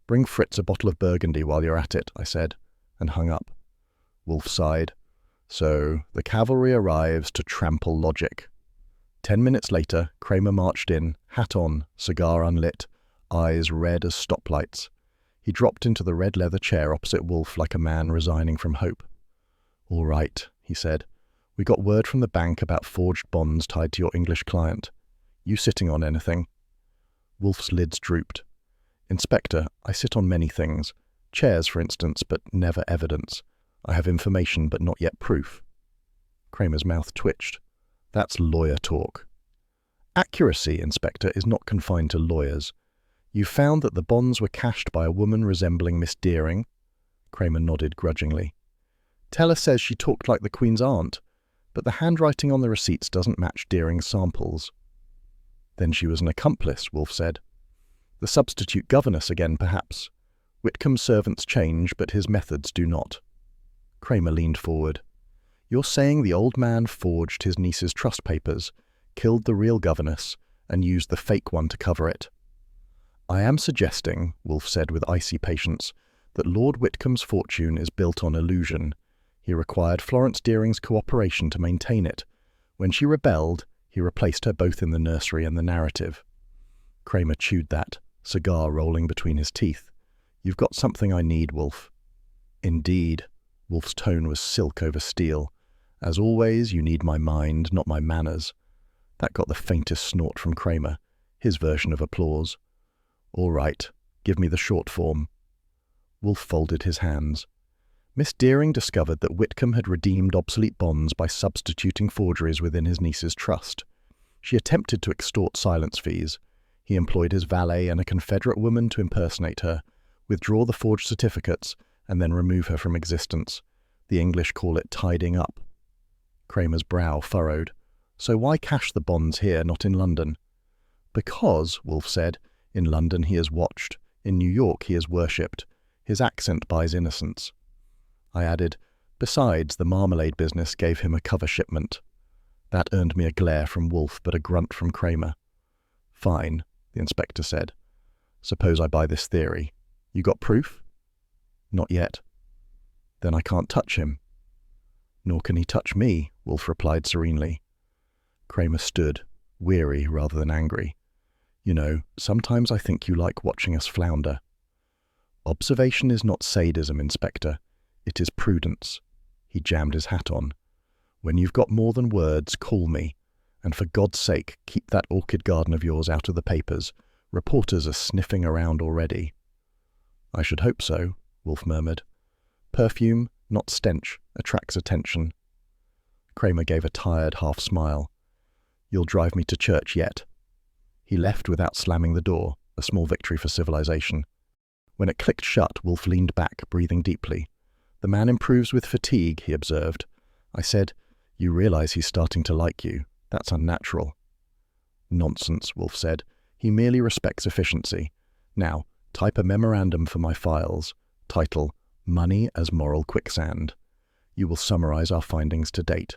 "Bring Fritz a bottle of Burgundy while you're at it," I said, and hung up. Wolfe sighed. "So, the cavalry arrives to trample logic." 10 minutes later, Kramer marched in, hat on, cigar unlit, eyes red as stoplights. He dropped into the red leather chair opposite Wolfe like a man resigning from hope. "All right," he said. "We got word from the bank about forged bonds tied to your English client. You sitting on anything?" Wolfe's lids drooped. "Inspector, I sit on many things. Chairs, for instance, but never evidence. I have information, but not yet proof." Kramer's mouth twitched. "That's lawyer talk." "Accuracy, Inspector, is not confined to lawyers. You found that the bonds were cashed by a woman resembling Miss Deering?" Kramer nodded grudgingly. "Teller says she talked like the Queen's aunt, but the handwriting on the receipts doesn't match Deering's samples." "Then she was an accomplice," Wolfe said. "The substitute governess again, perhaps. Whitcomb's servants change, but his methods do not." Kramer leaned forward. "You're saying the old man forged his niece's trust papers, killed the real governess, and used the fake one to cover it?" "I am suggesting," Wolfe said with icy patience, "that Lord Whitcomb's fortune is built on illusion. He required Florence Deering's cooperation to maintain it. When she rebelled, he replaced her both in the nursery and the narrative." Kramer chewed that, cigar rolling between his teeth. "You've got something I need, Wolfe." "Indeed." Wolfe's tone was silk over steel. "As always, you need my mind, not my manners." That got the faintest snort from Kramer, his version of applause. "All right, give me the short form." Wolfe folded his hands. Miss Deering discovered that Whitcomb had redeemed obsolete bonds by substituting forgeries within his niece's trust. She attempted to extort silence fees. He employed his valet and a Confederate woman to impersonate her, withdraw the forged certificates, and then remove her from existence. The English call it tidying up. Kramer's brow furrowed. "So why cash the bonds here, not in London?" Because, Wolfe said, in London he is watched, in New York he is worshipped. His accent buys innocence. I added, besides, the marmalade business gave him a cover shipment. That earned me a glare from Wolfe, but a grunt from Kramer. Fine, the inspector said. Suppose I buy this theory. You got proof? Not yet. Then I can't touch him. Nor can he touch me, Wolfe replied serenely. Kramer stood, weary rather than angry. You know, sometimes I think you like watching us flounder. Observation is not sadism, Inspector. It is prudence. He jammed his hat on. When you've got more than words, call me. And for God's sake, keep that orchid garden of yours out of the papers. Reporters are sniffing around already. I should hope so, Wolfe murmured. Perfume, not stench, attracts attention. Kramer gave a tired half smile. You'll drive me to church yet. He left without slamming the door, a small victory for civilization. When it clicked shut, Wolfe leaned back, breathing deeply. The man improves with fatigue, he observed. I said, you realize he's starting to like you. That's unnatural. Nonsense, Wolfe said. He merely respects efficiency. Now, type a memorandum for my files. Title, Money as Moral Quicksand. You will summarize our findings to date.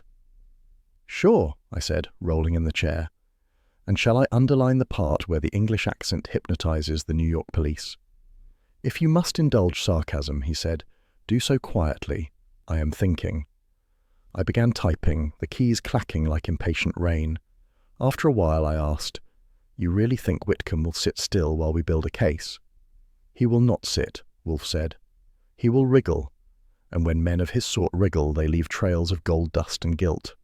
Sure, I said, rolling in the chair. And shall I underline the part where the English accent hypnotizes the New York police? If you must indulge sarcasm, he said, do so quietly. I am thinking. I began typing, the keys clacking like impatient rain. After a while I asked, you really think Whitcomb will sit still while we build a case? He will not sit, Wolfe said. He will wriggle, and when men of his sort wriggle, they leave trails of gold dust and guilt,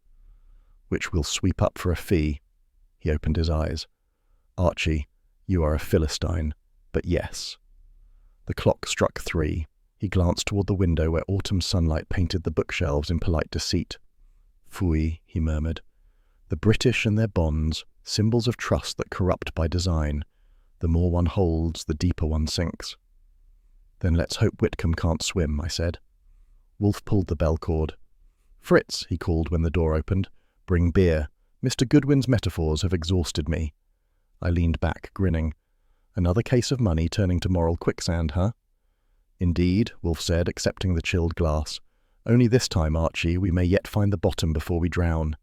which we'll sweep up for a fee. He opened his eyes. Archie, you are a Philistine, but yes. The clock struck 3. He glanced toward the window where autumn sunlight painted the bookshelves in polite deceit. Phooey, he murmured. The British and their bonds, symbols of trust that corrupt by design. The more one holds, the deeper one sinks. Then let's hope Whitcomb can't swim, I said. Wolfe pulled the bell cord. Fritz, he called when the door opened. Bring beer. Mr. Goodwin's metaphors have exhausted me. I leaned back, grinning. Another case of money turning to moral quicksand, huh? Indeed, Wolfe said, accepting the chilled glass. Only this time, Archie, we may yet find the bottom before we drown.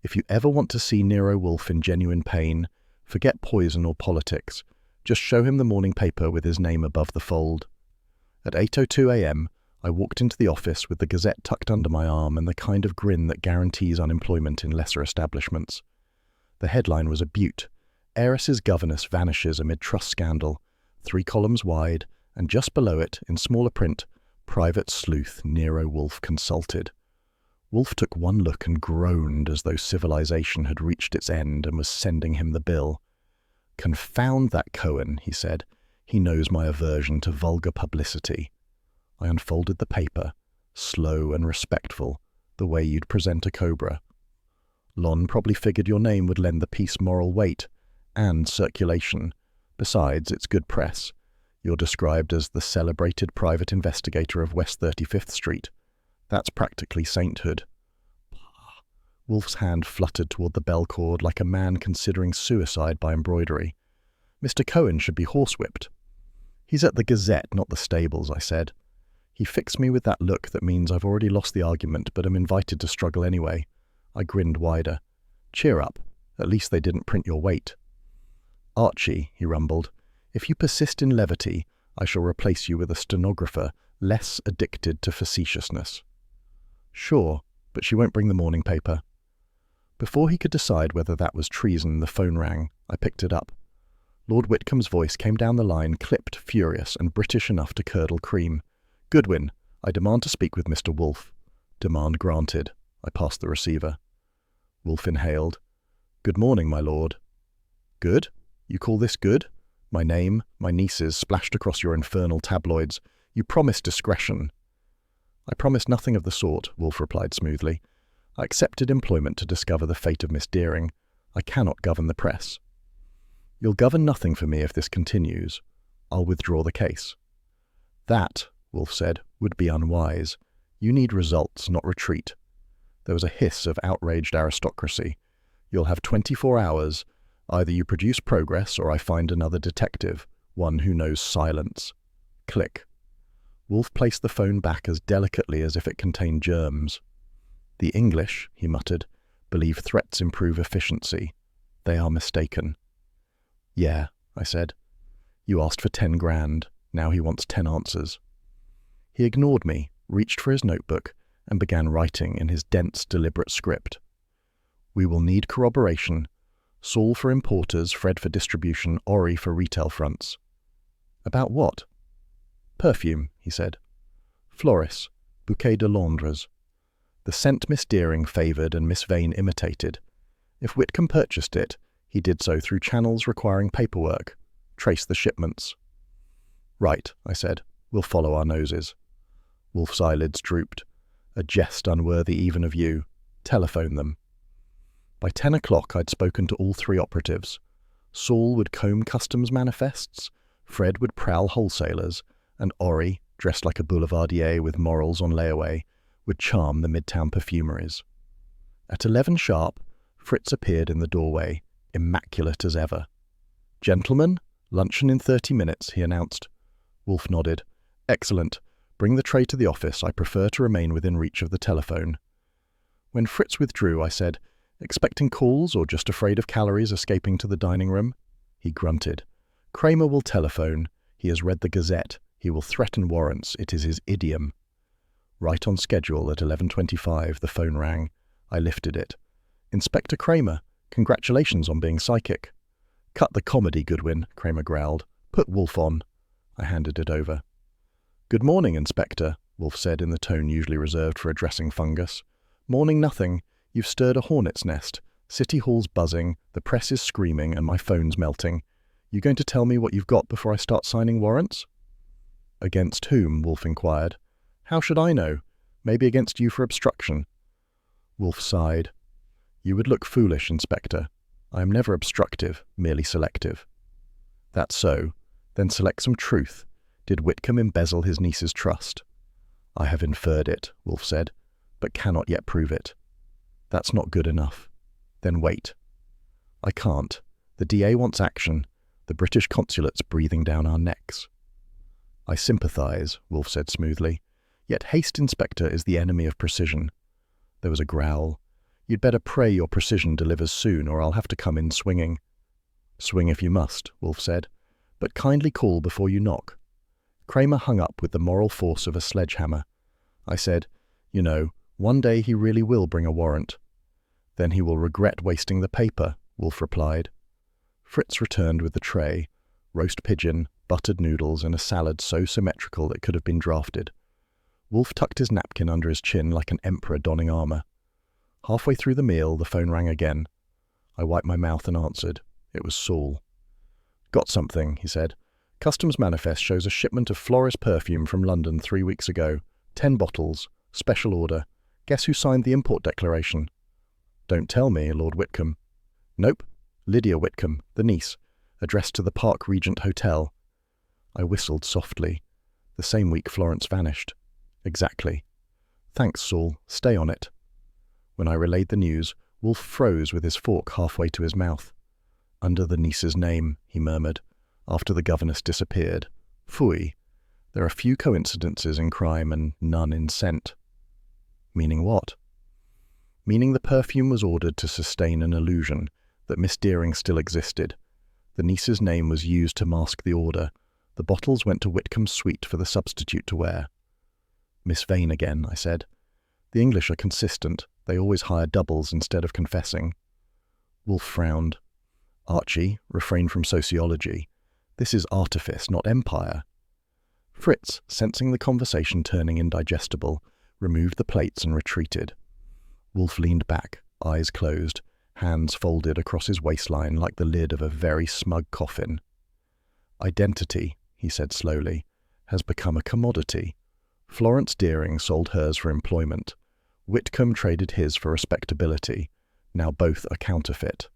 If you ever want to see Nero Wolfe in genuine pain, forget poison or politics. Just show him the morning paper with his name above the fold. At 8:02 a.m., I walked into the office with the Gazette tucked under my arm and the kind of grin that guarantees unemployment in lesser establishments. The headline was a beaut. Heiress's governess vanishes amid trust scandal, 3 columns wide, and just below it, in smaller print, Private Sleuth Nero Wolfe consulted. Wolfe took one look and groaned as though civilization had reached its end and was sending him the bill. Confound that Cohen, he said. He knows my aversion to vulgar publicity. I unfolded the paper, slow and respectful, the way you'd present a cobra. Lon probably figured your name would lend the piece moral weight and circulation. Besides, it's good press. You're described as the celebrated private investigator of West 35th Street. That's practically sainthood. Wolfe's hand fluttered toward the bell cord like a man considering suicide by embroidery. Mr. Cohen should be horsewhipped. He's at the Gazette, not the stables, I said. He fixed me with that look that means I've already lost the argument but am invited to struggle anyway. I grinned wider. Cheer up. At least they didn't print your weight. Archie, he rumbled, if you persist in levity, I shall replace you with a stenographer less addicted to facetiousness. Sure, but she won't bring the morning paper. Before he could decide whether that was treason, the phone rang. I picked it up. Lord Whitcomb's voice came down the line, clipped, furious, and British enough to curdle cream. Goodwin, I demand to speak with Mr. Wolfe. Demand granted. I passed the receiver. Wolfe inhaled. Good morning, my lord. Good? You call this good? My name, my niece's, splashed across your infernal tabloids. You promised discretion. I promised nothing of the sort, Wolfe replied smoothly. I accepted employment to discover the fate of Miss Deering. I cannot govern the press. You'll govern nothing for me if this continues. I'll withdraw the case. That, Wolfe said, would be unwise. You need results, not retreat. There was a hiss of outraged aristocracy. You'll have 24 hours. Either you produce progress or I find another detective, one who knows silence. Click. Wolfe placed the phone back as delicately as if it contained germs. The English, he muttered, believe threats improve efficiency. They are mistaken. Yeah, I said. You asked for 10 grand. Now he wants 10 answers. He ignored me, reached for his notebook, and began writing in his dense, deliberate script. We will need corroboration. Saul for importers, Fred for distribution, Ori for retail fronts. About what? Perfume, he said. Floris, Bouquet de Londres. The scent Miss Deering favoured and Miss Vane imitated. If Whitcomb purchased it, he did so through channels requiring paperwork. Trace the shipments. Right, I said. We'll follow our noses. Wolfe's eyelids drooped. A jest unworthy even of you. Telephone them. By 10 o'clock I'd spoken to all 3 operatives. Saul would comb customs manifests, Fred would prowl wholesalers, and Ori, dressed like a boulevardier with morals on layaway, would charm the midtown perfumeries. At 11 sharp, Fritz appeared in the doorway, immaculate as ever. Gentlemen, luncheon in 30 minutes, he announced. Wolfe nodded. Excellent. Bring the tray to the office. I prefer to remain within reach of the telephone. When Fritz withdrew, I said, expecting calls or just afraid of calories escaping to the dining room? He grunted. Kramer will telephone. He has read the Gazette. He will threaten warrants. It is his idiom. Right on schedule at 11:25, the phone rang. I lifted it. Inspector Kramer, congratulations on being psychic. Cut the comedy, Goodwin, Kramer growled. Put Wolfe on. I handed it over. Good morning, Inspector, Wolfe said in the tone usually reserved for addressing fungus. Morning nothing. You've stirred a hornet's nest. City Hall's buzzing, the press is screaming, and my phone's melting. You going to tell me what you've got before I start signing warrants? Against whom? Wolfe inquired. How should I know? Maybe against you for obstruction. Wolfe sighed. You would look foolish, Inspector. I am never obstructive, merely selective. That's so. Then select some truth. Did Whitcomb embezzle his niece's trust? I have inferred it, Wolfe said, but cannot yet prove it. That's not good enough. Then wait. I can't. The DA wants action. The British consulate's breathing down our necks. I sympathise, Wolfe said smoothly. Yet haste, Inspector, is the enemy of precision. There was a growl. You'd better pray your precision delivers soon, or I'll have to come in swinging. Swing if you must, Wolfe said, but kindly call before you knock. Kramer hung up with the moral force of a sledgehammer. I said, you know, one day he really will bring a warrant. Then he will regret wasting the paper, Wolfe replied. Fritz returned with the tray, roast pigeon, buttered noodles, and a salad so symmetrical it could have been drafted. Wolfe tucked his napkin under his chin like an emperor donning armour. Halfway through the meal, the phone rang again. I wiped my mouth and answered. It was Saul. Got something, he said. Customs manifest shows a shipment of Floris perfume from London 3 weeks ago. 10 bottles. Special order. Guess who signed the import declaration? Don't tell me, Lord Whitcomb. Nope. Lydia Whitcomb, the niece. Addressed to the Park Regent Hotel. I whistled softly. The same week Florence vanished. Exactly. Thanks, Saul. Stay on it. When I relayed the news, Wolfe froze with his fork halfway to his mouth. Under the niece's name, he murmured, after the governess disappeared. Phooey. There are few coincidences in crime and none in scent. Meaning what? Meaning the perfume was ordered to sustain an illusion that Miss Deering still existed. The niece's name was used to mask the order. The bottles went to Whitcomb's suite for the substitute to wear. Miss Vane again, I said. The English are consistent. They always hire doubles instead of confessing. Wolfe frowned. Archie, refrain from sociology. This is artifice, not empire. Fritz, sensing the conversation turning indigestible, removed the plates and retreated. Wolfe leaned back, eyes closed, hands folded across his waistline like the lid of a very smug coffin. Identity, he said slowly, has become a commodity. Florence Deering sold hers for employment. Whitcomb traded his for respectability. Now both are counterfeit.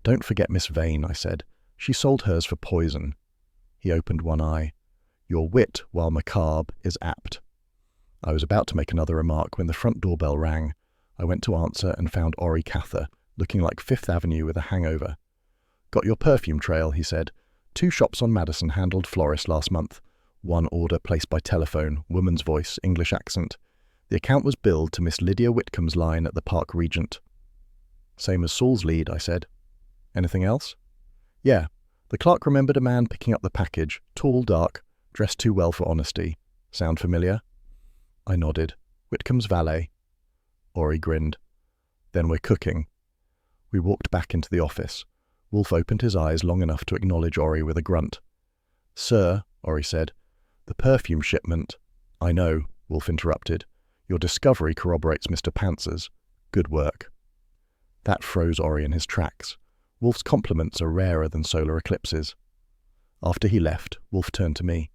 Don't forget Miss Vane, I said. She sold hers for poison. He opened one eye. Your wit, while macabre, is apt. I was about to make another remark when the front doorbell rang. I went to answer and found Ori Cather, looking like Fifth Avenue with a hangover. Got your perfume trail, he said. 2 shops on Madison handled florist last month. 1 order placed by telephone, woman's voice, English accent. The account was billed to Miss Lydia Whitcomb's line at the Park Regent. Same as Saul's lead, I said. Anything else? Yeah. The clerk remembered a man picking up the package, tall, dark, dressed too well for honesty. Sound familiar? I nodded. Whitcomb's valet. Ori grinned. Then we're cooking. We walked back into the office. Wolfe opened his eyes long enough to acknowledge Ori with a grunt. Sir, Ori said, the perfume shipment. I know, Wolfe interrupted. Your discovery corroborates Mr. Pants's. Good work. That froze Ori in his tracks. Wolfe's compliments are rarer than solar eclipses. After he left, Wolfe turned to me.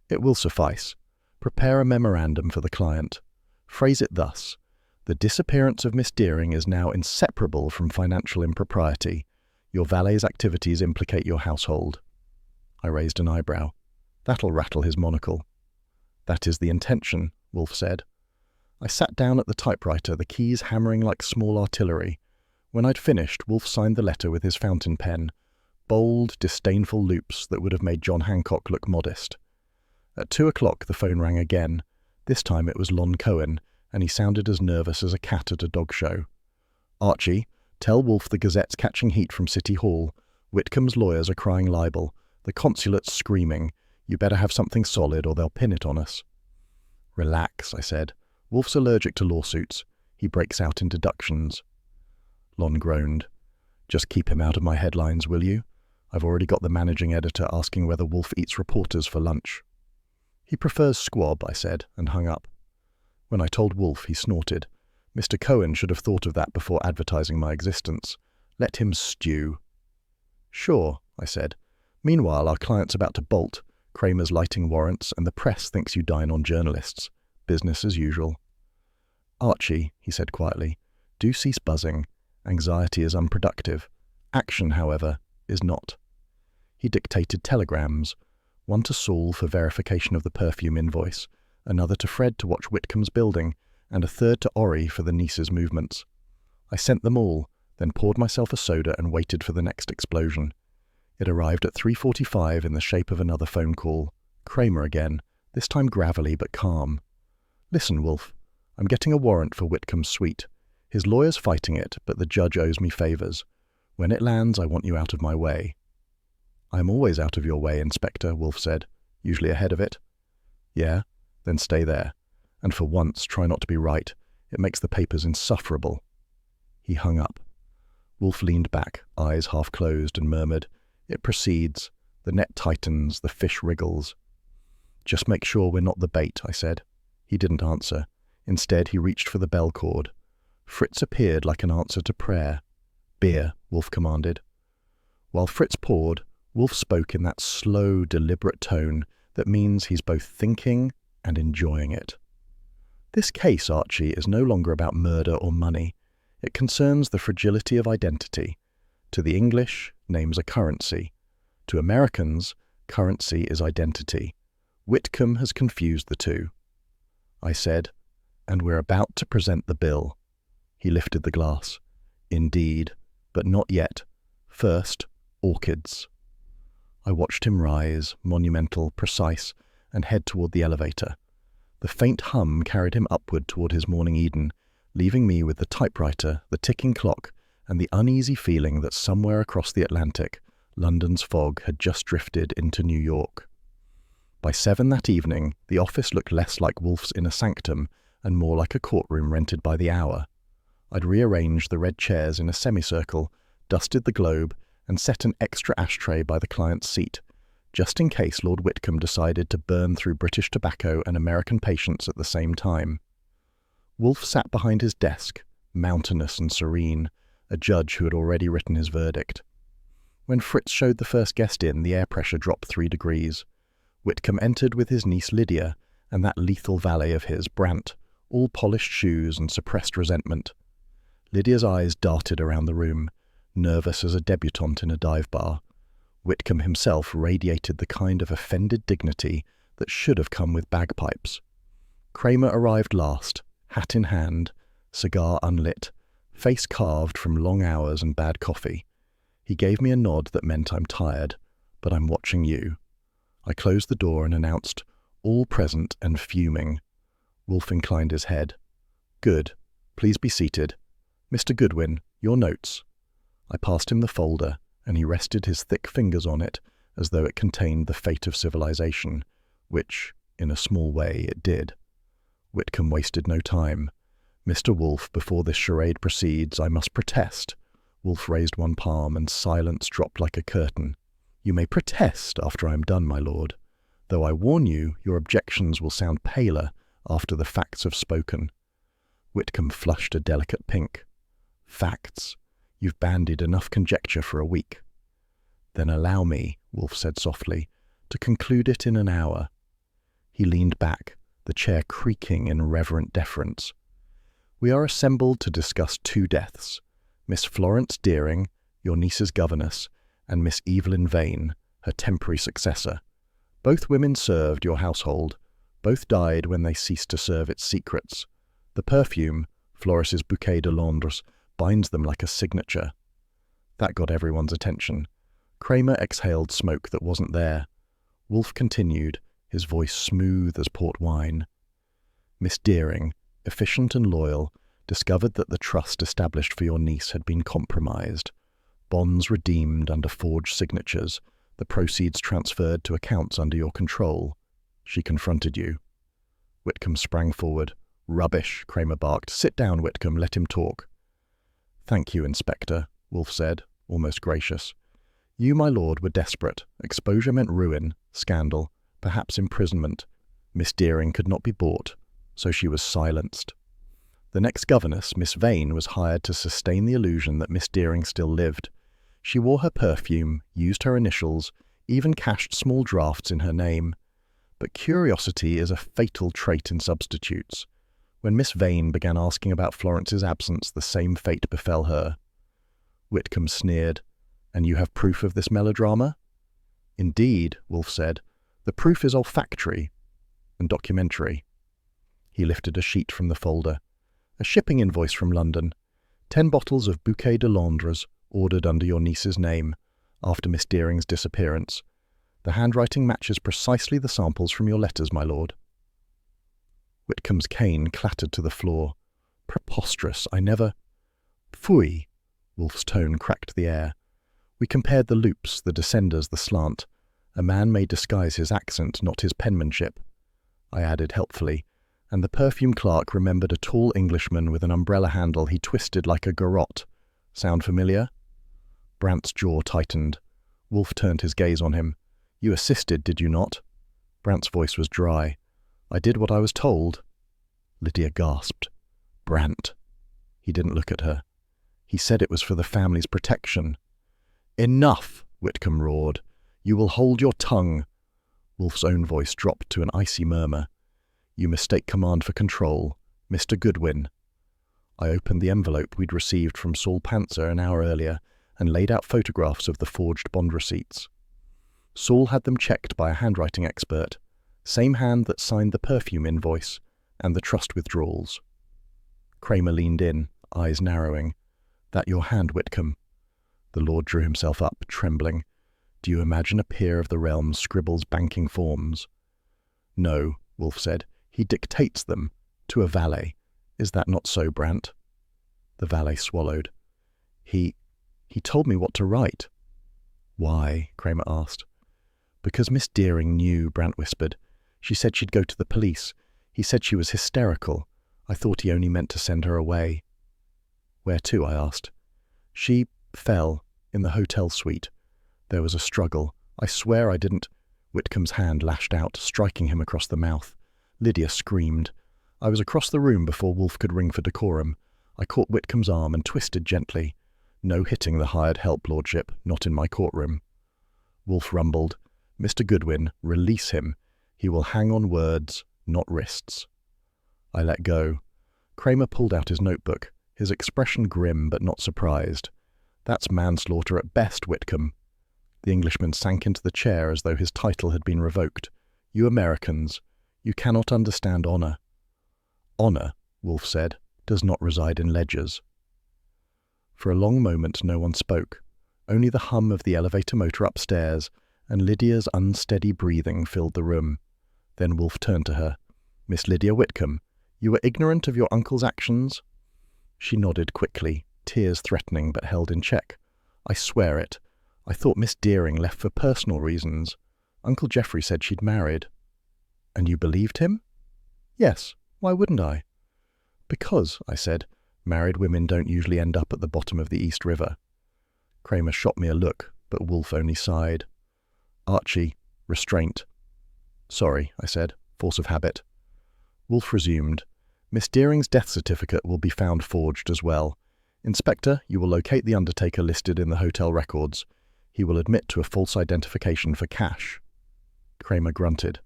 It will suffice. Prepare a memorandum for the client. Phrase it thus. The disappearance of Miss Deering is now inseparable from financial impropriety. Your valet's activities implicate your household. I raised an eyebrow. That'll rattle his monocle. That is the intention, Wolfe said. I sat down at the typewriter, the keys hammering like small artillery. When I'd finished, Wolfe signed the letter with his fountain pen, bold, disdainful loops that would have made John Hancock look modest. At 2 o'clock the phone rang again. This time it was Lon Cohen, and he sounded as nervous as a cat at a dog show. Archie, tell Wolfe the Gazette's catching heat from City Hall. Whitcomb's lawyers are crying libel. The consulate's screaming. You better have something solid or they'll pin it on us. Relax, I said. Wolfe's allergic to lawsuits. He breaks out in deductions. Lon groaned. Just keep him out of my headlines, will you? I've already got the managing editor asking whether Wolfe eats reporters for lunch. He prefers squab, I said, and hung up. When I told Wolfe, he snorted. Mr. Cohen should have thought of that before advertising my existence. Let him stew. Sure, I said. Meanwhile, our client's about to bolt. Kramer's lighting warrants, and the press thinks you dine on journalists. Business as usual. Archie, he said quietly, do cease buzzing. Anxiety is unproductive. Action, however, is not. He dictated telegrams, one to Saul for verification of the perfume invoice, another to Fred to watch Whitcomb's building, and a third to Ori for the niece's movements. I sent them all, then poured myself a soda and waited for the next explosion. It arrived at 3:45 in the shape of another phone call. Kramer again, this time gravelly but calm. Listen, Wolfe, I'm getting a warrant for Whitcomb's suite. His lawyer's fighting it, but the judge owes me favours. When it lands, I want you out of my way. I'm always out of your way, Inspector, Wolfe said, usually ahead of it. Yeah? Then stay there. And for once, try not to be right. It makes the papers insufferable. He hung up. Wolfe leaned back, eyes half closed, and murmured, It proceeds. The net tightens, the fish wriggles. Just make sure we're not the bait, I said. He didn't answer. Instead, he reached for the bell cord. Fritz appeared like an answer to prayer. Beer, Wolfe commanded. While Fritz poured, Wolfe spoke in that slow, deliberate tone that means he's both thinking and enjoying it. This case, Archie, is no longer about murder or money. It concerns the fragility of identity. To the English, name's a currency. To Americans, currency is identity. Whitcomb has confused the two. I said, and we're about to present the bill. He lifted the glass. Indeed, but not yet. First, orchids. I watched him rise, monumental, precise, and head toward the elevator. The faint hum carried him upward toward his morning Eden, leaving me with the typewriter, the ticking clock, and the uneasy feeling that somewhere across the Atlantic, London's fog had just drifted into New York. By 7 that evening, the office looked less like Wolfe's inner sanctum and more like a courtroom rented by the hour. I'd rearranged the red chairs in a semicircle, dusted the globe, and set an extra ashtray by the client's seat, just in case Lord Whitcomb decided to burn through British tobacco and American patience at the same time. Wolfe sat behind his desk, mountainous and serene, a judge who had already written his verdict. When Fritz showed the first guest in, the air pressure dropped 3 degrees. Whitcomb entered with his niece Lydia and that lethal valet of his, Brant, all polished shoes and suppressed resentment. Lydia's eyes darted around the room, nervous as a debutante in a dive bar. Whitcomb himself radiated the kind of offended dignity that should have come with bagpipes. Kramer arrived last, hat in hand, cigar unlit, face carved from long hours and bad coffee. He gave me a nod that meant I'm tired, but I'm watching you. I closed the door and announced, all present and fuming. Wolfe inclined his head. Good. Please be seated. Mr. Goodwin, your notes. I passed him the folder, and he rested his thick fingers on it as though it contained the fate of civilization, which, in a small way, it did. Whitcomb wasted no time. Mr. Wolfe, before this charade proceeds, I must protest. Wolfe raised one palm, and silence dropped like a curtain. You may protest after I am done, my lord, though I warn you your objections will sound paler after the facts have spoken. Whitcomb flushed a delicate pink. Facts? You've bandied enough conjecture for a week. Then allow me, Wolfe said softly, to conclude it in an hour. He leaned back, the chair creaking in reverent deference. We are assembled to discuss two deaths, Miss Florence Deering, your niece's governess, and Miss Evelyn Vane, her temporary successor. Both women served your household. Both died when they ceased to serve its secrets. The perfume, Floris's Bouquet de Londres, binds them like a signature. That got everyone's attention. Kramer exhaled smoke that wasn't there. Wolfe continued, his voice smooth as port wine. Miss Deering, efficient and loyal, discovered that the trust established for your niece had been compromised. Bonds redeemed under forged signatures, the proceeds transferred to accounts under your control. She confronted you. Whitcomb sprang forward. Rubbish, Kramer barked. Sit down, Whitcomb, let him talk. Thank you, Inspector, Wolfe said, almost gracious. You, my lord, were desperate. Exposure meant ruin, scandal, perhaps imprisonment. Miss Deering could not be bought, so she was silenced. The next governess, Miss Vane, was hired to sustain the illusion that Miss Deering still lived. She wore her perfume, used her initials, even cashed small drafts in her name. But curiosity is a fatal trait in substitutes. When Miss Vane began asking about Florence's absence, the same fate befell her. Whitcomb sneered. And you have proof of this melodrama? Indeed, Wolfe said. The proof is olfactory and documentary. He lifted a sheet from the folder. A shipping invoice from London. 10 bottles of Bouquet de Londres, ordered under your niece's name, after Miss Deering's disappearance. The handwriting matches precisely the samples from your letters, my lord. Whitcomb's cane clattered to the floor. Preposterous, I never— Phooey! Wolfe's tone cracked the air. We compared the loops, the descenders, the slant. A man may disguise his accent, not his penmanship. I added helpfully, and the perfume clerk remembered a tall Englishman with an umbrella handle he twisted like a garrote. Sound familiar? Brandt's jaw tightened. Wolfe turned his gaze on him. You assisted, did you not? Brandt's voice was dry. I did what I was told. Lydia gasped. Brandt. He didn't look at her. He said it was for the family's protection. Enough, Whitcomb roared. You will hold your tongue. Wolfe's own voice dropped to an icy murmur. You mistake command for control. Mr. Goodwin. I opened the envelope we'd received from Saul Panzer an hour earlier and laid out photographs of the forged bond receipts. Saul had them checked by a handwriting expert, same hand that signed the perfume invoice and the trust withdrawals. Kramer leaned in, eyes narrowing. That your hand, Whitcomb? The lord drew himself up, trembling. Do you imagine a peer of the realm scribbles banking forms? No, Wolfe said. He dictates them to a valet. Is that not so, Brandt? The valet swallowed. He told me what to write. Why? Kramer asked. Because Miss Deering knew, Brandt whispered. She said she'd go to the police. He said she was hysterical. I thought he only meant to send her away. Where to? I asked. She fell in the hotel suite. There was a struggle. I swear I didn't. Whitcomb's hand lashed out, striking him across the mouth. Lydia screamed. I was across the room before Wolfe could ring for decorum. I caught Whitcomb's arm and twisted gently. No hitting the hired help, lordship, not in my courtroom. Wolfe rumbled. Mr. Goodwin, release him. He will hang on words, not wrists. I let go. Kramer pulled out his notebook, his expression grim but not surprised. That's manslaughter at best, Whitcomb. The Englishman sank into the chair as though his title had been revoked. You Americans, you cannot understand honor. Honor, Wolfe said, does not reside in ledgers. For a long moment no one spoke. Only the hum of the elevator motor upstairs and Lydia's unsteady breathing filled the room. Then Wolfe turned to her. "Miss Lydia Whitcomb, you were ignorant of your uncle's actions?" She nodded quickly, tears threatening but held in check. "I swear it. I thought Miss Deering left for personal reasons. Uncle Geoffrey said she'd married." "And you believed him?" "Yes. Why wouldn't I?" "Because," I said, "married women don't usually end up at the bottom of the East River." Kramer shot me a look, but Wolfe only sighed. "Archie, restraint." "Sorry," I said, "force of habit." Wolfe resumed. "Miss Deering's death certificate will be found forged as well. Inspector, you will locate the undertaker listed in the hotel records. He will admit to a false identification for cash." Kramer grunted.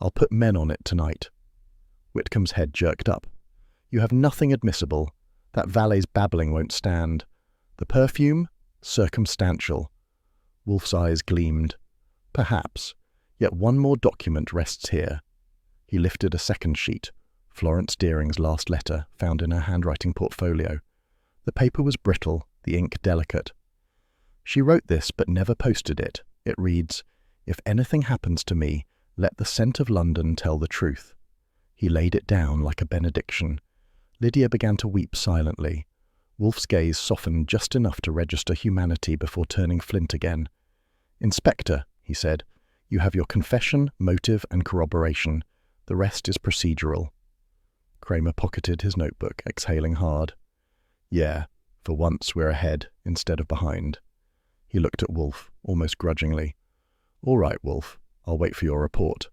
"I'll put men on it tonight." Whitcomb's head jerked up. "You have nothing admissible. That valet's babbling won't stand. The perfume? Circumstantial." Wolfe's eyes gleamed. "Perhaps. Yet one more document rests here." He lifted a second sheet, Florence Deering's last letter, found in her handwriting portfolio. The paper was brittle, the ink delicate. "She wrote this but never posted it. It reads, 'If anything happens to me, let the scent of London tell the truth.'" He laid it down like a benediction. Lydia began to weep silently. Wolfe's gaze softened just enough to register humanity before turning flint again. "Inspector," he said, "you have your confession, motive, and corroboration. The rest is procedural." Kramer pocketed his notebook, exhaling hard. "Yeah, for once we're ahead instead of behind." He looked at Wolfe, almost grudgingly. "All right, Wolfe, I'll wait for your report."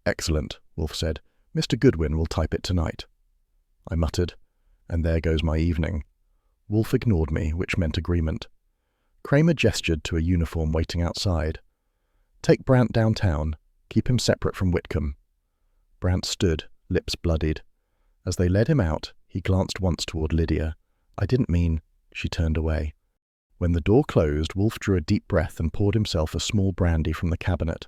"Excellent," Wolfe said. "Mr. Goodwin will type it tonight." I muttered, "And there goes my evening." Wolfe ignored me, which meant agreement. Kramer gestured to a uniform waiting outside. "Take Brant downtown. Keep him separate from Whitcomb." Brant stood, lips bloodied. As they led him out, he glanced once toward Lydia. "I didn't mean—" She turned away. When the door closed, Wolfe drew a deep breath and poured himself a small brandy from the cabinet.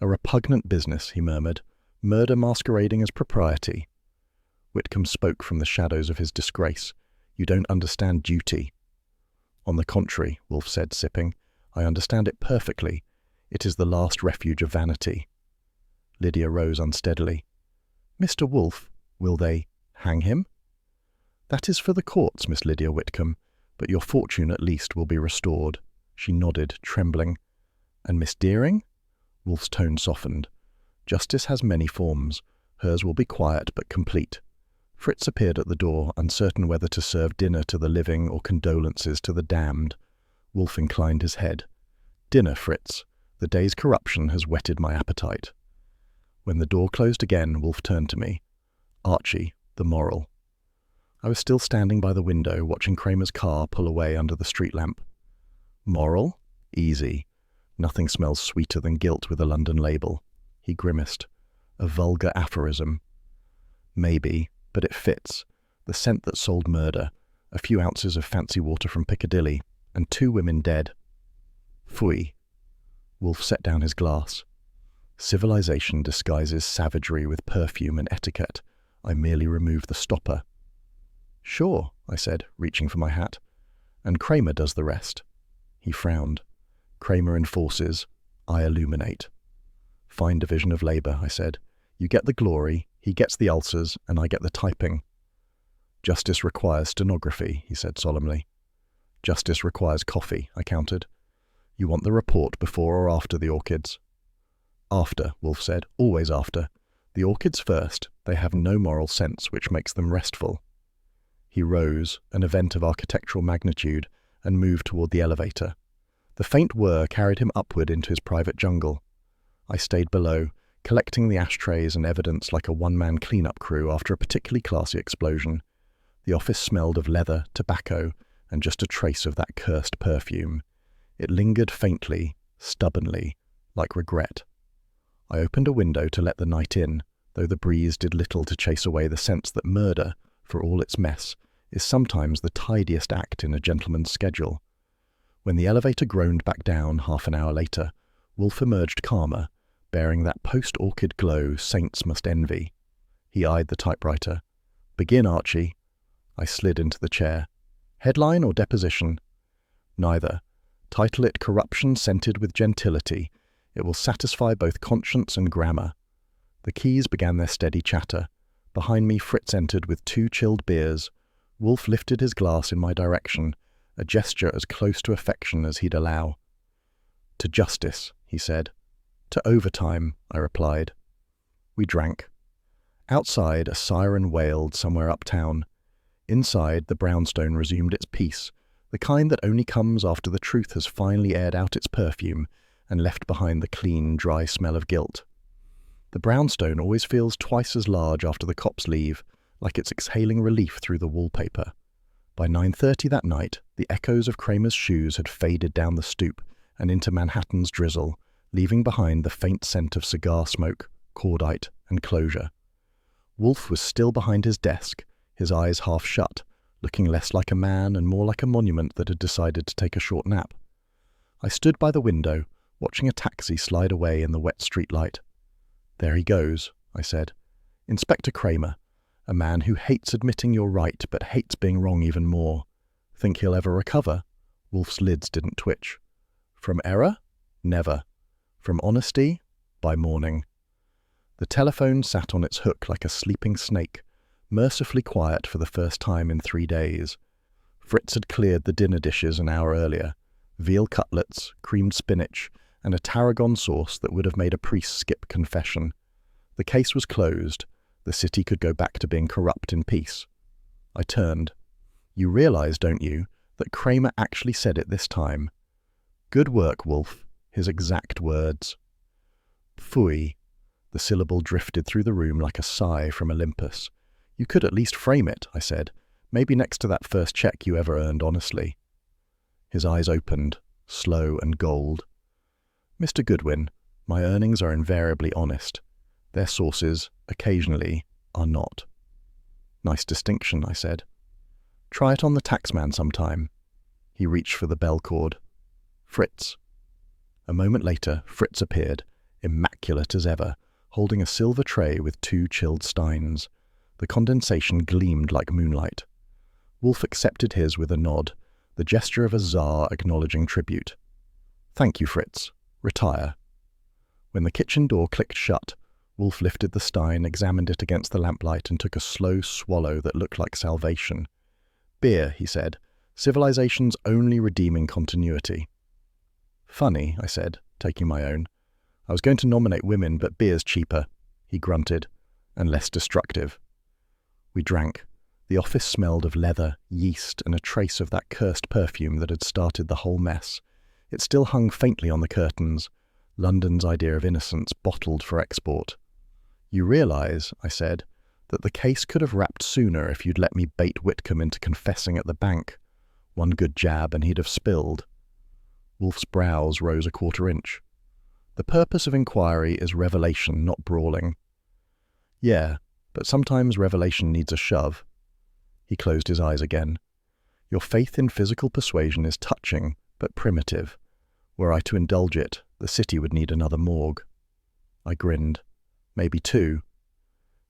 "A repugnant business," he murmured. "Murder masquerading as propriety." Whitcomb spoke from the shadows of his disgrace. "You don't understand duty." "On the contrary," Wolfe said, sipping, "I understand it perfectly. It is the last refuge of vanity." Lydia rose unsteadily. "Mr. Wolfe, will they hang him?" "That is for the courts, Miss Lydia Whitcomb, but your fortune at least will be restored." She nodded, trembling. "And Miss Deering?" Wolfe's tone softened. "Justice has many forms. Hers will be quiet but complete." Fritz appeared at the door, uncertain whether to serve dinner to the living or condolences to the damned. Wolfe inclined his head. "Dinner, Fritz. The day's corruption has whetted my appetite." When the door closed again, Wolfe turned to me. "Archie, the moral." I was still standing by the window, watching Kramer's car pull away under the street lamp. "Moral? Easy. Nothing smells sweeter than guilt with a London label." He grimaced. "A vulgar aphorism." "Maybe, but it fits. The scent that sold murder, a few ounces of fancy water from Piccadilly, and 2 women dead." "Phooey." Wolfe set down his glass. "Civilization disguises savagery with perfume and etiquette. I merely remove the stopper." "Sure," I said, reaching for my hat. "And Kramer does the rest." He frowned. "Kramer enforces, I illuminate." "Fine division of labor," I said. "You get the glory, he gets the ulcers, and I get the typing." "Justice requires stenography," he said solemnly. "Justice requires coffee," I countered. "You want the report before or after the orchids?" "After," Wolfe said. "Always after. The orchids first. They have no moral sense, which makes them restful." He rose, an event of architectural magnitude, and moved toward the elevator. The faint whir carried him upward into his private jungle. I stayed below, collecting the ashtrays and evidence like a one-man cleanup crew after a particularly classy explosion. The office smelled of leather, tobacco, and just a trace of that cursed perfume. It lingered faintly, stubbornly, like regret. I opened a window to let the night in, though the breeze did little to chase away the sense that murder, for all its mess, is sometimes the tidiest act in a gentleman's schedule. When the elevator groaned back down half an hour later, Wolfe emerged calmer, bearing that post-orchid glow saints must envy. He eyed the typewriter. "Begin, Archie." I slid into the chair. "Headline or deposition?" Neither. Title it Corruption Scented with Gentility. It will satisfy both conscience and grammar. The keys began their steady chatter. Behind me, Fritz entered with 2 chilled beers. Wolfe lifted his glass in my direction, a gesture as close to affection as he'd allow. "To justice," he said. "To overtime," I replied. We drank. Outside, a siren wailed somewhere uptown. Inside, the brownstone resumed its peace, the kind that only comes after the truth has finally aired out its perfume and left behind the clean, dry smell of guilt. The brownstone always feels twice as large after the cops leave, like it's exhaling relief through the wallpaper. By 9:30 that night, the echoes of Kramer's shoes had faded down the stoop and into Manhattan's drizzle, leaving behind the faint scent of cigar smoke, cordite, and closure. Wolfe was still behind his desk, his eyes half shut, looking less like a man and more like a monument that had decided to take a short nap. I stood by the window, watching a taxi slide away in the wet streetlight. "There he goes," I said. "Inspector Kramer, a man who hates admitting you're right but hates being wrong even more. Think he'll ever recover?" Wolfe's lids didn't twitch. "From error? Never. From honesty? By morning." The telephone sat on its hook like a sleeping snake, mercifully quiet for the first time in 3 days. Fritz had cleared the dinner dishes an hour earlier. Veal cutlets, creamed spinach, and a tarragon sauce that would have made a priest skip confession. The case was closed. The city could go back to being corrupt in peace. I turned. "You realize, don't you, that Kramer actually said it this time?" "Good work, Wolfe," his exact words. "Phooey." The syllable drifted through the room like a sigh from Olympus. "You could at least frame it," I said. "Maybe next to that first check you ever earned honestly." His eyes opened, slow and gold. "Mr. Goodwin, my earnings are invariably honest. Their sources, occasionally, are not." "Nice distinction," I said. "Try it on the taxman sometime." He reached for the bell cord. "Fritz." A moment later, Fritz appeared, immaculate as ever, holding a silver tray with 2 chilled steins. The condensation gleamed like moonlight. Wolfe accepted his with a nod, the gesture of a czar acknowledging tribute. "Thank you, Fritz. Retire." When the kitchen door clicked shut, Wolfe lifted the stein, examined it against the lamplight, and took a slow swallow that looked like salvation. "Beer," he said. "Civilization's only redeeming continuity." "Funny," I said, taking my own. "I was going to nominate women, but beer's cheaper," he grunted, "and less destructive." We drank. The office smelled of leather, yeast, and a trace of that cursed perfume that had started the whole mess. It still hung faintly on the curtains, London's idea of innocence bottled for export. "You realize," I said, "that the case could have wrapped sooner if you'd let me bait Whitcomb into confessing at the bank. One good jab and he'd have spilled." Wolfe's brows rose a quarter inch. "The purpose of inquiry is revelation, not brawling." "Yeah, but sometimes revelation needs a shove." He closed his eyes again. "Your faith in physical persuasion is touching, but primitive. Were I to indulge it, the city would need another morgue." I grinned. "Maybe 2.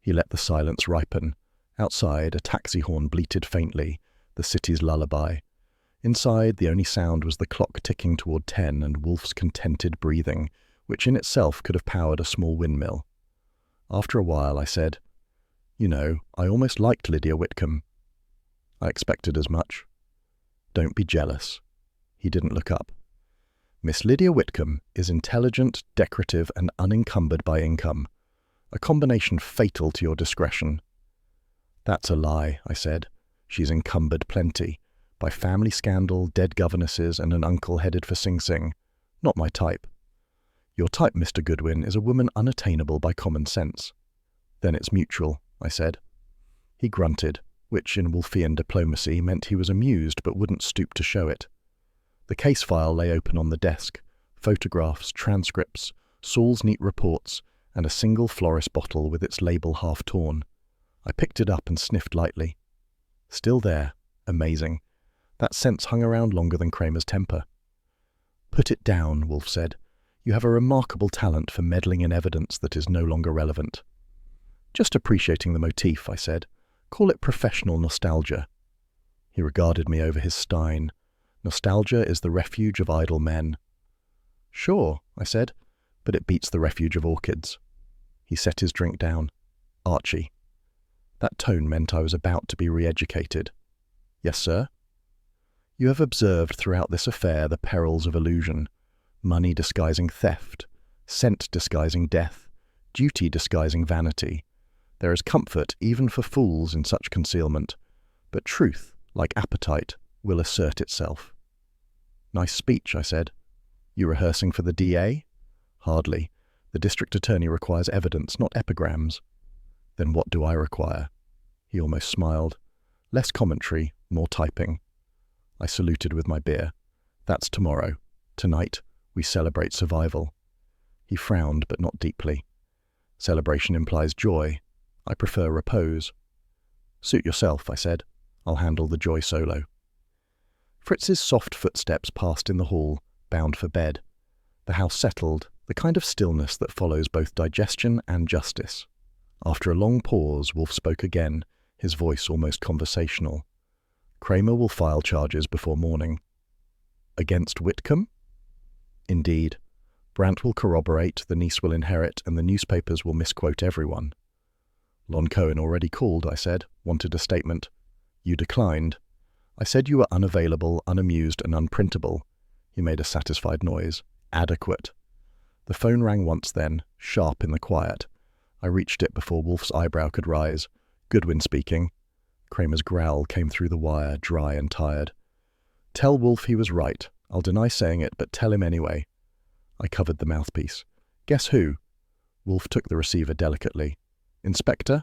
He let the silence ripen. Outside, a taxi horn bleated faintly, the city's lullaby. Inside, the only sound was the clock ticking toward 10 and Wolfe's contented breathing, which in itself could have powered a small windmill. After a while, I said, "You know, I almost liked Lydia Whitcomb." "I expected as much." "Don't be jealous." He didn't look up. "Miss Lydia Whitcomb is intelligent, decorative, and unencumbered by income. A combination fatal to your discretion." "That's a lie," I said. "She's encumbered plenty. By family scandal, dead governesses, and an uncle headed for Sing Sing. Not my type." "Your type, Mr. Goodwin, is a woman unattainable by common sense." "Then it's mutual," I said. He grunted, which in Wolfian diplomacy meant he was amused but wouldn't stoop to show it. The case file lay open on the desk, photographs, transcripts, Saul's neat reports, and a single florist bottle with its label half torn. I picked it up and sniffed lightly. Still there. Amazing. That scent's hung around longer than Kramer's temper. "Put it down," Wolfe said. "You have a remarkable talent for meddling in evidence that is no longer relevant." "Just appreciating the motif," I said. "Call it professional nostalgia." He regarded me over his stein. Nostalgia is the refuge of idle men. Sure, I said, but it beats the refuge of orchids. He set his drink down. Archie. That tone meant I was about to be re-educated. Yes, sir? You have observed throughout this affair the perils of illusion, money disguising theft, scent disguising death, duty disguising vanity. There is comfort even for fools in such concealment, but truth, like appetite, will assert itself. Nice speech, I said. You rehearsing for the DA? Hardly. The district attorney requires evidence, not epigrams. Then what do I require? He almost smiled. Less commentary, more typing. I saluted with my beer. That's tomorrow. Tonight, we celebrate survival. He frowned, but not deeply. Celebration implies joy. I prefer repose. Suit yourself, I said. I'll handle the joy solo. Fritz's soft footsteps passed in the hall, bound for bed. The house settled, the kind of stillness that follows both digestion and justice. After a long pause, Wolfe spoke again, his voice almost conversational. Kramer will file charges before morning. Against Whitcomb? Indeed. Brandt will corroborate, the niece will inherit, and the newspapers will misquote everyone. Lon Cohen already called, I said, wanted a statement. You declined. I said you were unavailable, unamused, and unprintable. He made a satisfied noise. Adequate. The phone rang once then, sharp in the quiet. I reached it before Wolfe's eyebrow could rise. Goodwin speaking. Kramer's growl came through the wire, dry and tired. Tell Wolfe he was right. I'll deny saying it, but tell him anyway. I covered the mouthpiece. Guess who? Wolfe took the receiver delicately. Inspector?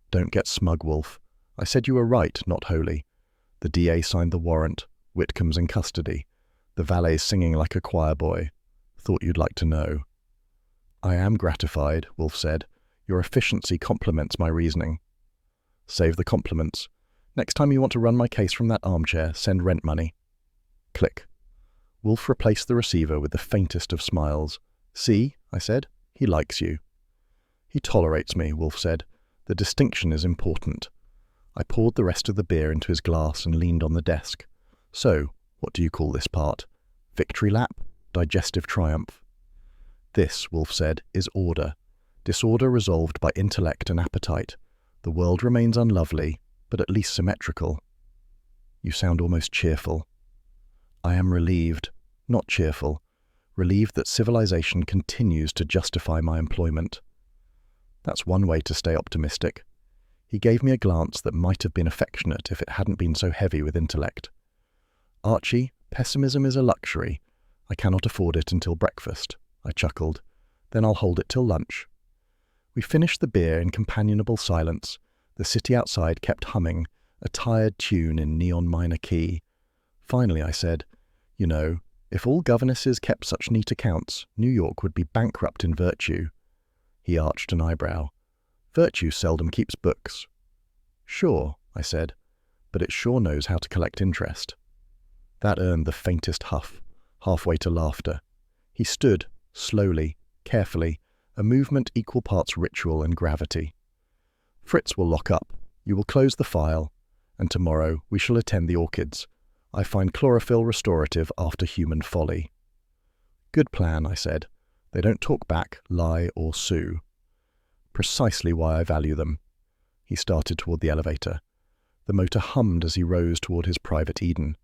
Don't get smug, Wolfe. I said you were right, not wholly. The DA signed the warrant. Whitcomb's in custody. The valet's singing like a choir boy. Thought you'd like to know. I am gratified, Wolfe said. Your efficiency complements my reasoning. Save the compliments. Next time you want to run my case from that armchair, send rent money. Click. Wolfe replaced the receiver with the faintest of smiles. See, I said, he likes you. He tolerates me, Wolfe said. The distinction is important. I poured the rest of the beer into his glass and leaned on the desk. So, what do you call this part? Victory lap? Digestive triumph? This, Wolfe said, is order. Disorder resolved by intellect and appetite. The world remains unlovely, but at least symmetrical. You sound almost cheerful. I am relieved, not cheerful, relieved that civilization continues to justify my employment. That's one way to stay optimistic. He gave me a glance that might have been affectionate if it hadn't been so heavy with intellect. Archie, pessimism is a luxury. I cannot afford it until breakfast, I chuckled. Then I'll hold it till lunch. We finished the beer in companionable silence. The city outside kept humming, a tired tune in neon minor key. Finally I said, you know, if all governesses kept such neat accounts, New York would be bankrupt in virtue. He arched an eyebrow. Virtue seldom keeps books. Sure, I said, but it sure knows how to collect interest. That earned the faintest huff, halfway to laughter. He stood, slowly, carefully, a movement equal parts ritual and gravity. Fritz will lock up, you will close the file, and tomorrow we shall attend the orchids. I find chlorophyll restorative after human folly. Good plan, I said. They don't talk back, lie, or sue. Precisely why I value them. He started toward the elevator. The motor hummed as he rose toward his private Eden.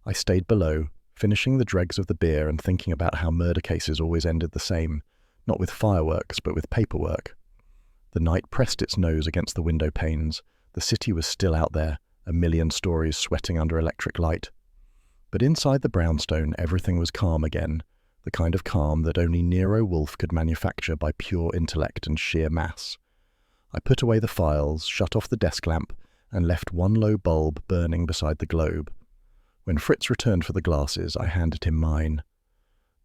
I stayed below, finishing the dregs of the beer and thinking about how murder cases always ended the same, not with fireworks, but with paperwork. The night pressed its nose against the window panes. The city was still out there, a million stories sweating under electric light. But inside the brownstone, everything was calm again, the kind of calm that only Nero Wolfe could manufacture by pure intellect and sheer mass. I put away the files, shut off the desk lamp, and left one low bulb burning beside the globe. When Fritz returned for the glasses, I handed him mine.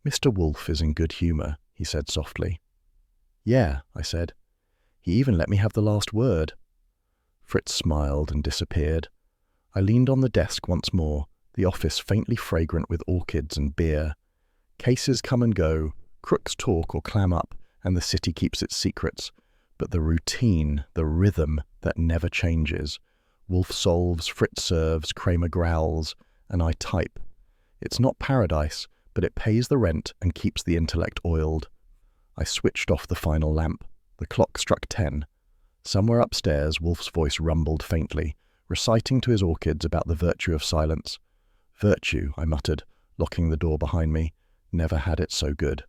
Mr. Wolfe is in good humour, he said softly. Yeah, I said. He even let me have the last word. Fritz smiled and disappeared. I leaned on the desk once more, the office faintly fragrant with orchids and beer. Cases come and go, crooks talk or clam up, and the city keeps its secrets. But the routine, the rhythm that never changes. Wolfe solves, Fritz serves, Kramer growls, and I type. It's not paradise, but it pays the rent and keeps the intellect oiled. I switched off the final lamp. The clock struck 10. Somewhere upstairs, Wolfe's voice rumbled faintly, reciting to his orchids about the virtue of silence. Virtue, I muttered, locking the door behind me. Never had it so good.